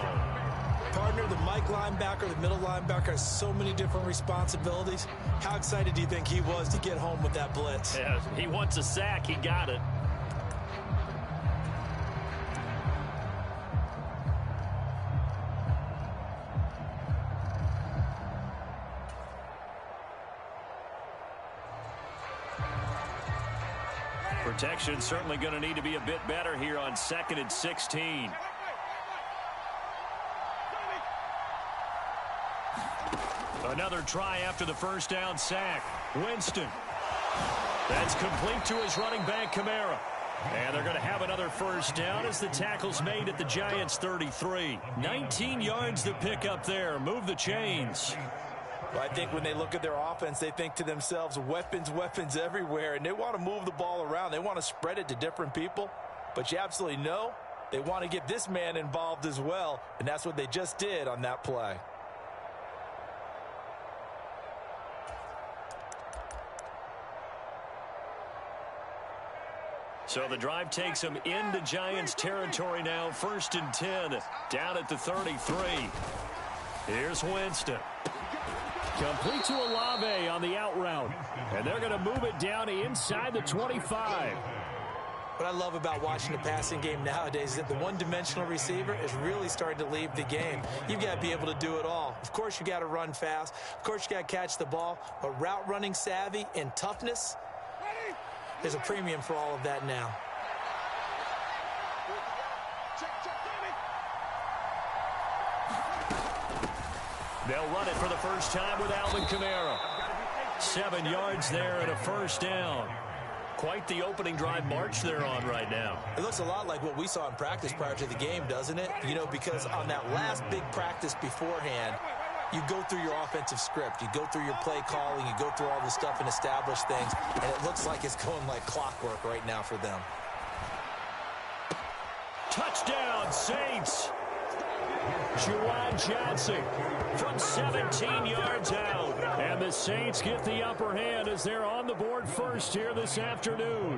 Partner, the Mike linebacker, the middle linebacker has so many different responsibilities. How excited do you think he was to get home with that blitz? Yeah, he wants a sack. He got it. Protection certainly going to need to be a bit better here on 2nd and 16. Another try after the 1st down sack. Winston. That's complete to his running back, Kamara. And they're going to have another 1st down as the tackle's made at the Giants' 33. 19 yards to pick up there. Move the chains. Well, I think when they look at their offense, they think to themselves, weapons, weapons everywhere, and they want to move the ball around. They want to spread it to different people, but you absolutely know they want to get this man involved as well, and that's what they just did on that play. So the drive takes them into Giants territory now. 1st and 10, down at the 33. Here's Winston. Complete to Olave on the out route. And they're going to move it down inside the 25. What I love about watching the passing game nowadays is that the one-dimensional receiver is really starting to leave the game. You've got to be able to do it all. Of course, you got to run fast. Of course, you got to catch the ball. But route running savvy and toughness, there's a premium for all of that now. They'll run it for the first time with Alvin Kamara. 7 yards there and a 1st down. Quite the opening drive march they're on right now. It looks a lot like what we saw in practice prior to the game, doesn't it? You know, because on that last big practice beforehand, you go through your offensive script. You go through your play calling. You go through all this stuff and establish things. And it looks like it's going like clockwork right now for them. Touchdown, Saints. Juwan Johnson from 17 yards out. And the Saints get the upper hand as they're on the board first here this afternoon.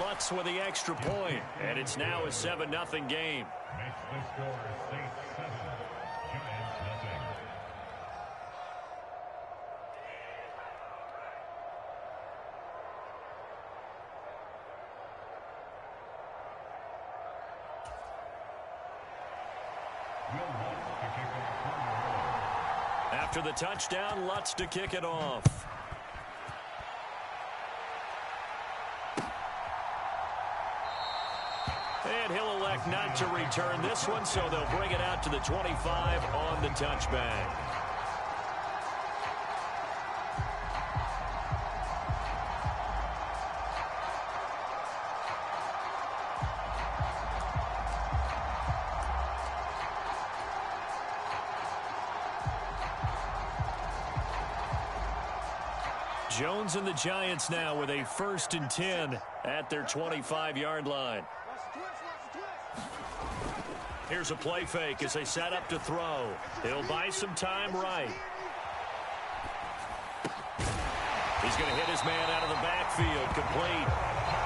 Lutz with the extra point, and it's now a 7-0 game. Makes the score Saints 7, Giants nothing. After the touchdown, Lutz to kick it off. And he'll elect not to return this one, so they'll bring it out to the 25 on the touchback. Jones and the Giants now with a 1st and 10 at their 25-yard line. Here's a play fake as they set up to throw. He'll buy some time right. He's going to hit his man out of the backfield, complete.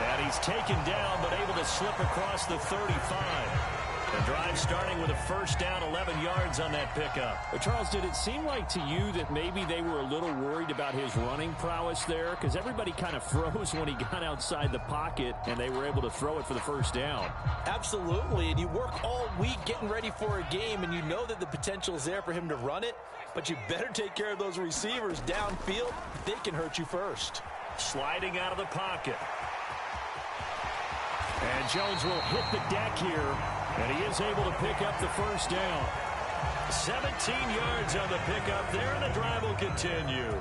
And he's taken down, but able to slip across the 35. The drive starting with a 1st down, 11 yards on that pickup. But Charles, did it seem like to you that maybe they were a little worried about his running prowess there? Because everybody kind of froze when he got outside the pocket, and they were able to throw it for the 1st down. Absolutely, and you work all week getting ready for a game, and you know that the potential is there for him to run it, but you better take care of those receivers downfield. They can hurt you first. Sliding out of the pocket. And Jones will hit the deck here. And he is able to pick up the 1st down. 17 yards on the pickup there, and the drive will continue.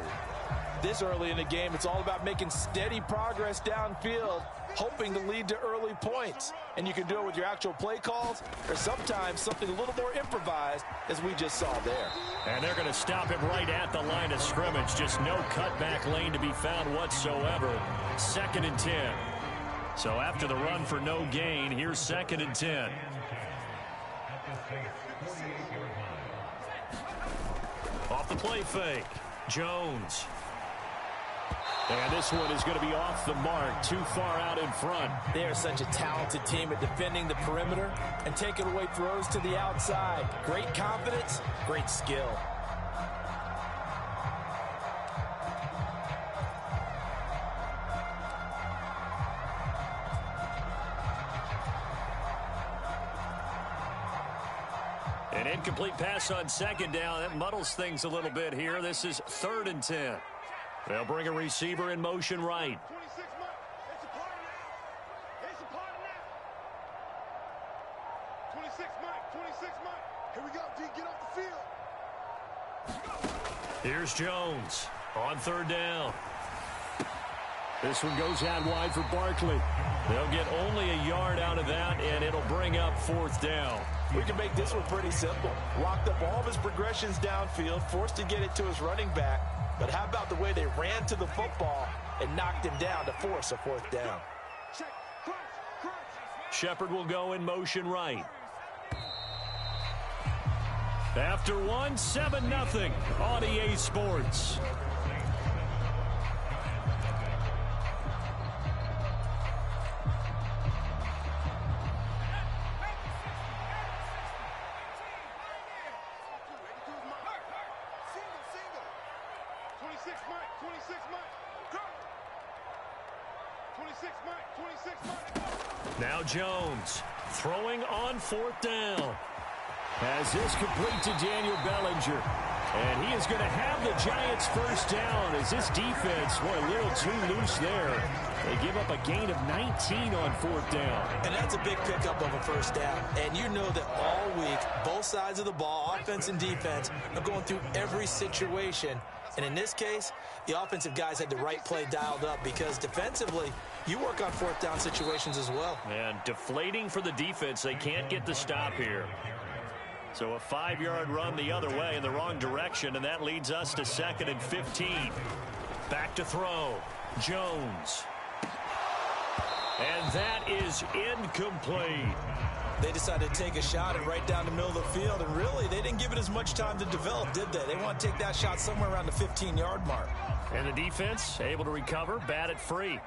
This early in the game, it's all about making steady progress downfield, hoping to lead to early points. And you can do it with your actual play calls, or sometimes something a little more improvised, as we just saw there. And they're going to stop him right at the line of scrimmage. Just no cutback lane to be found whatsoever. 2nd and 10. So after the run for no gain, here's 2nd and 10. Off the play fake, Jones. And this one is going to be off the mark, too far out in front. They are such a talented team at defending the perimeter and taking away throws to the outside. Great confidence, great skill. An incomplete pass on 2nd down. That muddles things a little bit here. This is 3rd and 10. They'll bring a receiver in motion right. 26 Mike. It's a party now. It's a party now. 26 Mike. 26 Mike. Here we go, D. Get off the field. Here's Jones on 3rd down. This one goes out wide for Barkley. They'll get only a yard out of that, and it'll bring up 4th down. We can make this one pretty simple. Locked up all of his progressions downfield, forced to get it to his running back. But how about the way they ran to the football and knocked him down to force a 4th down? Shepard will go in motion right. After one, 7-0 on EA Sports. Now Jones throwing on 4th down. As this complete to Daniel Bellinger. And he is going to have the Giants 1st down as this defense, boy, a little too loose there. They give up a gain of 19 on 4th down. And that's a big pickup of a 1st down. And you know that all week, both sides of the ball, offense and defense, are going through every situation. And in this case, the offensive guys had the right play dialed up because defensively, you work on 4th down situations as well. And deflating for the defense. They can't get the stop here. So a 5-yard run the other way in the wrong direction, and that leads us to 2nd and 15. Back to throw. Jones. And that is incomplete. They decided to take a shot and right down the middle of the field, and really, they didn't give it as much time to develop, did they? They want to take that shot somewhere around the 15-yard mark. And the defense able to recover, bat it free.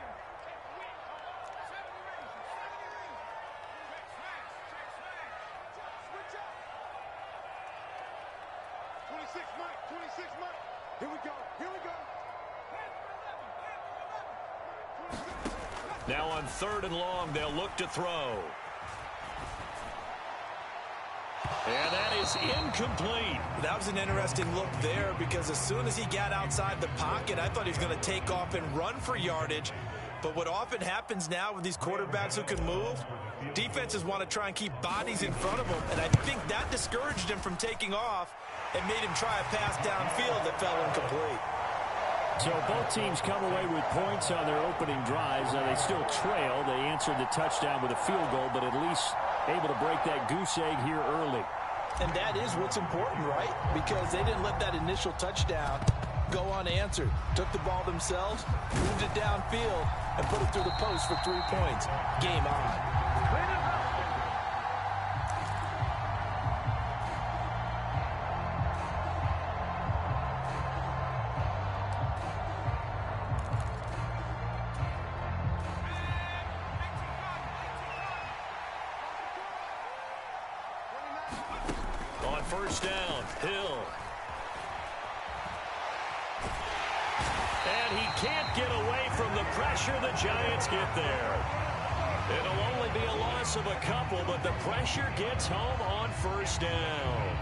Here we go. Now on 3rd and long, they'll look to throw. And that is incomplete. That was an interesting look there because as soon as he got outside the pocket, I thought he was going to take off and run for yardage. But what often happens now with these quarterbacks who can move, defenses want to try and keep bodies in front of them. And I think that discouraged him from taking off and made him try a pass downfield that fell incomplete. So both teams come away with points on their opening drives. Now they still trail. They answered the touchdown with a field goal, but at least able to break that goose egg here early. And that is what's important, right? Because they didn't let that initial touchdown go unanswered. Took the ball themselves, moved it downfield, and put it through the post for 3 points. Game on. On 1st down, Hill. And he can't get away from the pressure. The Giants get there. It'll only be a loss of a couple, but the pressure gets home on 1st down.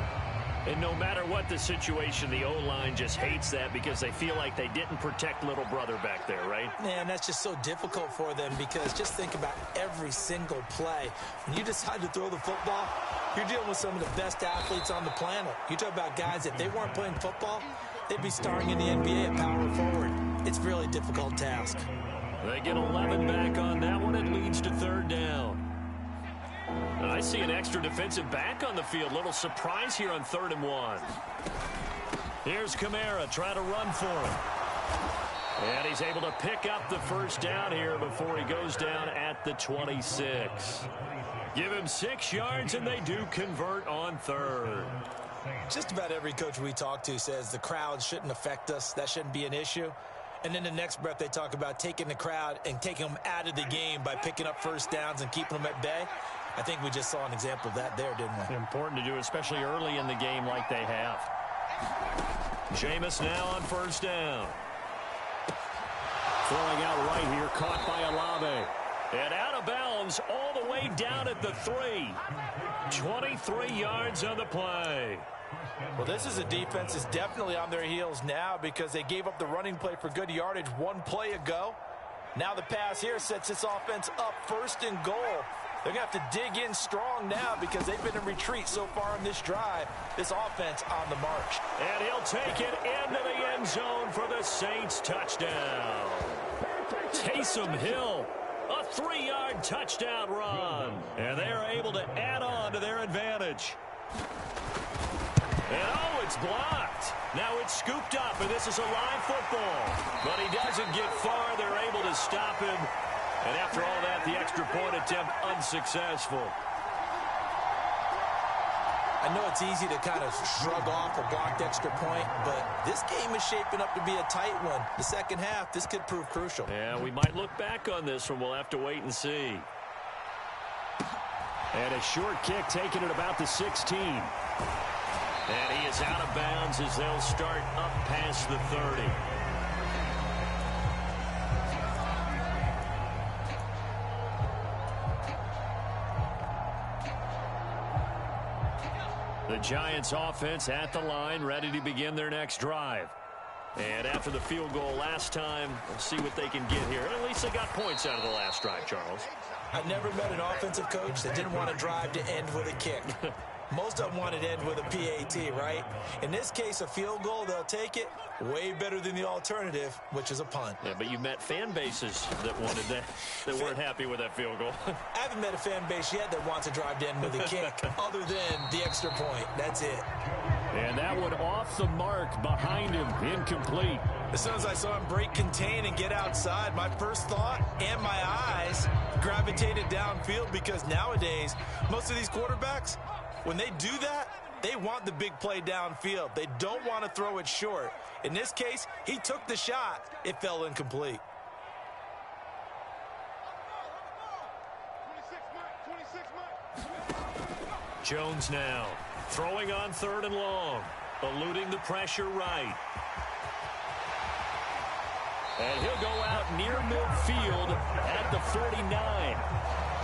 And no matter what the situation, the O-line just hates that because they feel like they didn't protect little brother back there, right? Man, that's just so difficult for them because just think about every single play. When you decide to throw the football, you're dealing with some of the best athletes on the planet. You talk about guys, if they weren't playing football, they'd be starring in the NBA at power forward. It's a really difficult task. They get 11 back on that one. It leads to 3rd down. And I see an extra defensive back on the field. Little surprise here on 3rd and 1. Here's Kamara trying to run for him. And he's able to pick up the 1st down here before he goes down at the 26. Give him 6 yards, and they do convert on 3rd. Just about every coach we talk to says the crowd shouldn't affect us. That shouldn't be an issue. And then the next breath they talk about taking the crowd and taking them out of the game by picking up 1st downs and keeping them at bay. I think we just saw an example of that there, didn't we? Important to do, especially early in the game like they have. Jameis now on 1st down. Throwing out right here, caught by Olave. And out of bounds all the way down at the 3. 23 yards on the play. Well, this is a defense that's definitely on their heels now because they gave up the running play for good yardage 1 play ago. Now the pass here sets this offense up 1st and goal. They're going to have to dig in strong now because they've been in retreat so far in this drive. This offense on the march. And he'll take it into the end zone for the Saints touchdown. Taysom Hill, a 3-yard touchdown run. And they're able to add on to their advantage. And oh, it's blocked. Now it's scooped up, and this is a live football. But he doesn't get far. They're able to stop him. And after all that, the extra point attempt unsuccessful. I know it's easy to kind of shrug off a blocked extra point, but this game is shaping up to be a tight one. The second half, this could prove crucial. Yeah, we might look back on this one. We'll have to wait and see. And a short kick taken at about the 16. And he is out of bounds as they'll start up past the 30. The Giants offense at the line, ready to begin their next drive. And after the field goal last time, we'll see what they can get here. At least they got points out of the last drive, Charles. I've never met an offensive coach that didn't want to drive to end with a kick. Most of them wanted to end with a PAT, right? In this case, a field goal, they'll take it. Way better than the alternative, which is a punt. Yeah, but you met fan bases that wanted that, that weren't happy with that field goal. I haven't met a fan base yet that wants to drive to end with a kick, other than the extra point. That's it. And that one off the mark behind him, incomplete. As soon as I saw him break contain and get outside, my first thought and my eyes gravitated downfield, because nowadays, most of these quarterbacks, when they do that, they want the big play downfield. They don't want to throw it short. In this case, he took the shot. It fell incomplete. Jones now throwing on 3rd and long, eluding the pressure right. And he'll go out near midfield at the 49.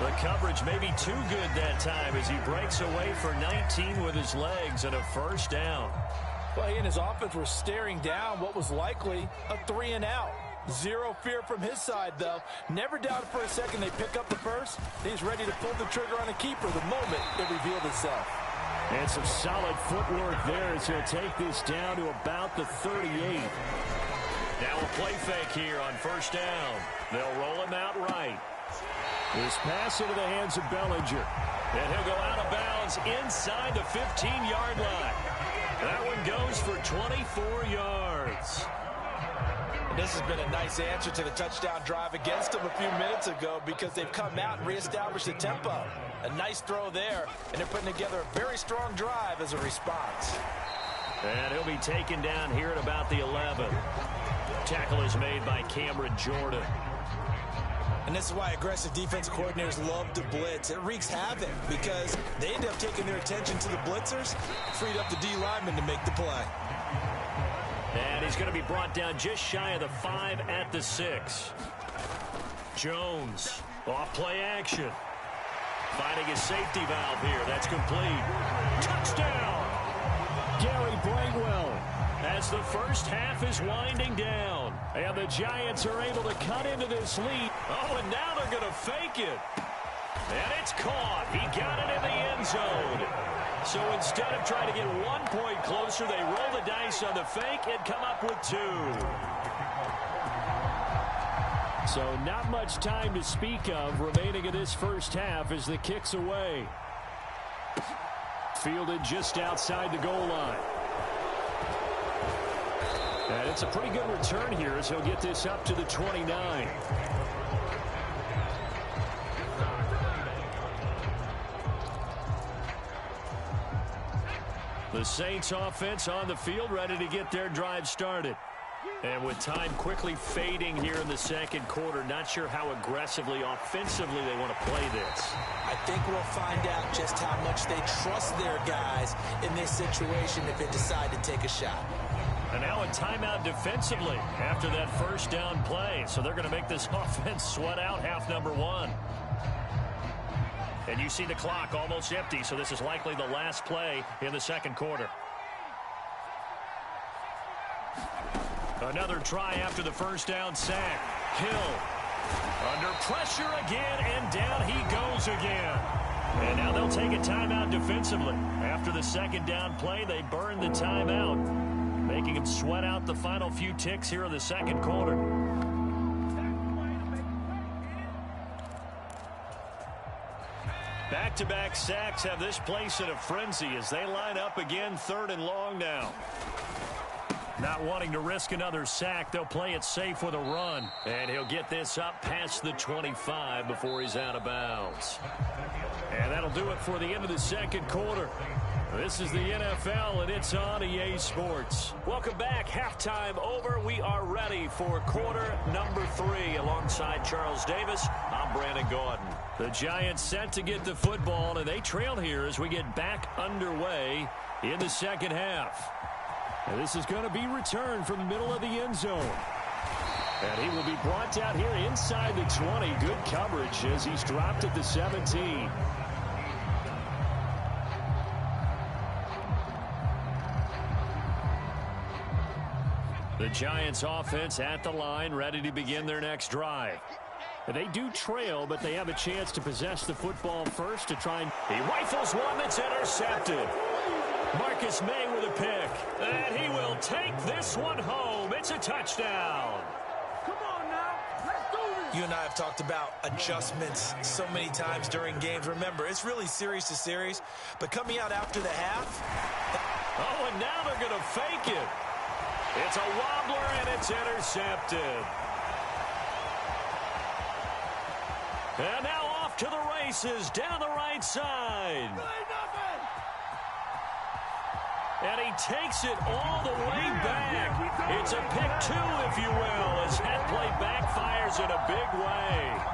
The coverage may be too good that time as he breaks away for 19 with his legs and a first down. Well, he and his offense were staring down what was likely a 3-and-out. Zero fear from his side, though. Never doubted for a second they pick up the first. He's ready to pull the trigger on a keeper the moment it revealed itself. And some solid footwork there as he'll take this down to about the 38. Now a play fake here on first down. They'll roll him out right. This pass into the hands of Bellinger. And he'll go out of bounds inside the 15-yard line. That one goes for 24 yards. This has been a nice answer to the touchdown drive against them a few minutes ago, because they've come out and reestablished the tempo. A nice throw there, and they're putting together a very strong drive as a response. And he'll be taken down here at about the 11. Tackle is made by Cameron Jordan. And this is why aggressive defense coordinators love to blitz. It wreaks havoc because they end up taking their attention to the blitzers, freed up the D lineman to make the play. And he's going to be brought down just shy of the 5 at the 6. Jones, off play action. Finding his safety valve here. That's complete. Touchdown! Gary Brightwell. As the first half is winding down. And the Giants are able to cut into this lead. Oh, and now they're going to fake it. And it's caught. He got it in the end zone. So instead of trying to get 1 point closer, they roll the dice on the fake and come up with 2. So not much time to speak of remaining in this first half as the kick's away. Fielded just outside the goal line. And it's a pretty good return here as he'll get this up to the 29. The Saints offense on the field, ready to get their drive started. And with time quickly fading here in the second quarter, not sure how aggressively, offensively they want to play this. I think we'll find out just how much they trust their guys in this situation if they decide to take a shot. And now a timeout defensively after that first down play. So they're going to make this offense sweat out half number 1. And you see the clock almost empty, so this is likely the last play in the second quarter. Another try after the first down sack. Hill under pressure again, and down he goes again. And now they'll take a timeout defensively. After the second down play, they burn the timeout, making them sweat out the final few ticks here in the second quarter. Back-to-back sacks have this place in a frenzy as they line up again 3rd and long now. Not wanting to risk another sack, they'll play it safe with a run. And he'll get this up past the 25 before he's out of bounds. And that'll do it for the end of the second quarter. This is the NFL, and it's on EA Sports. Welcome back. Halftime over. We are ready for quarter number 3. Alongside Charles Davis, I'm Brandon Gordon. The Giants set to get the football, and they trail here as we get back underway in the second half. And this is going to be returned from the middle of the end zone. And he will be brought down here inside the 20. Good coverage as he's dropped at the 17. The Giants offense at the line, ready to begin their next drive. They do trail, but they have a chance to possess the football first to try and... He rifles one that's intercepted. Marcus May with a pick. And he will take this one home. It's a touchdown. Come on now. Let's do this. You and I have talked about adjustments so many times during games. Remember, it's really series to series. But coming out after the half, Oh, and now they're going to fake it. It's a wobbler, and it's intercepted. And now off to the races down the right side. And he takes it all the way back. It's a pick two, if you will, as that play backfires in a big way.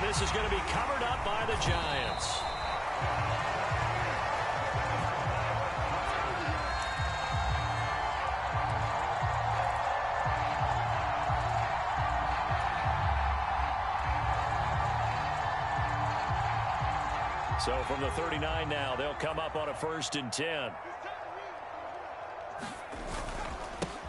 This is going to be covered up by the Giants. So from the 39 now, they'll come up on a 1st and 10.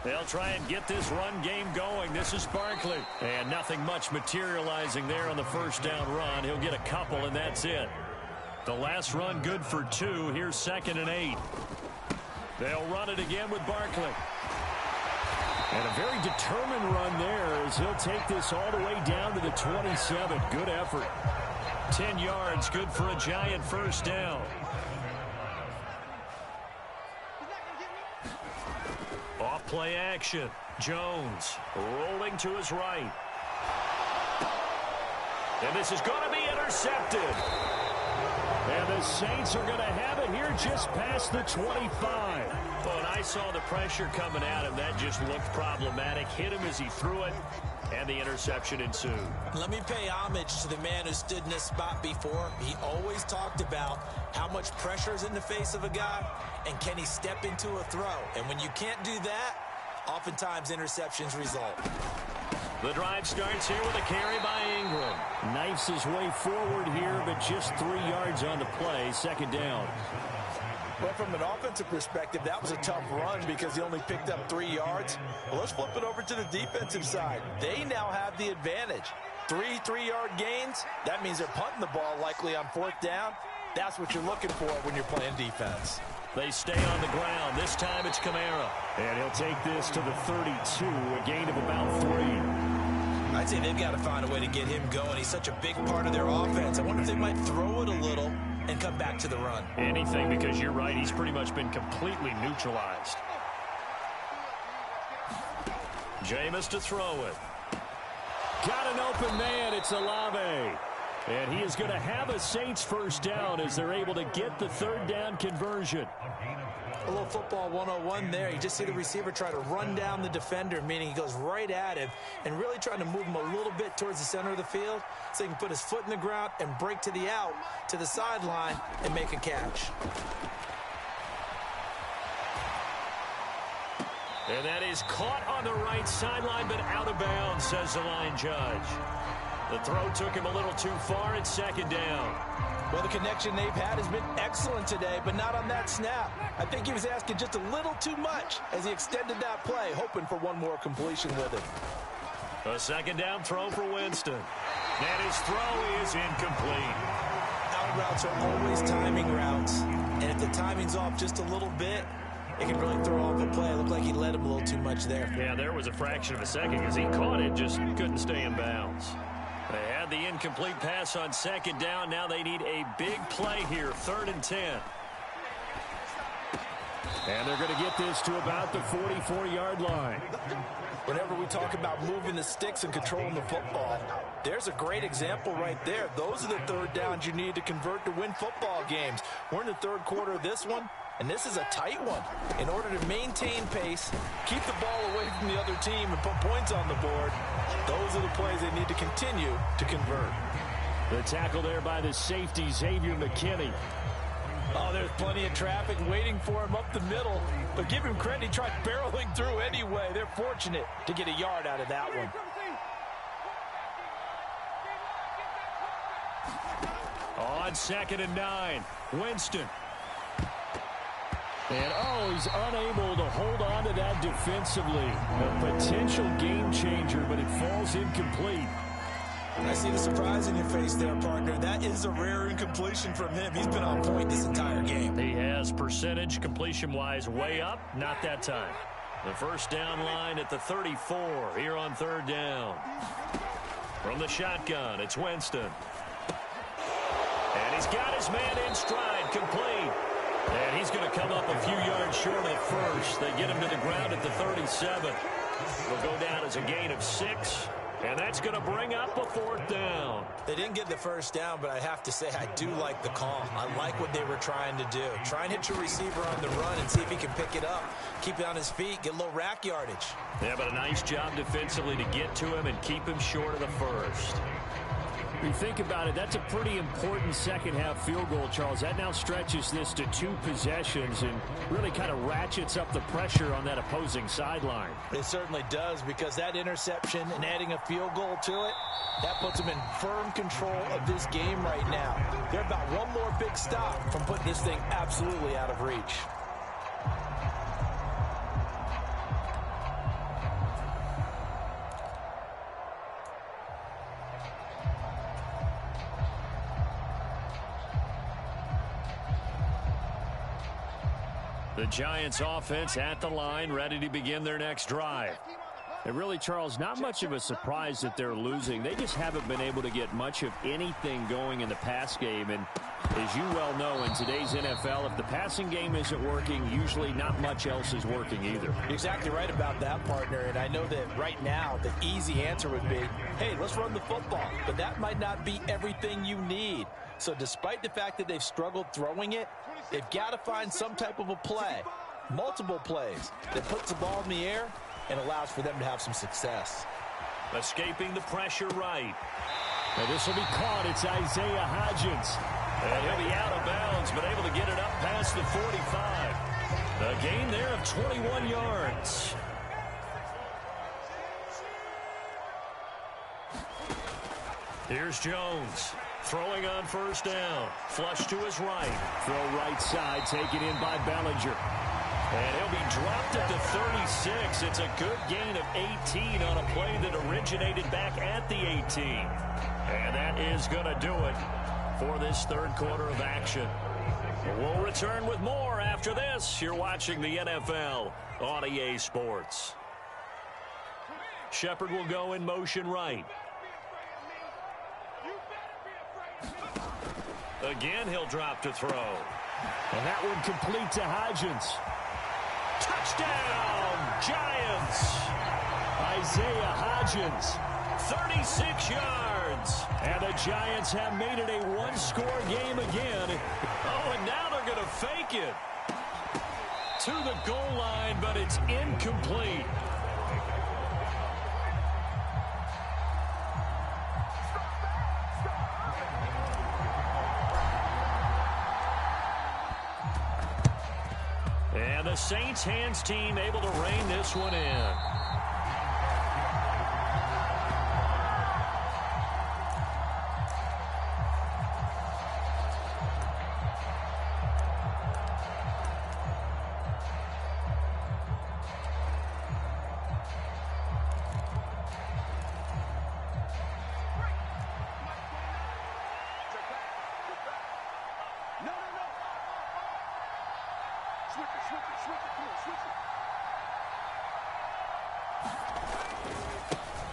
They'll try and get this run game going. This is Barkley. And nothing much materializing there on the first down run. He'll get a couple, and that's it. The last run good for 2. Here's 2nd and 8. They'll run it again with Barkley. And a very determined run there as he'll take this all the way down to the 27. Good effort. 10 yards, good for a Giant first down. Off-play action. Jones rolling to his right. And this is going to be intercepted. And the Saints are going to have it here just past the 25. Well, and I saw the pressure coming at him. That just looked problematic. Hit him as he threw it, and the interception ensued. Let me pay homage to the man who stood in this spot before. He always talked about how much pressure is in the face of a guy, and can he step into a throw. And when you can't do that, oftentimes interceptions result. The drive starts here with a carry by Ingram. Knifes his way forward here, but just 3 yards on the play. 2nd down. Well, from an offensive perspective, that was a tough run because he only picked up 3 yards. Well, let's flip it over to the defensive side. They now have the advantage. 3 3-yard gains. That means they're punting the ball likely on 4th down. That's what you're looking for when you're playing defense. They stay on the ground. This time it's Kamara. And he'll take this to the 32, a gain of about 3. I'd say they've got to find a way to get him going. He's such a big part of their offense. I wonder if they might throw it a little and come back to the run. Anything, because you're right. He's pretty much been completely neutralized. Jameis to throw it. Got an open man. It's Olave. And he is going to have a Saints first down as they're able to get the 3rd down conversion. A little football 101 there. You just see the receiver try to run down the defender, meaning he goes right at him and really trying to move him a little bit towards the center of the field so he can put his foot in the ground and break to the out, to the sideline, and make a catch. And that is caught on the right sideline, but out of bounds, says the line judge. The throw took him a little too far. It's 2nd down. Well, the connection they've had has been excellent today, but not on that snap. I think he was asking just a little too much as he extended that play, hoping for one more completion with it. A 2nd down throw for Winston. And his throw is incomplete. Out routes are always timing routes, and if the timing's off just a little bit, it can really throw off a play. It looked like he let him a little too much there. Yeah, there was a fraction of a second because he caught it, just couldn't stay in bounds. They had the incomplete pass on 2nd down. Now they need a big play here, 3rd and 10. And they're going to get this to about the 44-yard line. Whenever we talk about moving the sticks and controlling the football, there's a great example right there. Those are the 3rd downs you need to convert to win football games. We're in the 3rd quarter of this one, and this is a tight one. In order to maintain pace, keep the ball away from the other team, and put points on the board, those are the plays they need to continue to convert. The tackle there by the safety, Xavier McKinney. Oh, there's plenty of traffic waiting for him up the middle. But give him credit, he tried barreling through anyway. They're fortunate to get a yard out of that one. On 2nd and 9, Winston. And, he's unable to hold on to that defensively. A potential game changer, but it falls incomplete. I see the surprise in your face there, partner. That is a rare incompletion from him. He's been on point this entire game. He has percentage completion-wise way up. Not that time. The first down line at the 34 here on third down. From the shotgun, it's Winston. And he's got his man in stride, complete. And he's going to come up a few yards short of the first. They get him to the ground at the 37. Will go down as a gain of 6. And that's going to bring up a fourth down. They didn't get the first down, but I have to say I do like the call. I like what they were trying to do. Try and hit your receiver on the run and see if he can pick it up. Keep it on his feet, get a little rack yardage. Yeah, but a nice job defensively to get to him and keep him short of the first. You think about it, that's a pretty important second-half field goal, Charles. That now stretches this to 2 possessions and really kind of ratchets up the pressure on that opposing sideline. It certainly does, because that interception and adding a field goal to it, that puts them in firm control of this game right now. They're about one more big stop from putting this thing absolutely out of reach. The Giants offense at the line, ready to begin their next drive. And really, Charles, not much of a surprise that they're losing. They just haven't been able to get much of anything going in the pass game. And as you well know, in today's NFL, if the passing game isn't working, usually not much else is working either. You're exactly right about that, partner. And I know that right now the easy answer would be, hey, let's run the football. But that might not be everything you need. So despite the fact that they've struggled throwing it, they've got to find some type of a play, multiple plays, that puts the ball in the air and allows for them to have some success. Escaping the pressure right. Now this will be caught. It's Isaiah Hodgins. And he'll be out of bounds, but able to get it up past the 45. A gain there of 21 yards. Here's Jones. Throwing on first down. Flush to his right. Throw right side, taken in by Bellinger. And he'll be dropped at the 36. It's a good gain of 18 on a play that originated back at the 18. And that is going to do it for this third quarter of action. We'll return with more after this. You're watching the NFL on EA Sports. Shepard will go in motion right. Again, he'll drop to throw. And that one complete to Hodgins. Touchdown, Giants. Isaiah Hodgins. 36 yards. And the Giants have made it a one-score game again. Oh, and now they're going to fake it. To the goal line, but it's incomplete. And the Saints hands team able to rein this one in.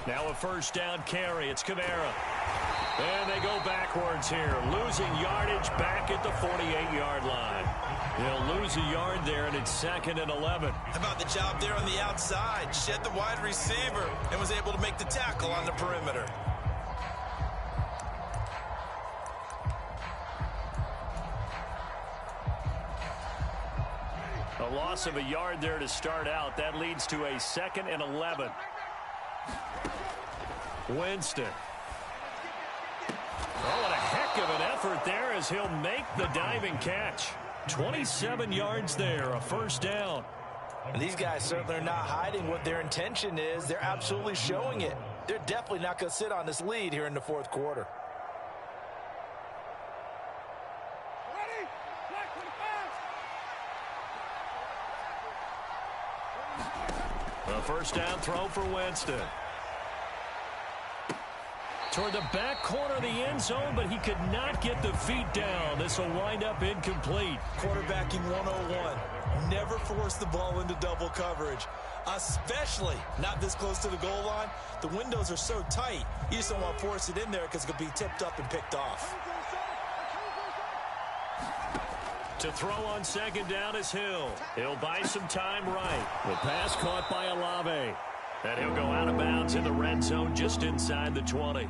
Now a first down carry. It's Kamara. And they go backwards here. Losing yardage back at the 48-yard line. They'll lose a yard there, and it's 2nd and 11. How about the job there on the outside? Shed the wide receiver and was able to make the tackle on the perimeter. A loss of a yard there to start out. That leads to a 2nd and 11. Winston. Oh, what a heck of an effort there as he'll make the diving catch. 27 yards there, a first down. And these guys certainly are not hiding what their intention is. They're absolutely showing it. They're definitely not going to sit on this lead here in the fourth quarter. A first down throw for Winston. Toward the back corner of the end zone, but he could not get the feet down. This will wind up incomplete. Quarterbacking 101. Never force the ball into double coverage, especially not this close to the goal line. The windows are so tight, you just don't want to force it in there because it could be tipped up and picked off. To throw on second down is Hill. He'll buy some time right. The pass caught by Olave. And he'll go out of bounds in the red zone just inside the 20.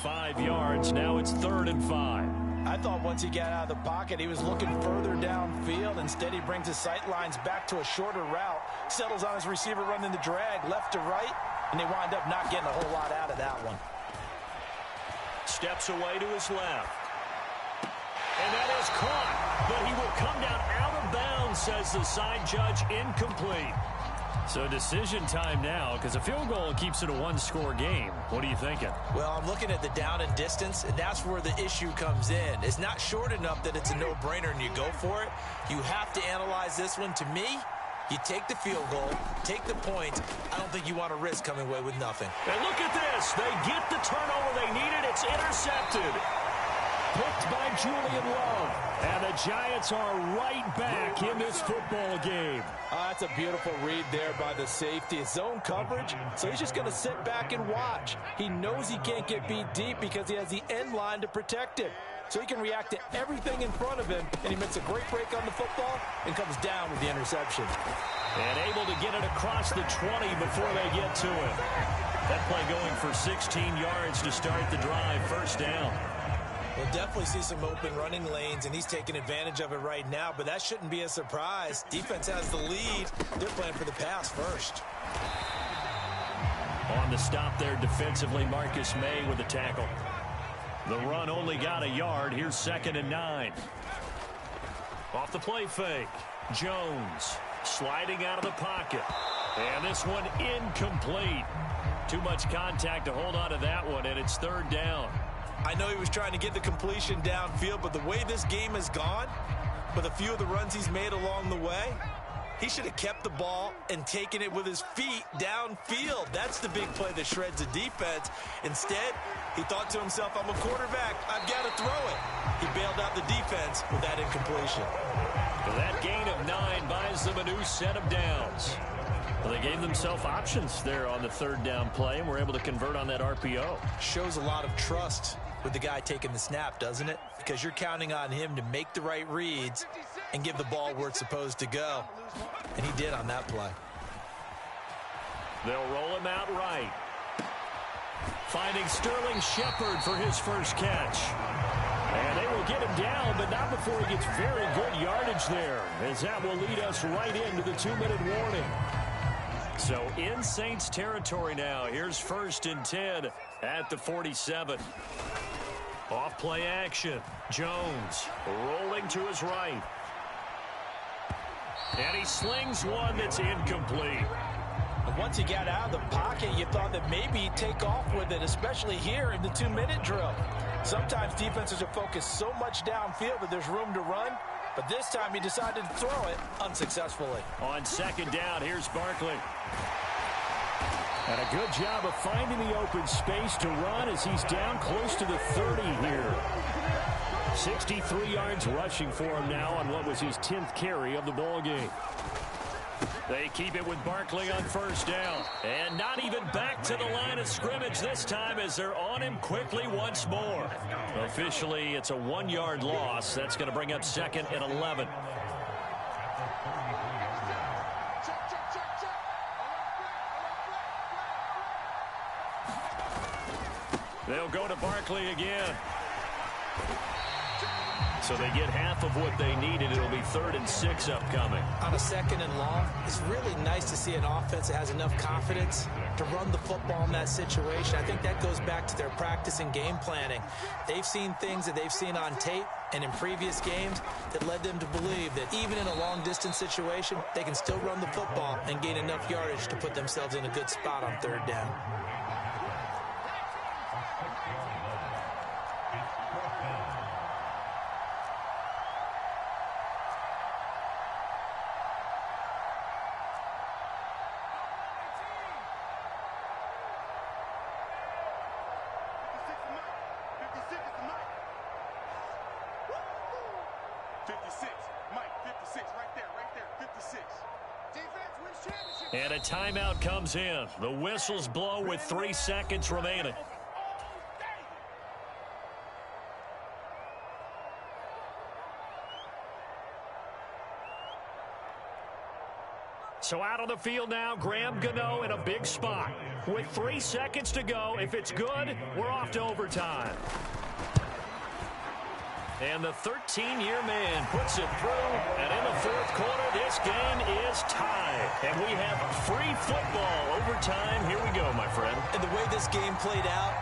5 yards. Now it's 3rd and 5. I thought once he got out of the pocket, he was looking further downfield. Instead, he brings his sight lines back to a shorter route, settles on his receiver running the drag left to right, and they wind up not getting a whole lot out of that one. Steps away to his left. And that is caught, but he will come down out of bounds, says the side judge, incomplete. So decision time now, because a field goal keeps it a one-score game. What are you thinking? Well, I'm looking at the down and distance, and that's where the issue comes in. It's not short enough that it's a no-brainer and you go for it. You have to analyze this one. To me, you take the field goal, take the points. I don't think you want to risk coming away with nothing. And look at this. They get the turnover they needed. It's intercepted. Picked by Julian Love. And the Giants are right back in this football game. That's a beautiful read there by the safety. It's zone coverage, so he's just going to sit back and watch. He knows he can't get beat deep because he has the end line to protect it. So he can react to everything in front of him, and he makes a great break on the football and comes down with the interception. And able to get it across the 20 before they get to it. That play going for 16 yards to start the drive. 1st down. We'll definitely see some open running lanes, and he's taking advantage of it right now, but that shouldn't be a surprise. Defense has the lead. They're playing for the pass first. On the stop there defensively, Marcus May with the tackle. The run only got a yard. Here's 2nd and 9. Off the play fake. Jones sliding out of the pocket. And this one incomplete. Too much contact to hold on to that one, and it's 3rd down. I know he was trying to get the completion downfield, but the way this game has gone, with a few of the runs he's made along the way, he should have kept the ball and taken it with his feet downfield. That's the big play that shreds the defense. Instead, he thought to himself, I'm a quarterback. I've got to throw it. He bailed out the defense with that incompletion. That gain of 9 buys them a new set of downs. Well, they gave themselves options there on the 3rd down play and were able to convert on that RPO. Shows a lot of trust with the guy taking the snap, doesn't it? Because you're counting on him to make the right reads and give the ball where it's supposed to go. And he did on that play. They'll roll him out right. Finding Sterling Shepard for his first catch. And they will get him down, but not before he gets very good yardage there, as that will lead us right into the 2-minute warning. So in Saints territory now. Here's 1st and 10 at the 47. Off play action. Jones rolling to his right. And he slings one that's incomplete. And once he got out of the pocket, you thought that maybe he'd take off with it, especially here in the 2-minute drill. Sometimes defenses are focused so much downfield that there's room to run, but this time he decided to throw it unsuccessfully. On 2nd down, here's Barkley. And a good job of finding the open space to run as he's down close to the 30 here. 63 yards rushing for him now on what was his 10th carry of the ball game. They keep it with Barkley on 1st down. And not even back to the line of scrimmage this time as they're on him quickly once more. Officially, it's a 1-yard loss. That's going to bring up 2nd and 11. They'll go to Barkley again. So they get half of what they needed. It'll be 3rd and 6 upcoming. On a 2nd and long, it's really nice to see an offense that has enough confidence to run the football in that situation. I think that goes back to their practice and game planning. They've seen things that they've seen on tape and in previous games that led them to believe that even in a long-distance situation, they can still run the football and gain enough yardage to put themselves in a good spot on 3rd down. 56. Mike, 56. Right there, 56. Defense wins championship. And a timeout comes in. The whistles blow with 3 seconds remaining. So out on the field now, Graham Gano in a big spot. With 3 seconds to go, if it's good, we're off to overtime. And the 13-year man puts it through. And in the fourth quarter, this game is tied. And we have free football overtime. Here we go, my friend. And the way this game played out,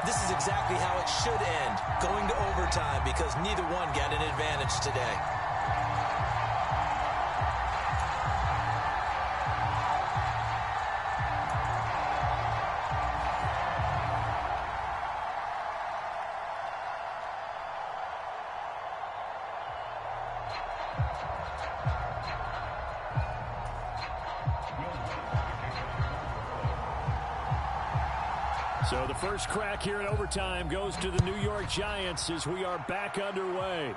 this is exactly how it should end, going to overtime, because neither one got an advantage today. So the first crack here in overtime goes to the New York Giants as we are back underway.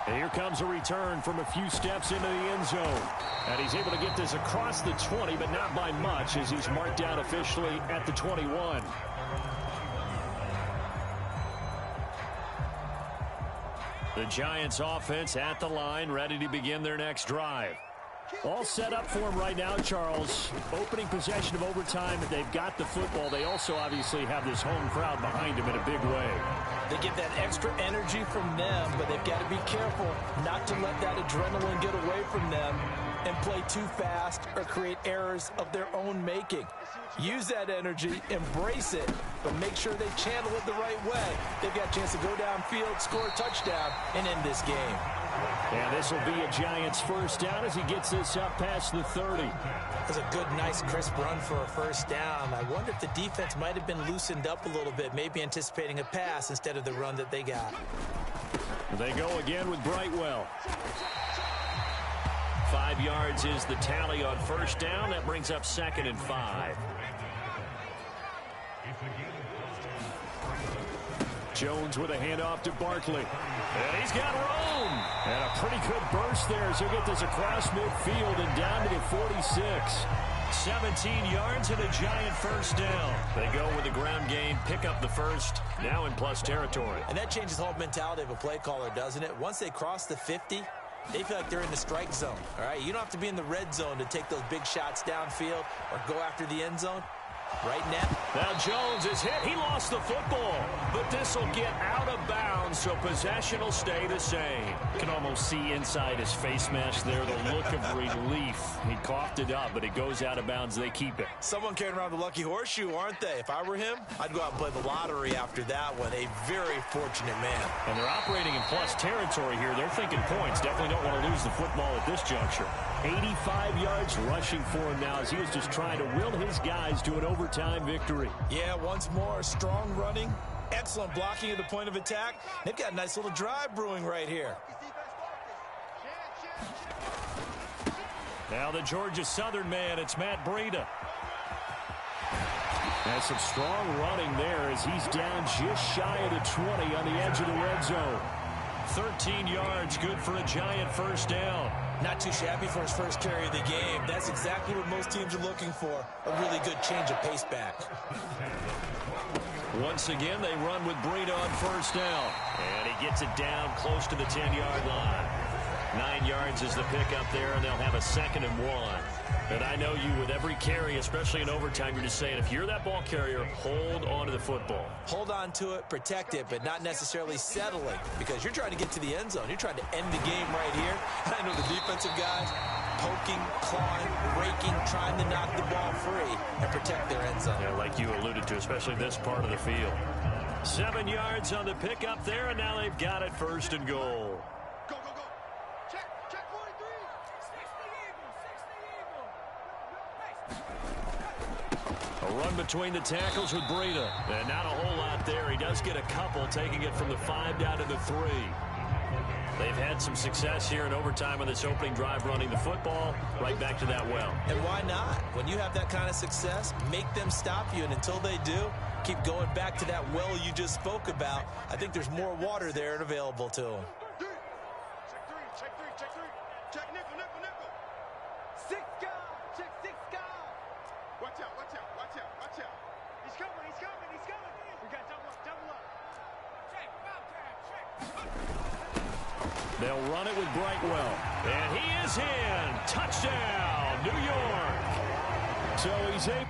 And here comes a return from a few steps into the end zone. And he's able to get this across the 20, but not by much, as he's marked down officially at the 21. The Giants offense at the line, ready to begin their next drive. All set up for him right now, Charles. Opening possession of overtime, they've got the football. They also obviously have this home crowd behind them in a big way. They get that extra energy from them, but they've got to be careful not to let that adrenaline get away from them and play too fast or create errors of their own making. Use that energy, embrace it, but make sure they channel it the right way. They've got a chance to go downfield, score a touchdown, and end this game. And this will be a Giants first down as he gets this up past the 30. That's a good, nice, crisp run for a first down. I wonder if the defense might have been loosened up a little bit, maybe anticipating a pass instead of the run that they got. They go again with Brightwell. 5 yards is the tally on first down. That brings up 2nd and 5. Jones with a handoff to Barkley. And he's got room. And a pretty good burst there as he'll get this across midfield and down to the 46. 17 yards and a Giant first down. They go with the ground game, pick up the first, now in plus territory. And that changes the whole mentality of a play caller, doesn't it? Once they cross the 50, they feel like they're in the strike zone. All right, you don't have to be in the red zone to take those big shots downfield or go after the end zone. Right now. Now Jones is hit. He lost the football, but this will get out of bounds, so possession will stay the same. You can almost see inside his face mask there the look of relief. He coughed it up, but it goes out of bounds. They keep it. Someone carrying around the lucky horseshoe, aren't they? If I were him, I'd go out and play the lottery after that one. A very fortunate man. And they're operating in plus territory here. They're thinking points. Definitely don't want to lose the football at this juncture. 85 yards rushing for him now as he is just trying to will his guys to an overtime victory. Yeah, once more, strong running, excellent blocking at the point of attack. They've got a nice little drive brewing right here. Now the Georgia Southern man, it's Matt Breida. That's some strong running there as he's down just shy of the 20 on the edge of the red zone. 13 yards, good for a Giant first down. Not too shabby for his first carry of the game. That's exactly what most teams are looking for. A really good change of pace back. Once again, they run with Breida on first down. And he gets it down close to the 10-yard line. 9 yards is the pickup there, and they'll have a 2nd and 1. And I know you, with every carry, especially in overtime, you're just saying, if you're that ball carrier, hold on to the football. Hold on to it, protect it, but not necessarily settling, because you're trying to get to the end zone. You're trying to end the game right here. I know the defensive guys poking, clawing, raking, trying to knock the ball free and protect their end zone. Yeah, like you alluded to, especially this part of the field. 7 yards on the pickup there, and now they've got it 1st and goal. Go, go, go. Check 43. 60 Eagles. A run between the tackles with Breida. And not a whole lot there. He does get a couple, taking it from the 5 down to the 3. They've had some success here in overtime on this opening drive running the football. Right back to that well. And why not? When you have that kind of success, make them stop you. And until they do, keep going back to that well you just spoke about. I think there's more water there and available to them. Check three. Check nickel. Six guard. Check six guard. Watch out. He's coming. We got double up. Check, They'll run it with Brightwell. And he is in. Touchdown, New York. So he's able.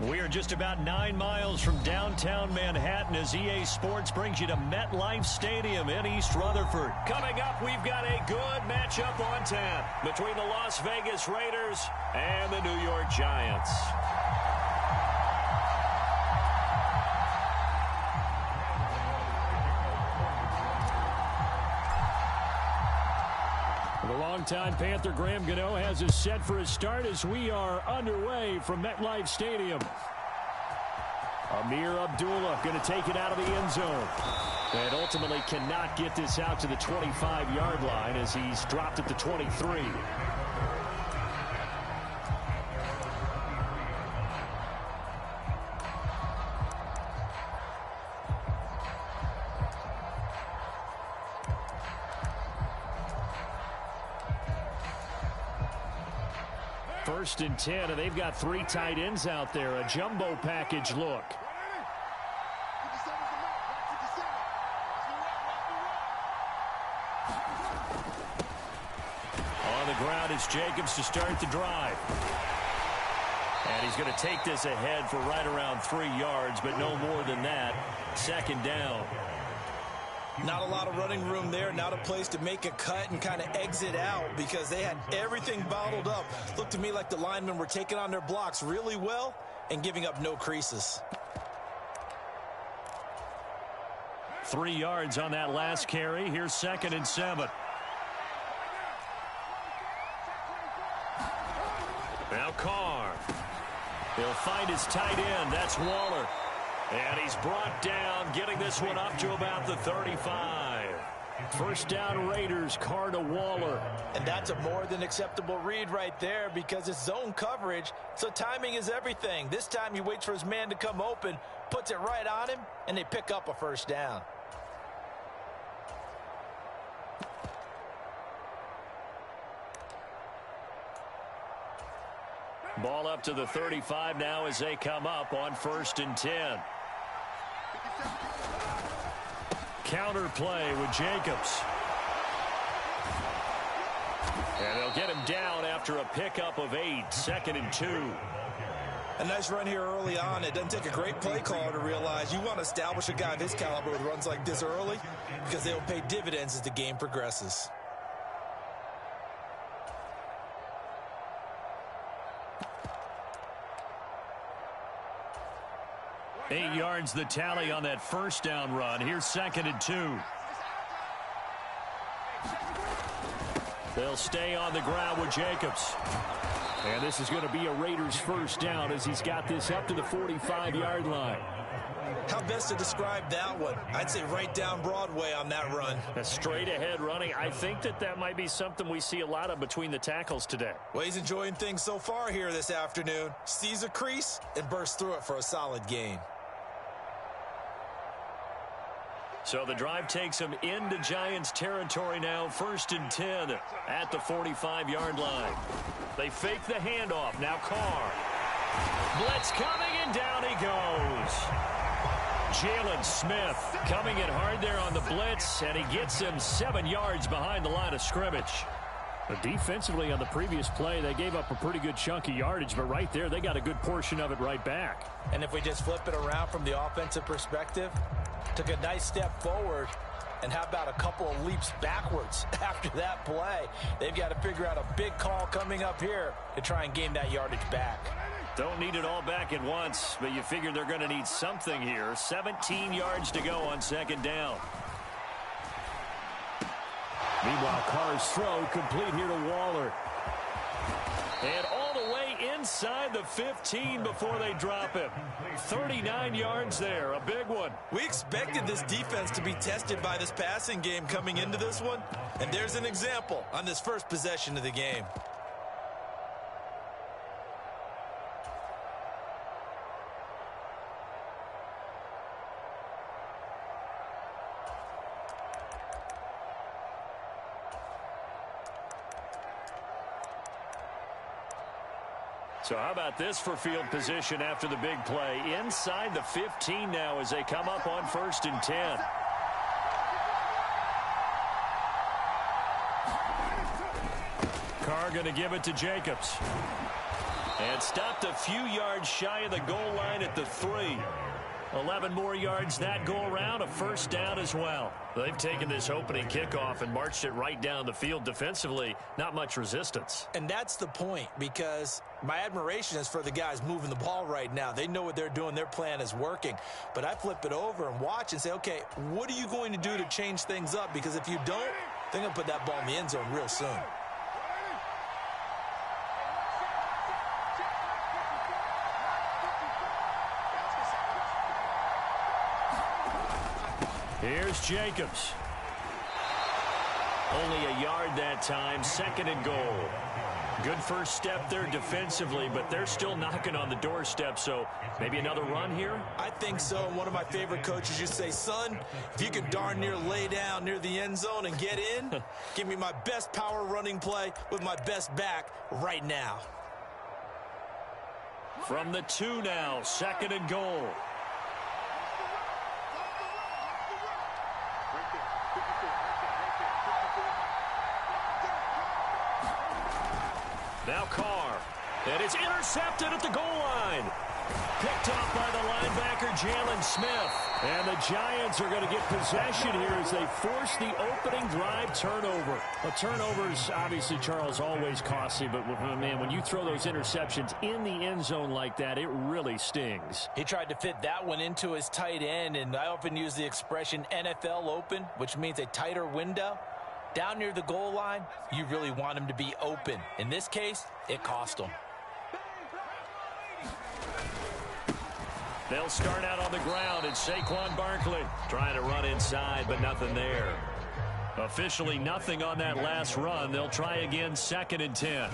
We are just about 9 miles from downtown Manhattan as EA Sports brings you to MetLife Stadium in East Rutherford. Coming up, we've got a good matchup on tap between the Las Vegas Raiders and the New York Giants. The longtime Panther Graham Gano has us set for a start as we are underway from MetLife Stadium. Amir Abdullah going to take it out of the end zone. And ultimately cannot get this out to the 25-yard line as he's dropped at the 23. First and 10, and they've got 3 tight ends out there. A jumbo package look. On the ground, it's Jacobs to start the drive. And he's going to take this ahead for right around 3 yards, but no more than that. Second down. Not a lot of running room there. Not a place to make a cut and kind of exit out because they had everything bottled up. Looked to me like the linemen were taking on their blocks really well and giving up no creases. 3 yards on that last carry. Here's 2nd and 7. Now Carr. He'll find his tight end. That's Waller. And he's brought down, getting this one up to about the 35. First down Raiders, Carr to Waller. And that's a more than acceptable read right there because it's zone coverage, so timing is everything. This time he waits for his man to come open, puts it right on him, and they pick up a first down. Ball up to the 35 now as they come up on 1st and 10. Counter play with Jacobs. And they'll get him down after a pickup of 8. 2nd and 2. A nice run here early on. It doesn't take a great play caller to realize you want to establish a guy of his caliber with runs like this early because they'll pay dividends as the game progresses. 8 yards the tally on that first down run. Here's 2nd and 2. They'll stay on the ground with Jacobs. And this is going to be a Raiders first down as he's got this up to the 45-yard line. How best to describe that one? I'd say right down Broadway on that run. A straight-ahead running. I think that might be something we see a lot of between the tackles today. Well, he's enjoying things so far here this afternoon. Sees a crease and bursts through it for a solid gain. So the drive takes him into Giants territory now. 1st and 10 at the 45-yard line. They fake the handoff. Now Carr. Blitz coming, and down he goes. Jalen Smith coming in hard there on the blitz, and he gets him 7 yards behind the line of scrimmage. Defensively on the previous play, they gave up a pretty good chunk of yardage, but right there, they got a good portion of it right back. And if we just flip it around from the offensive perspective, took a nice step forward, and how about a couple of leaps backwards after that play? They've got to figure out a big call coming up here to try and gain that yardage back. Don't need it all back at once, but you figure they're going to need something here. 17 yards to go on 2nd down. Meanwhile, Carr's throw complete here to Waller. And all the way inside the 15 before they drop him. 39 yards there, a big one. We expected this defense to be tested by this passing game coming into this one, and there's an example on this first possession of the game. So how about this for field position after the big play? Inside the 15 now as they come up on 1st and 10. Carr going to give it to Jacobs. And stopped a few yards shy of the goal line at the 3. 11 more yards that go around, a 1st down as well. They've taken this opening kickoff and marched it right down the field defensively. Not much resistance. And that's the point, because my admiration is for the guys moving the ball right now. They know what they're doing. Their plan is working. But I flip it over and watch and say, okay, what are you going to do to change things up? Because if you don't, they're going to put that ball in the end zone real soon. Here's Jacobs. Only a yard that time, 2nd and goal. Good first step there defensively, but they're still knocking on the doorstep, so maybe another run here? I think so. And one of my favorite coaches used to say, son, if you can darn near lay down near the end zone and get in, give me my best power running play with my best back right now. From the 2 now, 2nd and goal. Now Carr, and it's intercepted at the goal line. Picked off by the linebacker, Jalen Smith. And the Giants are going to get possession here as they force the opening drive turnover. Well, turnovers, obviously, Charles, always costly. But, man, when you throw those interceptions in the end zone like that, it really stings. He tried to fit that one into his tight end, and I often use the expression NFL open, which means a tighter window. Down near the goal line, you really want him to be open. In this case, it cost him. They'll start out on the ground. It's Saquon Barkley trying to run inside, but nothing there. Officially nothing on that last run. They'll try again, 2nd and 10.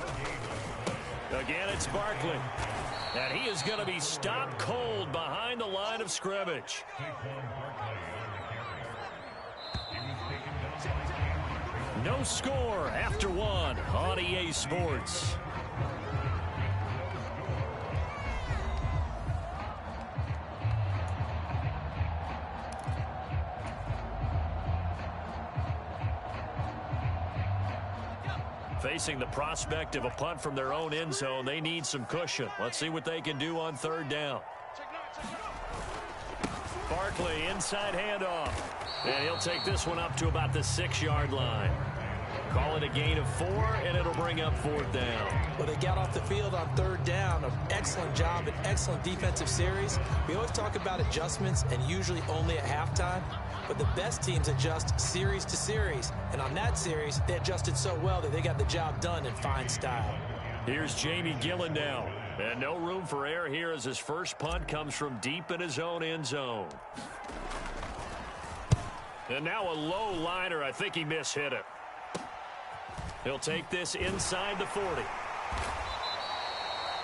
Again, it's Barkley. And he is going to be stopped cold behind the line of scrimmage. No score after 1 on EA Sports. Facing the prospect of a punt from their own end zone, they need some cushion. Let's see what they can do on 3rd down. Barkley, inside handoff. And he'll take this one up to about the 6-yard line. Call it a gain of 4, and it'll bring up 4th down. Well, they got off the field on 3rd down. An excellent job, an excellent defensive series. We always talk about adjustments, and usually only at halftime. But the best teams adjust series to series. And on that series, they adjusted so well that they got the job done in fine style. Here's Jamie Gillen now. And no room for error here as his first punt comes from deep in his own end zone. And now a low liner. I think he mishit it. He'll take this inside the 40.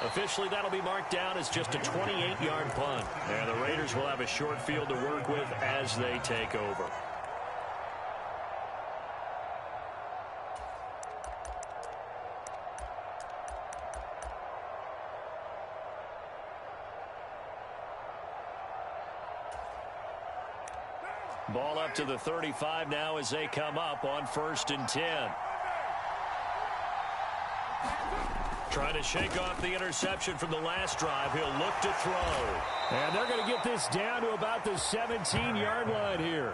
Officially, that'll be marked down as just a 28-yard punt. And the Raiders will have a short field to work with as they take over. Ball up to the 35 now as they come up on 1st and 10. Trying to shake off the interception from the last drive. He'll look to throw. And they're going to get this down to about the 17-yard line here.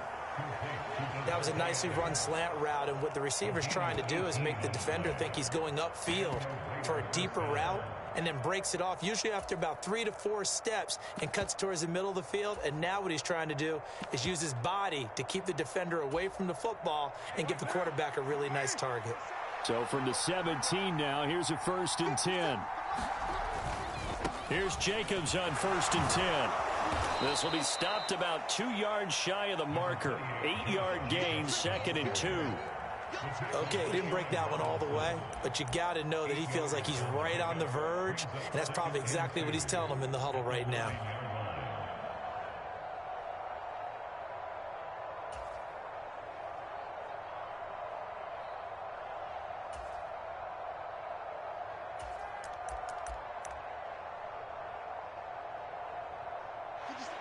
That was a nicely run slant route, and what the receiver's trying to do is make the defender think he's going upfield for a deeper route, and then breaks it off, usually after about 3 to 4 steps, and cuts towards the middle of the field. And now what he's trying to do is use his body to keep the defender away from the football and give the quarterback a really nice target. So from the 17 now, here's a 1st and 10. Here's Jacobs on 1st and 10. This will be stopped about 2 yards shy of the marker. 8-yard gain, 2nd and 2. Okay, he didn't break that one all the way, but you got to know that he feels like he's right on the verge, and that's probably exactly what he's telling them in the huddle right now.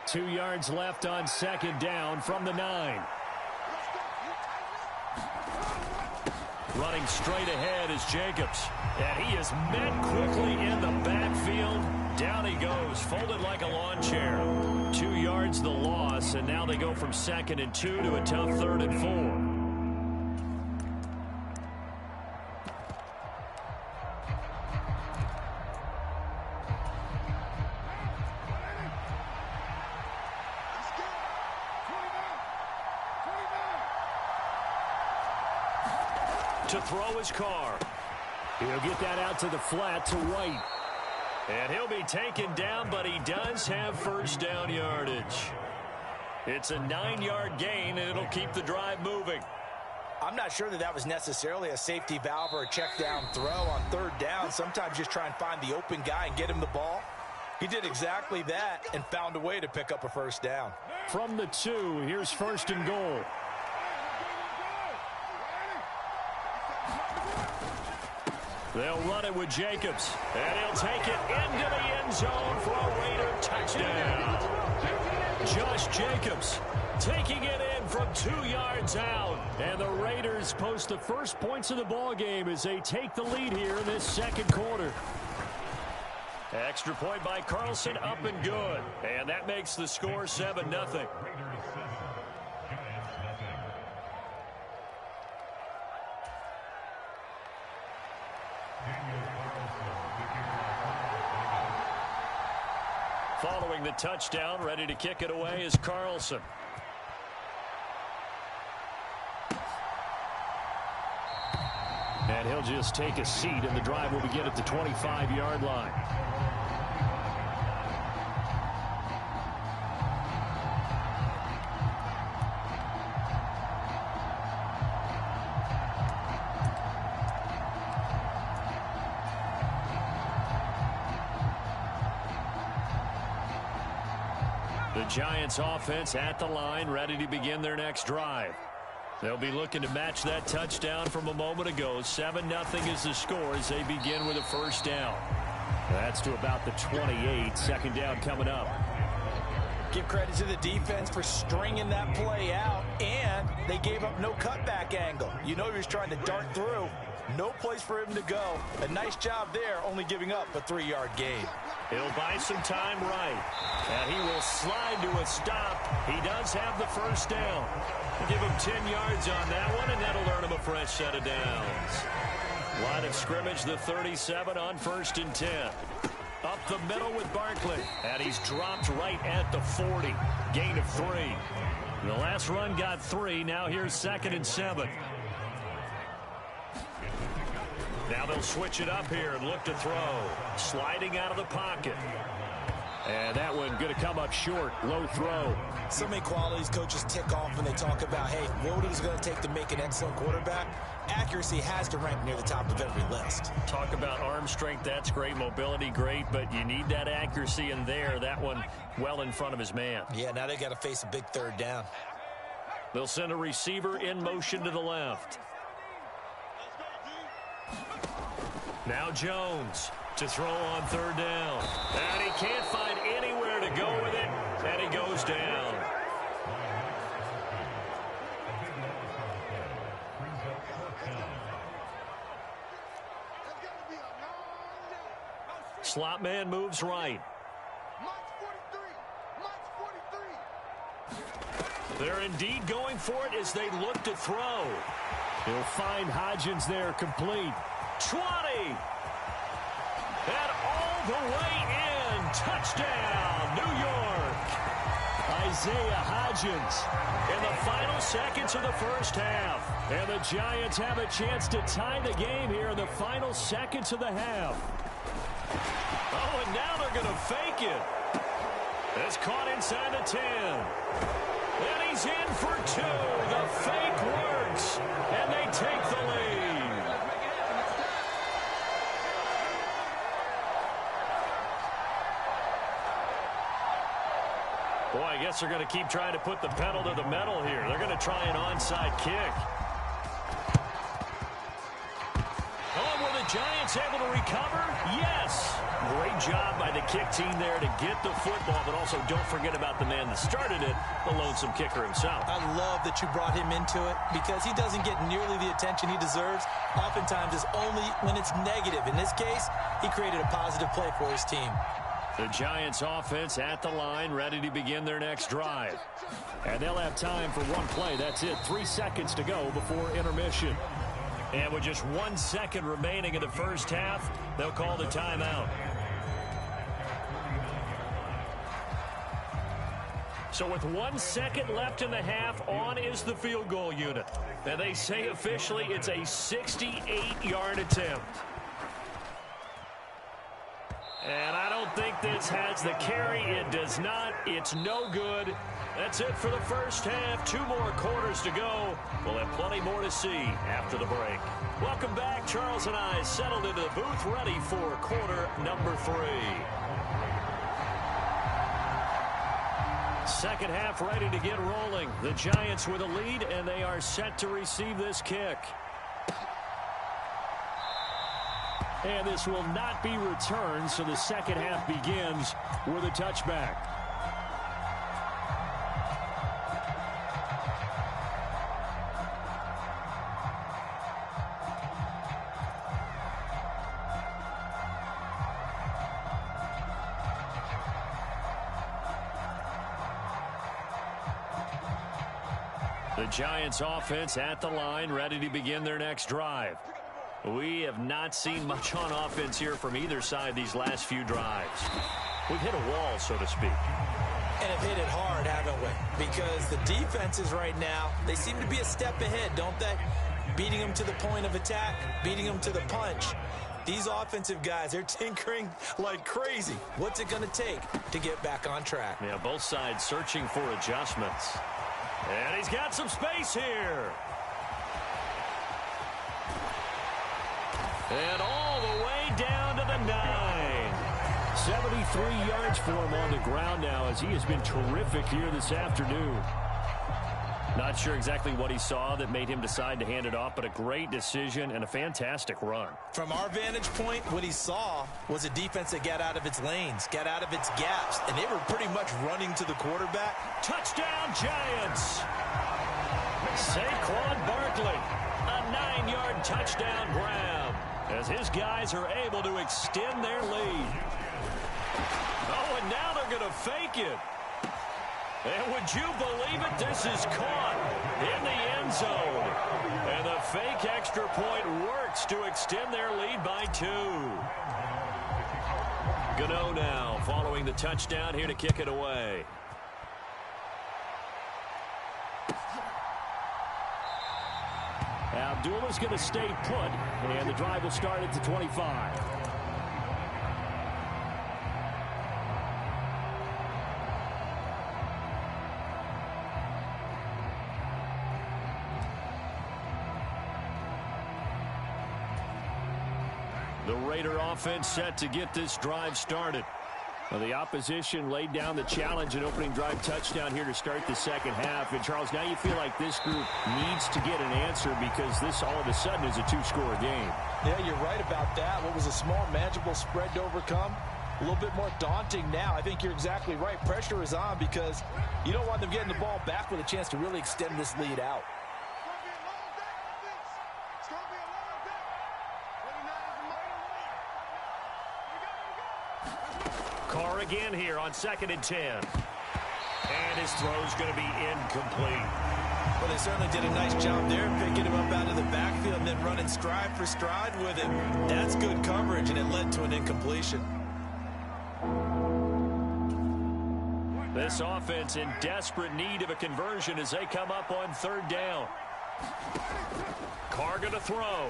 Two yards left on 2nd down from the 9. Running straight ahead is Jacobs. And he is met quickly in the backfield. Down he goes, folded like a lawn chair. 2 yards the loss, and now they go from 2nd and 2 to a tough 3rd and 4. To throw his car. He'll get that out to the flat to White. And he'll be taken down, but he does have 1st down yardage. It's a 9-yard gain, and it'll keep the drive moving. I'm not sure that was necessarily a safety valve or a check down throw on 3rd down. Sometimes just try and find the open guy and get him the ball. He did exactly that and found a way to pick up a 1st down. From the 2, here's 1st and goal. They'll run it with Jacobs, and he'll take it into the end zone for a Raider touchdown. Josh Jacobs taking it in from 2 yards out. And the Raiders post the first points of the ball game as they take the lead here in this 2nd quarter. Extra point by Carlson, up and good. And that makes the score 7-0. Following the touchdown, ready to kick it away is Carlson. And he'll just take a seat, and the drive will begin at the 25-yard line. The Giants offense at the line, ready to begin their next drive. They'll be looking to match that touchdown from a moment ago. 7-0 is the score as they begin with a 1st down. That's to about the 28. 2nd down coming up. Give credit to the defense for stringing that play out, and they gave up no cutback angle. You know he was trying to dart through. No place for him to go. A nice job there, only giving up a 3-yard gain. He'll buy some time right, and he will slide to a stop. He does have the 1st down. Give him 10 yards on that one, and that'll earn him a fresh set of downs. Line of scrimmage, the 37 on 1st and 10. Up the middle with Barkley, and he's dropped right at the 40. Gain of 3. The last run got 3. Now here's 2nd and 7. Now they'll switch it up here and look to throw. Sliding out of the pocket. And that one going to come up short. Low throw. So many qualities coaches tick off when they talk about, hey, what is it going to take to make an excellent quarterback? Accuracy has to rank near the top of every list. Talk about arm strength. That's great. Mobility, great. But you need that accuracy in there. That one well in front of his man. Yeah, now they got to face a big third down. They'll send a receiver in motion to the left. Now Jones to throw on third down. And he can't find anywhere to go with it. And he goes down. Slot man moves right. They're indeed going for it as they look to throw. He'll find Hodgins there, complete. 20. And all the way in. Touchdown, New York. Isaiah Hodgins. In the final seconds of the first half. And the Giants have a chance to tie the game here in the final seconds of the half. Oh, and now they're going to fake it. It's caught inside the 10. And he's in for 2. The fake works. And they take the lead. Boy, I guess they're going to keep trying to put the pedal to the metal here. They're going to try an onside kick. Oh, were the Giants able to recover? Yes. Great job by the kick team there to get the football, but also don't forget about the man that started it, the lonesome kicker himself. I love that you brought him into it because he doesn't get nearly the attention he deserves. Oftentimes it's only when it's negative. In this case, he created a positive play for his team. The Giants offense at the line, ready to begin their next drive. And they'll have time for one play. That's it. 3 seconds to go before intermission. And with just 1 second remaining in the first half, they'll call the timeout. So with 1 second left in the half, on is the field goal unit. And they say officially it's a 68-yard attempt. And I don't think this has the carry. It does not. It's no good. That's it for the first half. 2 more quarters to go. We'll have plenty more to see after the break. Welcome back. Charles and I settled into the booth, ready for quarter number 3. Second half ready to get rolling. The Giants with a lead, and they are set to receive this kick. And this will not be returned, so the second half begins with a touchback. The Giants offense at the line, ready to begin their next drive. We have not seen much on offense here from either side these last few drives. We've hit a wall, so to speak. And have hit it hard, haven't we? Because the defenses right now, they seem to be a step ahead, don't they? Beating them to the point of attack, beating them to the punch. These offensive guys, they're tinkering like crazy. What's it going to take to get back on track? Yeah, both sides searching for adjustments. And he's got some space here. And all the way down to the 9. 73 yards for him on the ground now as he has been terrific here this afternoon. Not sure exactly what he saw that made him decide to hand it off, but a great decision and a fantastic run. From our vantage point, what he saw was a defense that got out of its lanes, got out of its gaps, and they were pretty much running to the quarterback. Touchdown, Giants! Saquon Barkley, a 9-yard touchdown grab, as his guys are able to extend their lead. Oh, and now they're going to fake it. And would you believe it? This is caught in the end zone. And the fake extra point works to extend their lead by 2. Gano now following the touchdown here to kick it away. duel is going to stay put, and the drive will start at the 25. The Raider offense set to get this drive started. Well, the opposition laid down the challenge and opening drive touchdown here to start the second half. And, Charles, now you feel like this group needs to get an answer because this all of a sudden is a two-score game. Yeah, you're right about that. What was a small, manageable spread to overcome? A little bit more daunting now. I think you're exactly right. Pressure is on because you don't want them getting the ball back with a chance to really extend this lead out. Carr again here on 2nd and 10. And his throw's going to be incomplete. Well, they certainly did a nice job there, picking him up out of the backfield and then running stride for stride with him. That's good coverage, and it led to an incompletion. This offense in desperate need of a conversion as they come up on 3rd down. Carr going to throw.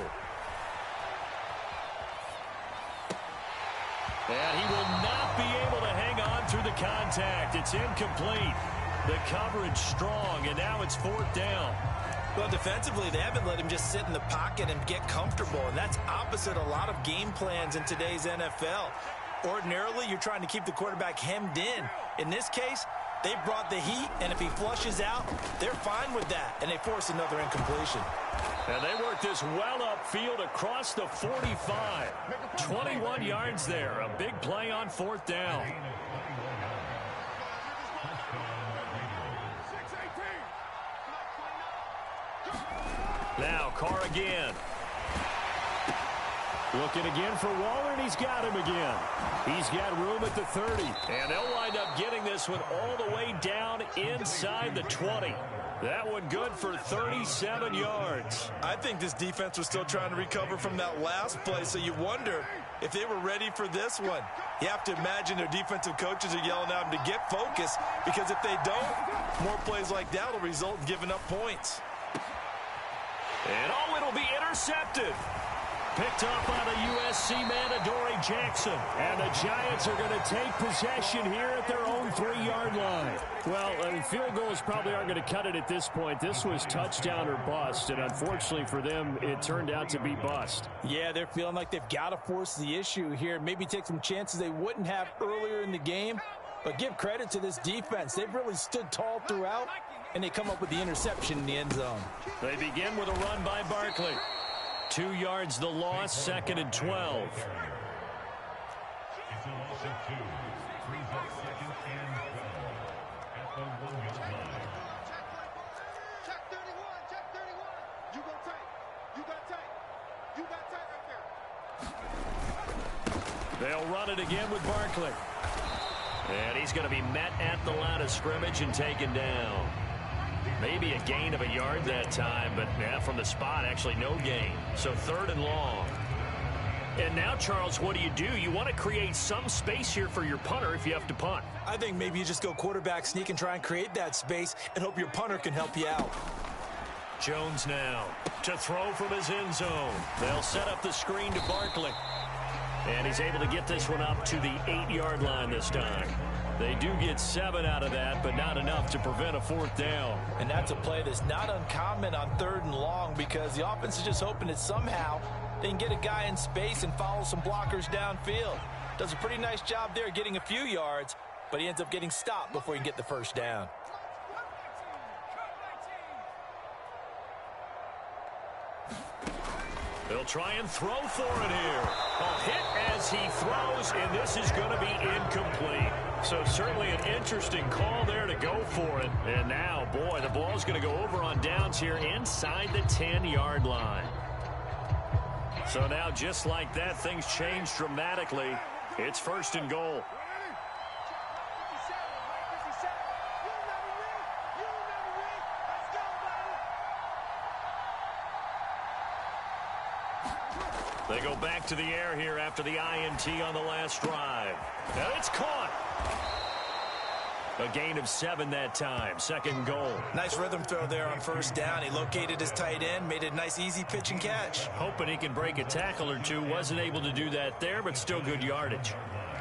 And he will not be able to hang on through the contact. It's incomplete. The coverage strong, and now it's 4th down. Well, defensively, they haven't let him just sit in the pocket and get comfortable, and that's opposite a lot of game plans in today's NFL. Ordinarily, you're trying to keep the quarterback hemmed in. In this case, they brought the heat, and if he flushes out, they're fine with that, and they force another incompletion. And they work this well upfield across the 45. 21 yards there. A big play on 4th down. Now Carr again. Looking again for Waller, and he's got him again. He's got room at the 30. And they'll wind up getting this one all the way down inside the 20. That one good for 37 yards. I think this defense was still trying to recover from that last play, so you wonder if they were ready for this one. You have to imagine their defensive coaches are yelling at them to get focused, because if they don't, more plays like that will result in giving up points. And it'll be intercepted. Picked up on a USC man, Adoree Jackson. And the Giants are going to take possession here at their own 3-yard line. Well, field goals probably aren't going to cut it at this point. This was touchdown or bust, and unfortunately for them, it turned out to be bust. Yeah, they're feeling like they've got to force the issue here. Maybe take some chances they wouldn't have earlier in the game. But give credit to this defense. They've really stood tall throughout, and they come up with the interception in the end zone. They begin with a run by Barkley. 2 yards the loss, 2nd and 12. It's a loss of 2. Brings up 2nd and 12 at the 1-yard line. Check 31, check 31. You go tight. You got tight. You got tight right there. They'll run it again with Barkley. And he's going to be met at the line of scrimmage and taken down. Maybe a gain of a yard that time, but yeah, from the spot, actually no gain. So 3rd and long. And now, Charles, what do? You want to create some space here for your punter if you have to punt. I think maybe you just go quarterback sneak and try and create that space and hope your punter can help you out. Jones now to throw from his end zone. They'll set up the screen to Barkley. And he's able to get this one up to the 8-yard line this time. They do get 7 out of that, but not enough to prevent a 4th down. And that's a play that's not uncommon on 3rd and long, because the offense is just hoping that somehow they can get a guy in space and follow some blockers downfield. Does a pretty nice job there getting a few yards, but he ends up getting stopped before he can get the 1st down. They'll try and throw for it here. A hit as he throws, and this is going to be incomplete. So certainly an interesting call there to go for it. And now, boy, the ball's going to go over on downs here inside the 10-yard line. So now, just like that, things change dramatically. It's 1st and goal. They go back to the air here after the INT on the last drive. And it's caught. A gain of 7 that time. Second goal. Nice rhythm throw there on first down. He located his tight end, made it a nice easy pitch and catch. Hoping he can break a tackle or two. Wasn't able to do that there, but still good yardage.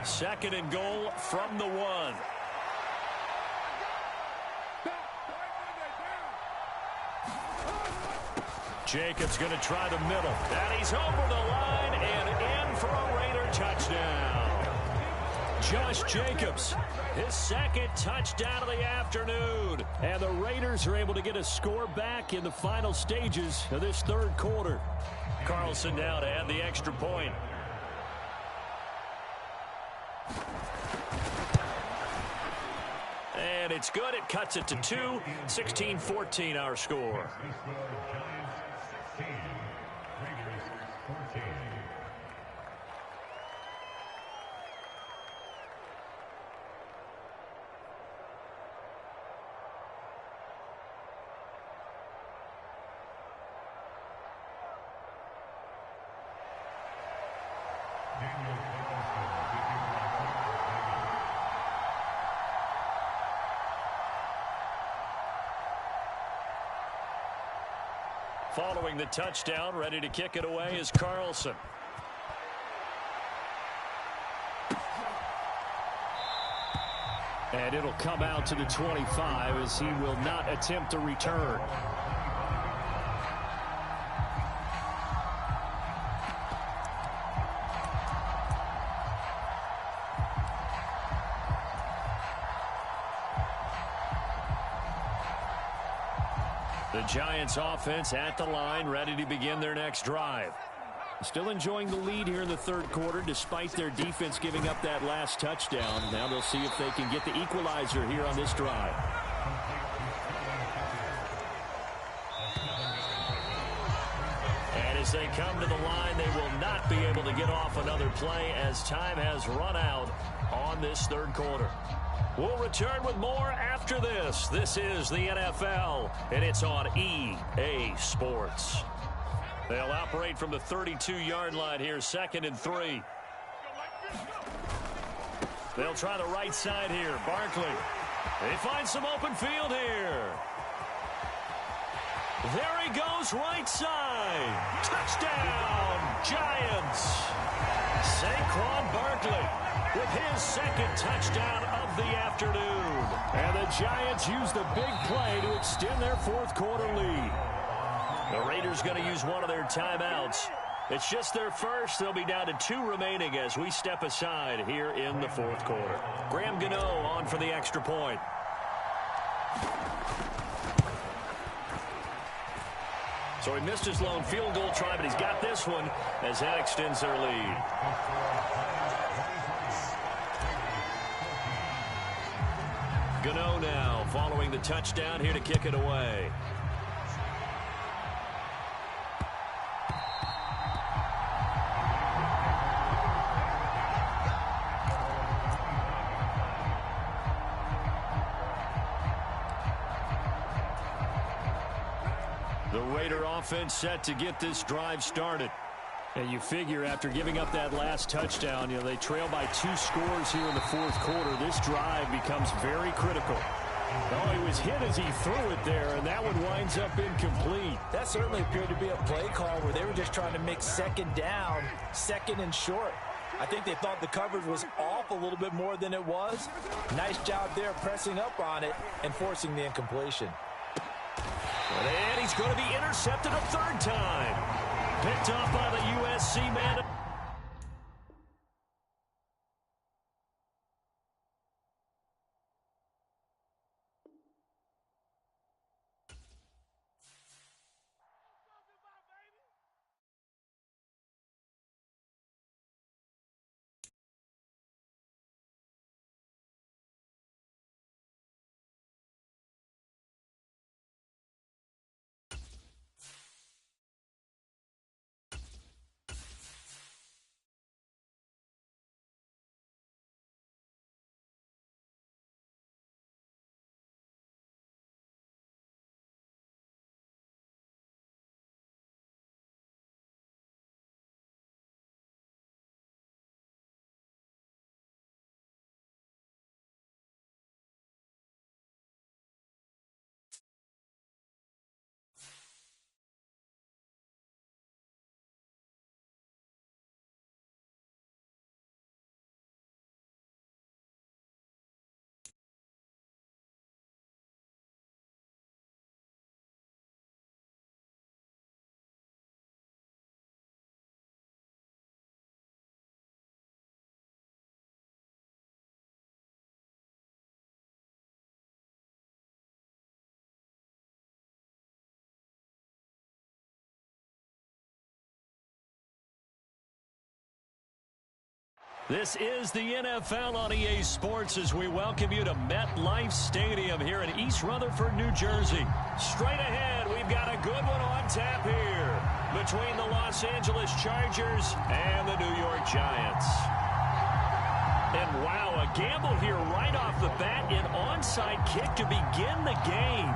Second and goal from the 1. Jacobs going to try the middle. And he's over the line and in for a Raider touchdown. Josh Jacobs, his second touchdown of the afternoon. And the Raiders are able to get a score back in the final stages of this third quarter. Carlson now to add the extra point. And it's good. It cuts it to 2. 16-14 our score. Following the touchdown, ready to kick it away is Carlson. And it'll come out to the 25 as he will not attempt to return. The Giants offense at the line, ready to begin their next drive. Still enjoying the lead here in the third quarter despite their defense giving up that last touchdown. Now they'll see if they can get the equalizer here on this drive. And as they come to the line, they will not be able to get off another play as time has run out on this third quarter. We'll return with more after this. This is the NFL, and it's on EA Sports. They'll operate from the 32-yard line here, 2nd and 3. They'll try the right side here. Barkley. They find some open field here. There he goes, right side. Touchdown, Giants. Saquon Barkley with his second touchdown of the afternoon. And the Giants use the big play to extend their fourth quarter lead. The Raiders going to use one of their timeouts. It's just their first. They'll be down to 2 remaining as we step aside here in the fourth quarter. Graham Gano on for the extra point. So he missed his lone field goal try, but he's got this one as that extends their lead. Gano now following the touchdown here to kick it away. The Raider offense set to get this drive started. And you figure after giving up that last touchdown, they trail by 2 scores here in the fourth quarter. This drive becomes very critical. Oh, he was hit as he threw it there, and that one winds up incomplete. That certainly appeared to be a play call where they were just trying to make second down, second and short. I think they thought the coverage was off a little bit more than it was. Nice job there pressing up on it and forcing the incompletion. And he's going to be intercepted a third time. Picked off by the USC man. This is the NFL on EA Sports as we welcome you to MetLife Stadium here in East Rutherford, New Jersey. Straight ahead, we've got a good one on tap here between the Los Angeles Chargers and the New York Giants. And wow, a gamble here right off the bat, an onside kick to begin the game.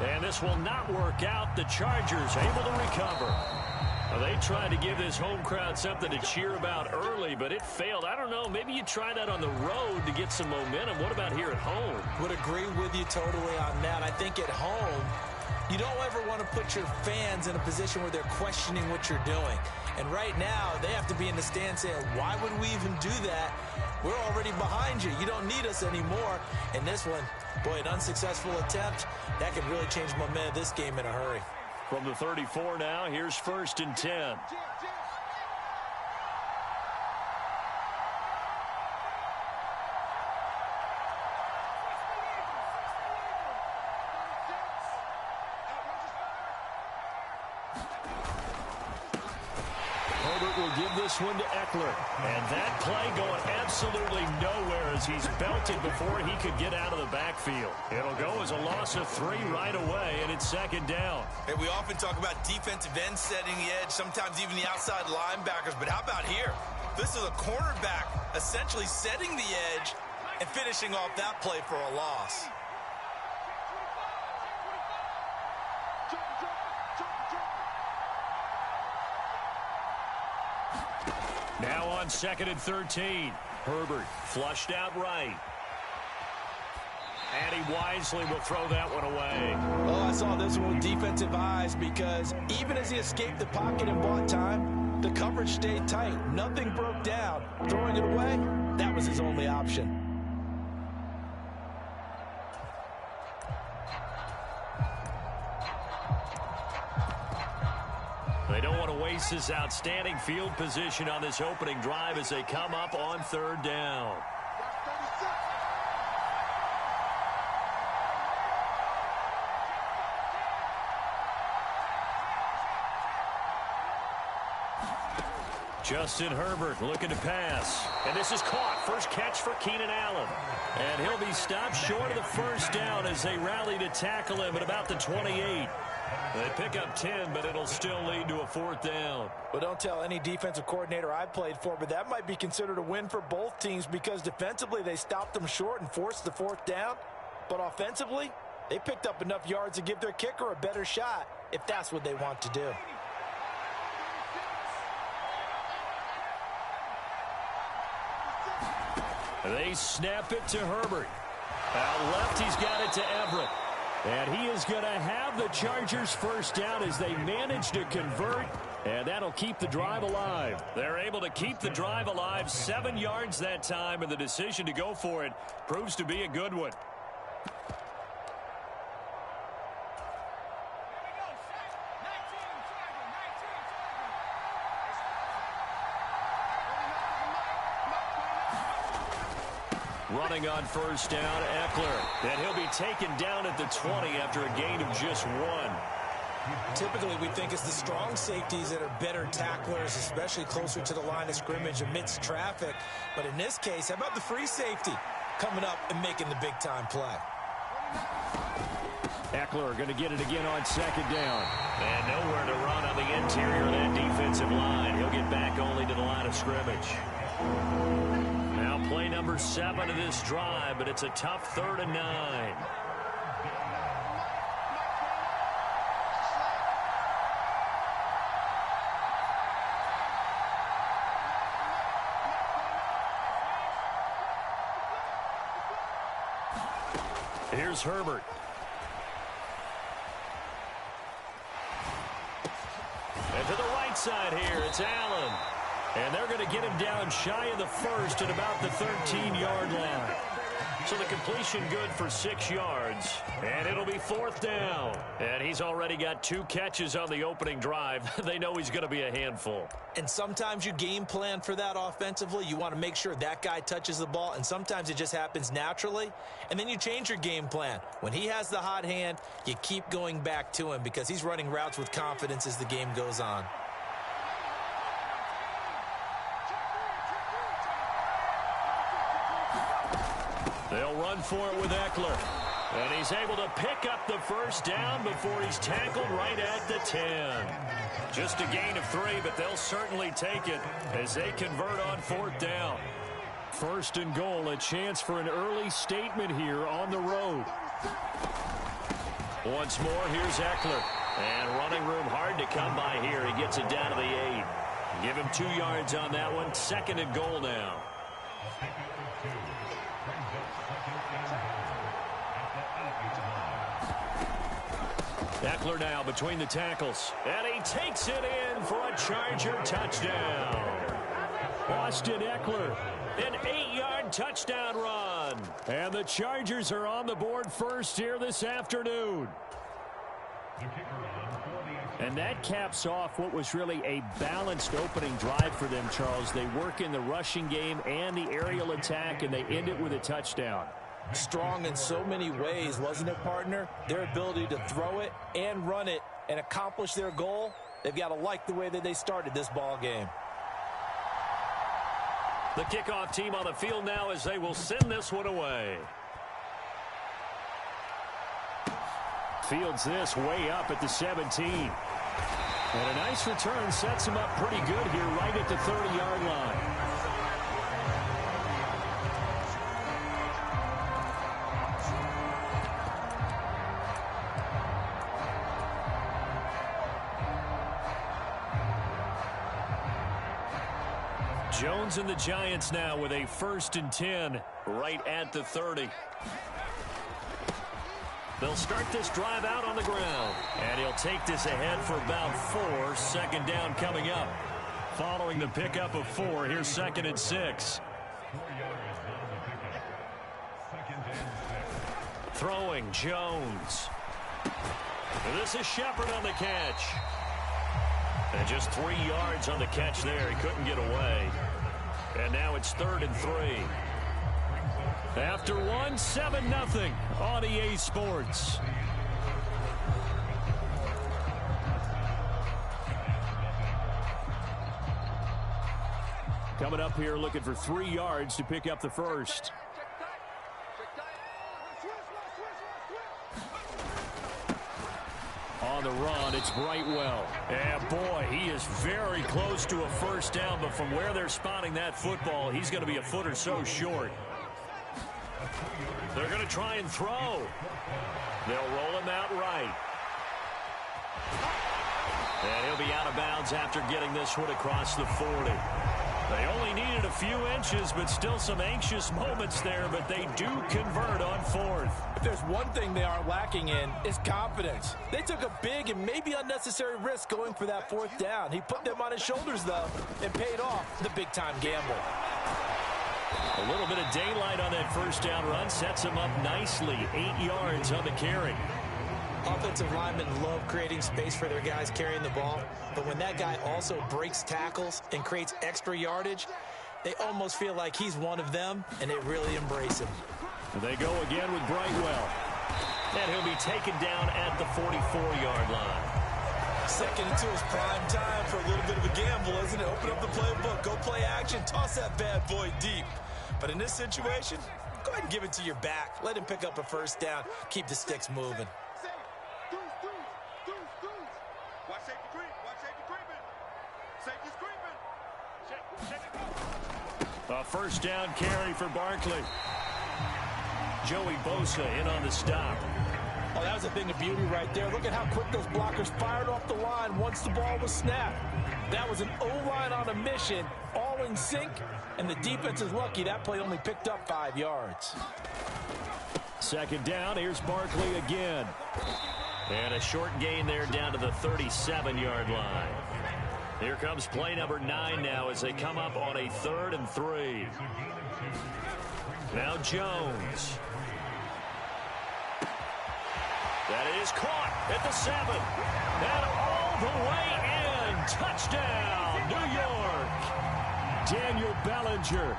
And this will not work out. The Chargers able to recover. Well, they tried to give this home crowd something to cheer about early, but it failed. I don't know. Maybe you try that on the road to get some momentum. What about here at home? Would agree with you totally on that. I think at home, you don't ever want to put your fans in a position where they're questioning what you're doing. And right now, they have to be in the stand saying, why would we even do that? We're already behind you. You don't need us anymore. And this one, boy, an unsuccessful attempt. That could really change the momentum of this game in a hurry. From the 34 now, here's 1st and 10. Herbert will give this one to Eckler. And that play going absolutely nowhere as he's belted before he could get out of the backfield. It'll go as a loss of 3 right away, and it's 2nd down. Hey, we often talk about defensive ends setting the edge, sometimes even the outside linebackers. But how about here? This is a cornerback essentially setting the edge and finishing off that play for a loss. Now on 2nd and 13. Herbert flushed out right. And he wisely will throw that one away. Oh, I saw this one with defensive eyes because even as he escaped the pocket and bought time, the coverage stayed tight. Nothing broke down. Throwing it away, that was his only option. They don't want to waste this outstanding field position on this opening drive as they come up on 3rd down. Justin Herbert looking to pass. And this is caught. First catch for Keenan Allen. And he'll be stopped short of the 1st down as they rally to tackle him at about the 28. They pick up 10, but it'll still lead to a 4th down. Well, don't tell any defensive coordinator I played for, but that might be considered a win for both teams because defensively they stopped them short and forced the 4th down. But offensively, they picked up enough yards to give their kicker a better shot if that's what they want to do. They snap it to Herbert. Out left, he's got it to Everett. And he is going to have the Chargers 1st down as they manage to convert. And that'll keep the drive alive. They're able to keep the drive alive. 7 yards that time, and the decision to go for it proves to be a good one. Running on 1st down, Eckler. And he'll be taken down at the 20 after a gain of just 1. Typically, we think it's the strong safeties that are better tacklers, especially closer to the line of scrimmage amidst traffic. But in this case, how about the free safety coming up and making the big-time play? Eckler going to get it again on 2nd down. And nowhere to run on the interior of that defensive line. He'll get back only to the line of scrimmage. Now play number 7 of this drive, but it's a tough 3rd and 9. Here's Herbert. And to the right side here, it's Allen. And they're going to get him down shy of the 1st at about the 13-yard line. So the completion good for 6 yards. And it'll be 4th down. And he's already got 2 catches on the opening drive. They know he's going to be a handful. And sometimes you game plan for that offensively. You want to make sure that guy touches the ball. And sometimes it just happens naturally. And then you change your game plan. When he has the hot hand, you keep going back to him because he's running routes with confidence as the game goes on. They'll run for it with Eckler. And he's able to pick up the first down before he's tackled right at the 10. Just a gain of 3, but they'll certainly take it as they convert on 4th down. 1st and goal, a chance for an early statement here on the road. Once more, here's Eckler. And running room hard to come by here. He gets it down to the 8. Give him 2 yards on that one. 2nd and goal now. Eckler now between the tackles. And he takes it in for a Charger touchdown. Austin Eckler, an 8-yard touchdown run. And the Chargers are on the board first here this afternoon. And that caps off what was really a balanced opening drive for them, Charles. They work in the rushing game and the aerial attack, and they end it with a touchdown. Strong in so many ways, wasn't it, partner? Their ability to throw it and run it and accomplish their goal, they've got to like the way that they started this ball game. The kickoff team on the field now as they will send this one away. Fields this way up at the 17. And a nice return sets him up pretty good here right at the 30-yard line. Jones and the Giants now with a 1st and 10 right at the 30. They'll start this drive out on the ground. And he'll take this ahead for about 4. 2nd down coming up. Following the pickup of 4, here's 2nd and 6. Throwing Jones. And this is Shepard on the catch. And just 3 yards on the catch there. He couldn't get away. And now it's 3rd and 3. After 1, 7-0 on EA Sports. Coming up here looking for 3 yards to pick up the first. On the run, it's Brightwell. And boy, he is very close to a first down, but from where they're spotting that football, he's going to be a foot or so short. They're going to try and throw. They'll roll him out right. And he'll be out of bounds after getting this one across the 40. They only needed a few inches, but still some anxious moments there, but they do convert on 4th. If there's one thing they aren't lacking in, it's confidence. They took a big and maybe unnecessary risk going for that 4th down. He put them on his shoulders, though, and paid off the big-time gamble. A little bit of daylight on that first down run sets him up nicely. 8 yards on the carry. Offensive linemen love creating space for their guys carrying the ball, but when that guy also breaks tackles and creates extra yardage, they almost feel like he's one of them, and they really embrace him. They go again with Brightwell. And he'll be taken down at the 44-yard line. 2nd and 2 is prime time for a little bit of a gamble, isn't it? Open up the playbook, go play action, toss that bad boy deep. But in this situation, go ahead and give it to your back. Let him pick up a first down. Keep the sticks moving. Watch safety creep. Watch safety creeping. Safety's creeping. A first down carry for Barkley. Joey Bosa in on the stop. Oh, that was a thing of beauty right there. Look at how quick those blockers fired off the line once the ball was snapped. That was an O-line on a mission, all in sync, and the defense is lucky that play only picked up 5 yards. 2nd down, here's Barkley again. And a short gain there down to the 37-yard line. Here comes play number 9 now as they come up on a 3rd and 3. Now Jones. That is caught at the 7. And all the way in. Touchdown, New York. Daniel Bellinger,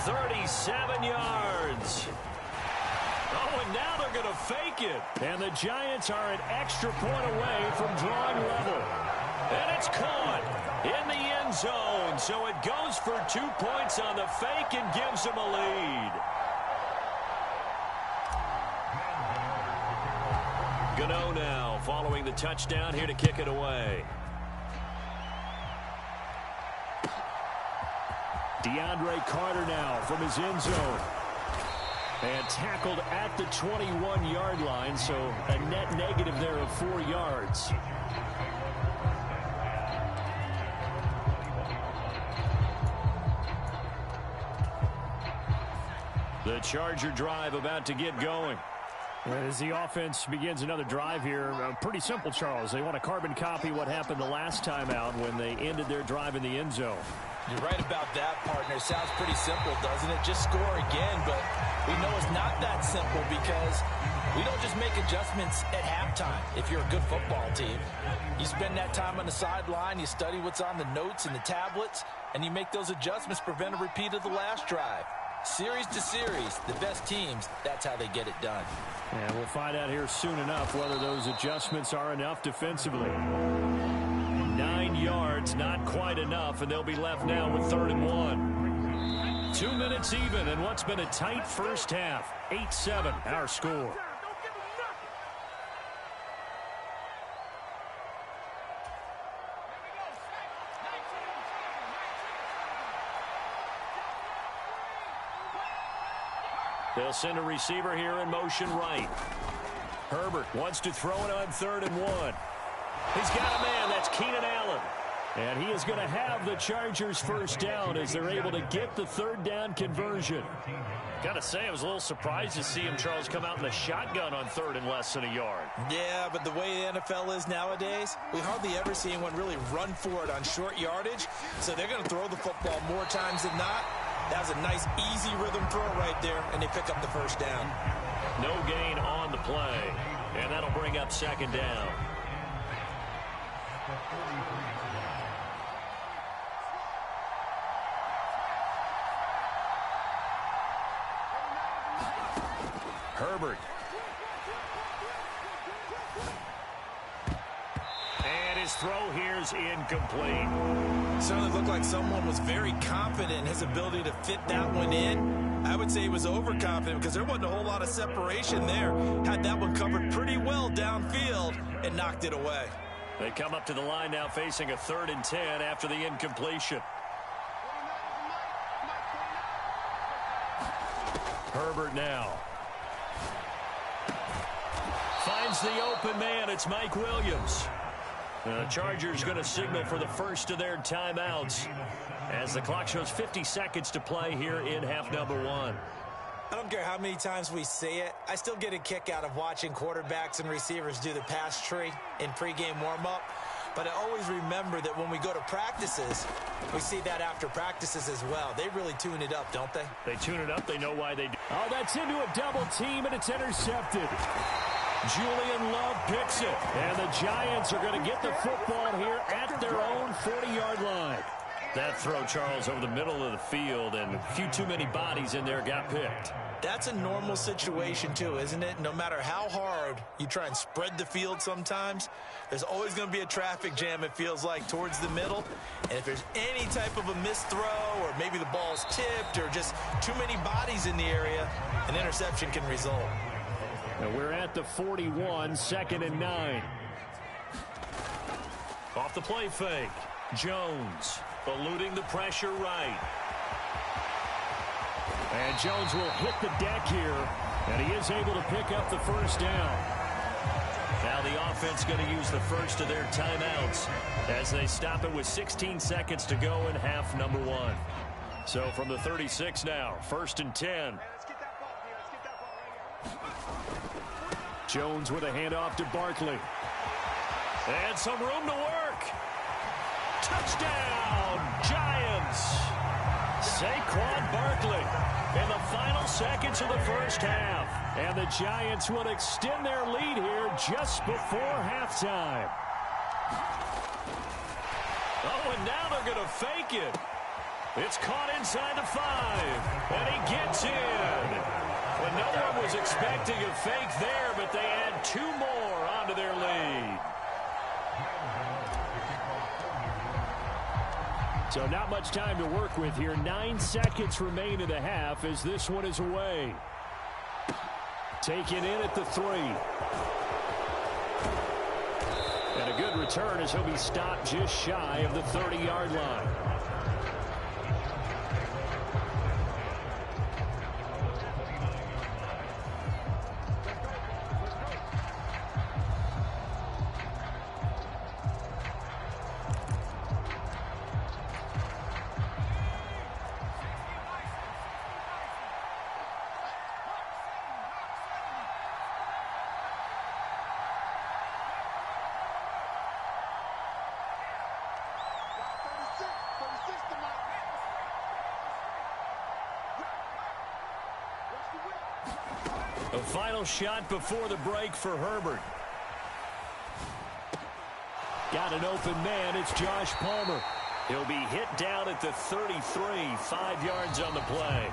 37 yards. Oh, and now they're going to fake it. And the Giants are an extra point away from drawing level. And it's caught in the end zone. So it goes for 2 points on the fake and gives them a lead. Gano now following the touchdown here to kick it away. DeAndre Carter now from his end zone. And tackled at the 21-yard line, so a net negative there of 4 yards. The Charger drive about to get going. As the offense begins another drive here, pretty simple, Charles. They want to carbon copy what happened the last time out when they ended their drive in the end zone. You're right about that, partner. Sounds pretty simple, doesn't it? Just score again, but we know it's not that simple because we don't just make adjustments at halftime. If you're a good football team, you spend that time on the sideline, you study what's on the notes and the tablets, and you make those adjustments, prevent a repeat of the last drive. Series to series, the best teams, that's how they get it done. And we'll find out here soon enough whether those adjustments are enough defensively. 9 yards, not quite enough, and they'll be left now with 3rd and 1. 2 minutes even in what's been a tight first half. 8-7, our score. They'll send a receiver here in motion right. Herbert wants to throw it on 3rd and 1. He's got a man. That's Keenan Allen. And he is going to have the Chargers first down as they're able to get the 3rd down conversion. Got to say, I was a little surprised to see him, Charles, come out in the shotgun on 3rd and less than a yard. Yeah, but the way the NFL is nowadays, we hardly ever see anyone really run for it on short yardage. So they're going to throw the football more times than not. That was a nice, easy rhythm throw right there, and they pick up the first down. No gain on the play, and that'll bring up 2nd down. Herbert. And his throw here is incomplete. Certainly looked like someone was very confident in his ability to fit that one in. I would say he was overconfident because there wasn't a whole lot of separation there. Had that one covered pretty well downfield and knocked it away. They come up to the line now facing a 3rd and 10 after the incompletion. Herbert now. Finds the open man. It's Mike Williams. The Chargers going to signal for the first of their timeouts as the clock shows 50 seconds to play here in half number 1. I don't care how many times we say it. I still get a kick out of watching quarterbacks and receivers do the pass tree in pregame warm-up. But I always remember that when we go to practices, we see that after practices as well. They really tune it up, don't they? They tune it up. They know why they do. Oh, that's into a double team, and it's intercepted. Julian Love picks it. And the Giants are going to get the football here at their own 40-yard line. That throw, Charles, over the middle of the field, and a few too many bodies in there got picked. That's a normal situation, too, isn't it? No matter how hard you try and spread the field sometimes, there's always going to be a traffic jam, it feels like, towards the middle. And if there's any type of a missed throw or maybe the ball's tipped or just too many bodies in the area, an interception can result. And we're at the 41, 2nd and 9. Off the play fake. Jones eluding the pressure right. And Jones will hit the deck here, and he is able to pick up the first down. Now the offense going to use the first of their timeouts as they stop it with 16 seconds to go in half number 1. So from the 36 now, 1st and 10. Jones with a handoff to Barkley. And some room to work. Touchdown, Giants. Saquon Barkley in the final seconds of the first half. And the Giants will extend their lead here just before halftime. Oh, and now they're going to fake it. It's caught inside the 5, and he gets in. Well, no one was expecting a fake there, but they add 2 more onto their lead. So not much time to work with here. 9 seconds remain in the half as this one is away. Taken in at the 3. And a good return as he'll be stopped just shy of the 30-yard line. A final shot before the break for Herbert. Got an open man. It's Josh Palmer. He'll be hit down at the 33, 5 yards on the play.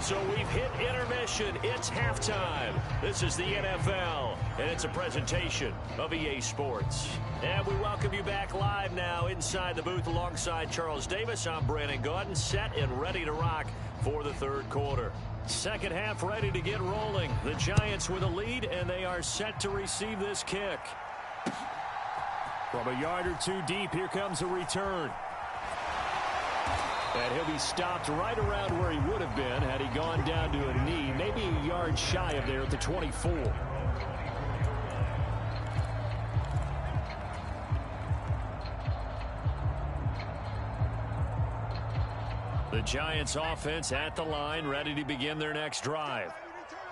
So we've hit intermission. It's halftime. This is the NFL, and it's a presentation of EA Sports. And we welcome you back live now inside the booth alongside Charles Davis. I'm Brandon Gaudin, set and ready to rock for the third quarter. Second half ready to get rolling. The Giants with a lead, and they are set to receive this kick. From a yard or two deep, here comes a return. And he'll be stopped right around where he would have been had he gone down to a knee, maybe a yard shy of there at the 24. The Giants offense at the line, ready to begin their next drive.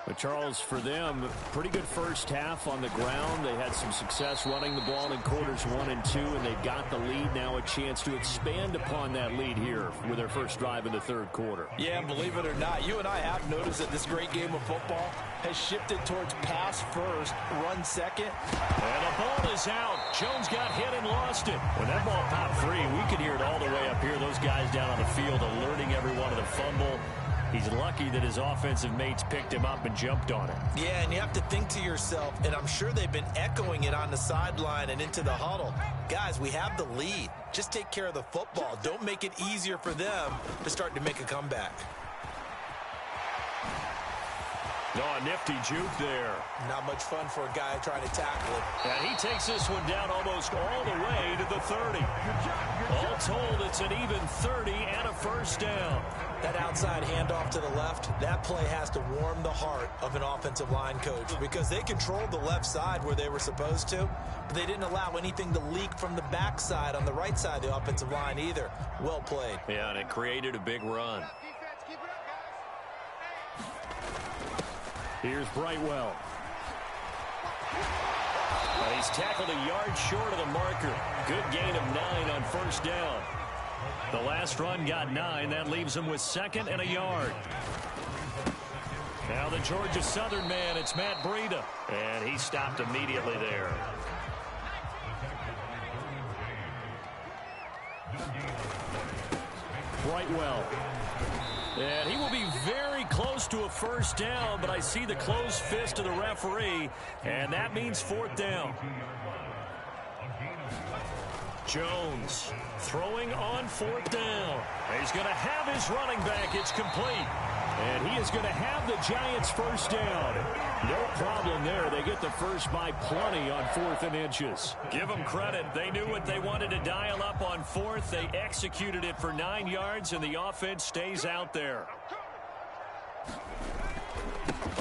But Charles, for them, pretty good first half on the ground. They had some success running the ball in quarters 1 and 2, and they've got the lead. Now a chance to expand upon that lead here with their first drive in the third quarter. Yeah, and believe it or not, you and I have noticed that this great game of football has shifted towards pass first, run second. And the ball is out. Jones got hit and lost it. When that ball popped free, we could hear it all the way up here. Those guys down on the field alerting everyone of the fumble. He's lucky that his offensive mates picked him up and jumped on it. Yeah, and you have to think to yourself, and I'm sure they've been echoing it on the sideline and into the huddle. Guys, we have the lead. Just take care of the football. Don't make it easier for them to start to make a comeback. Oh, a nifty juke there. Not much fun for a guy trying to tackle it. And he takes this one down almost all the way to the 30. All told, it's an even 30 and a first down. That outside handoff to the left, that play has to warm the heart of an offensive line coach because they controlled the left side where they were supposed to, but they didn't allow anything to leak from the backside on the right side of the offensive line either. Well played. Yeah, and it created a big run. Here's Brightwell. He's tackled a yard short of the marker. Good gain of 9 on first down. The last run got 9. That leaves him with second and a yard. Now the Georgia Southern man, it's Matt Breida. And he stopped immediately there. Brightwell. And he will be very close to a first down, but I see the closed fist of the referee, and that means fourth down. Jones throwing on fourth down. He's going to have his running back. It's complete. And he is going to have the Giants first down. No problem there. They get the first by plenty on 4th and inches. Give them credit. They knew what they wanted to dial up on 4th. They executed it for 9 yards, and the offense stays out there.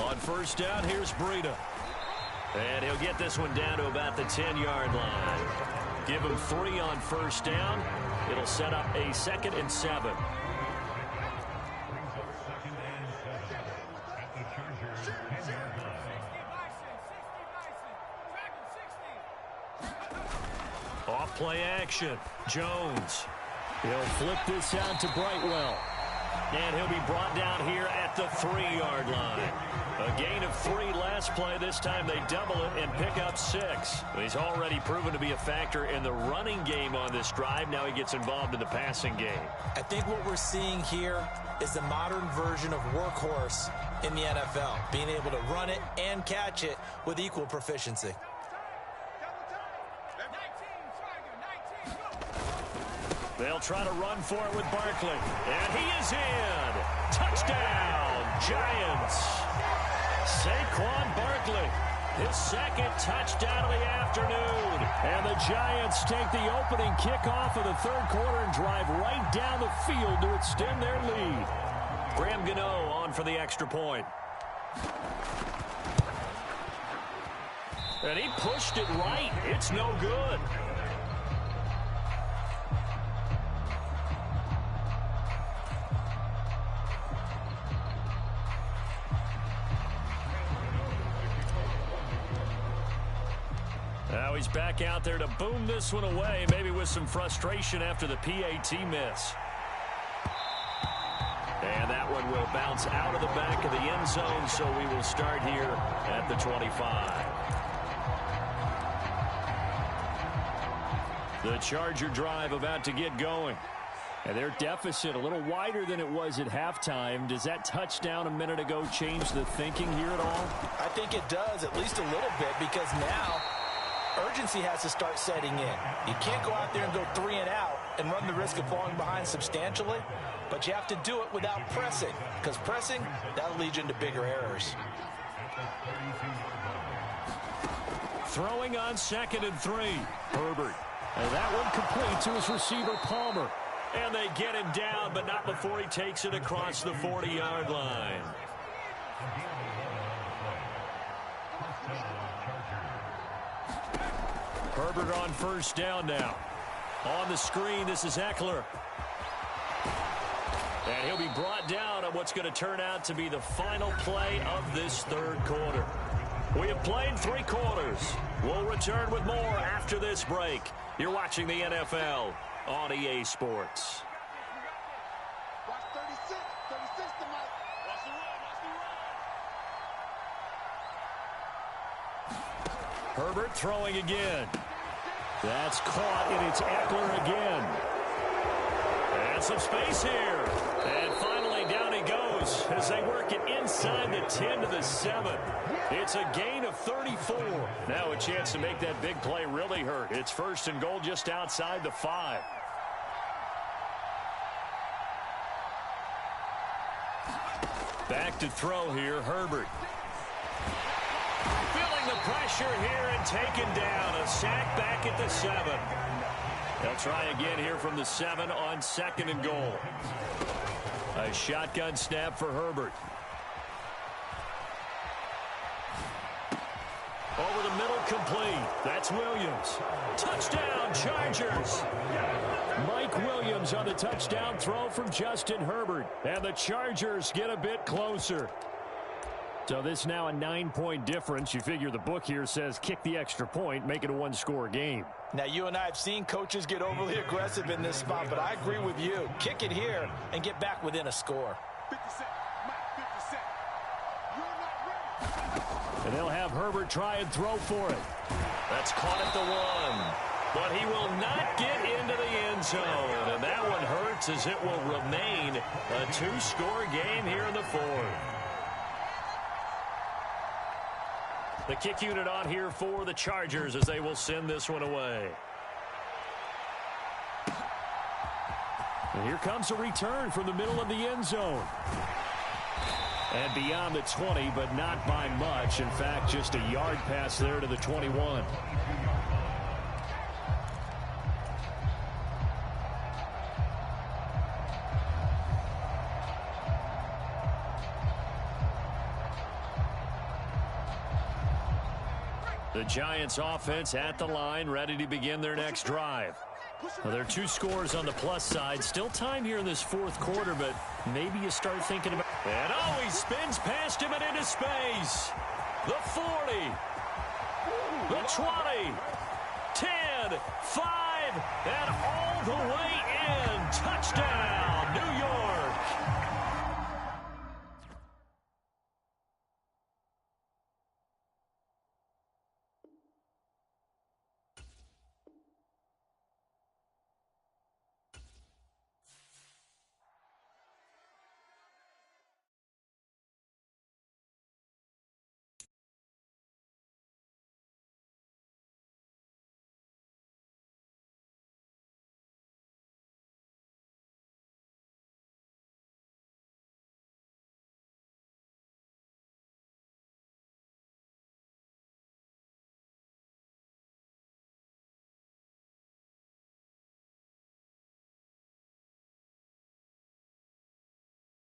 On first down, here's Breida. And he'll get this one down to about the 10-yard line. Give him 3 on first down. It'll set up a 2nd and 7. Off play action. Jones. He'll flip this out to Brightwell. And he'll be brought down here at the 3-yard line. A gain of 3 last play. This time they double it and pick up 6. He's already proven to be a factor in the running game on this drive. Now he gets involved in the passing game. I think what we're seeing here is the modern version of workhorse in the NFL. Being able to run it and catch it with equal proficiency. They'll try to run for it with Barkley. And he is in. Touchdown, Giants. Saquon Barkley. his second touchdown of the afternoon. And the Giants take the opening kickoff of the third quarter and drive right down the field to extend their lead. Graham Gano on for the extra point. And he pushed it right. It's no good. Now he's back out there to boom this one away, maybe with some frustration after the PAT miss. And that one will bounce out of the back of the end zone, so we will start here at the 25. The Charger drive about to get going. And their deficit a little wider than it was at halftime. Does that touchdown a minute ago change the thinking here at all? I think it does, at least a little bit, because now urgency has to start setting in. You can't go out there and go 3 and out and run the risk of falling behind substantially, but you have to do it without pressing, because pressing, that'll lead you into bigger errors. Throwing on 2nd and 3. Herbert. And that one complete to his receiver, Palmer. And they get him down, but not before he takes it across the 40-yard line. Herbert on first down now. On the screen, this is Eckler. And he'll be brought down on what's going to turn out to be the final play of this third quarter. We have played 3 quarters. We'll return with more after this break. You're watching the NFL on EA Sports. Watch 36. 36 to Mike. Watch the run. Watch the run. Herbert throwing again. That's caught, and it's Eckler again. And some space here. And finally down he goes as they work it inside the 10 to the 7. It's a gain of 34. Now a chance to make that big play really hurt. It's 1st and goal just outside the 5. Back to throw here, Herbert. Feeling the pressure here and taken down. A sack back at the 7. They'll try again here from the 7 on 2nd and goal. A shotgun snap for Herbert. Over the middle, complete. That's Williams. Touchdown, Chargers. Mike Williams on the touchdown throw from Justin Herbert. And the Chargers get a bit closer. So this now a 9-point difference. You figure the book here says kick the extra point, make it a 1-score game. Now, you and I have seen coaches get overly aggressive in this spot, but I agree with you. Kick it here and get back within a score. 50 cent. Mike, 50 cent. You're not ready. And they'll have Herbert try and throw for it. That's caught at the 1. But he will not get into the end zone. And that one hurts as it will remain a 2-score game here in the 4th. The kick unit on here for the Chargers as they will send this one away. And here comes a return from the middle of the end zone. And beyond the 20, but not by much. In fact, just a yard pass there to the 21. The Giants offense at the line, ready to begin their next drive. Well, there are 2 scores on the plus side. Still time here in this 4th quarter, but maybe you start thinking about... And oh, he spins past him and into space. The 40. The 20. 10. 5. And all the way in. Touchdown, New York.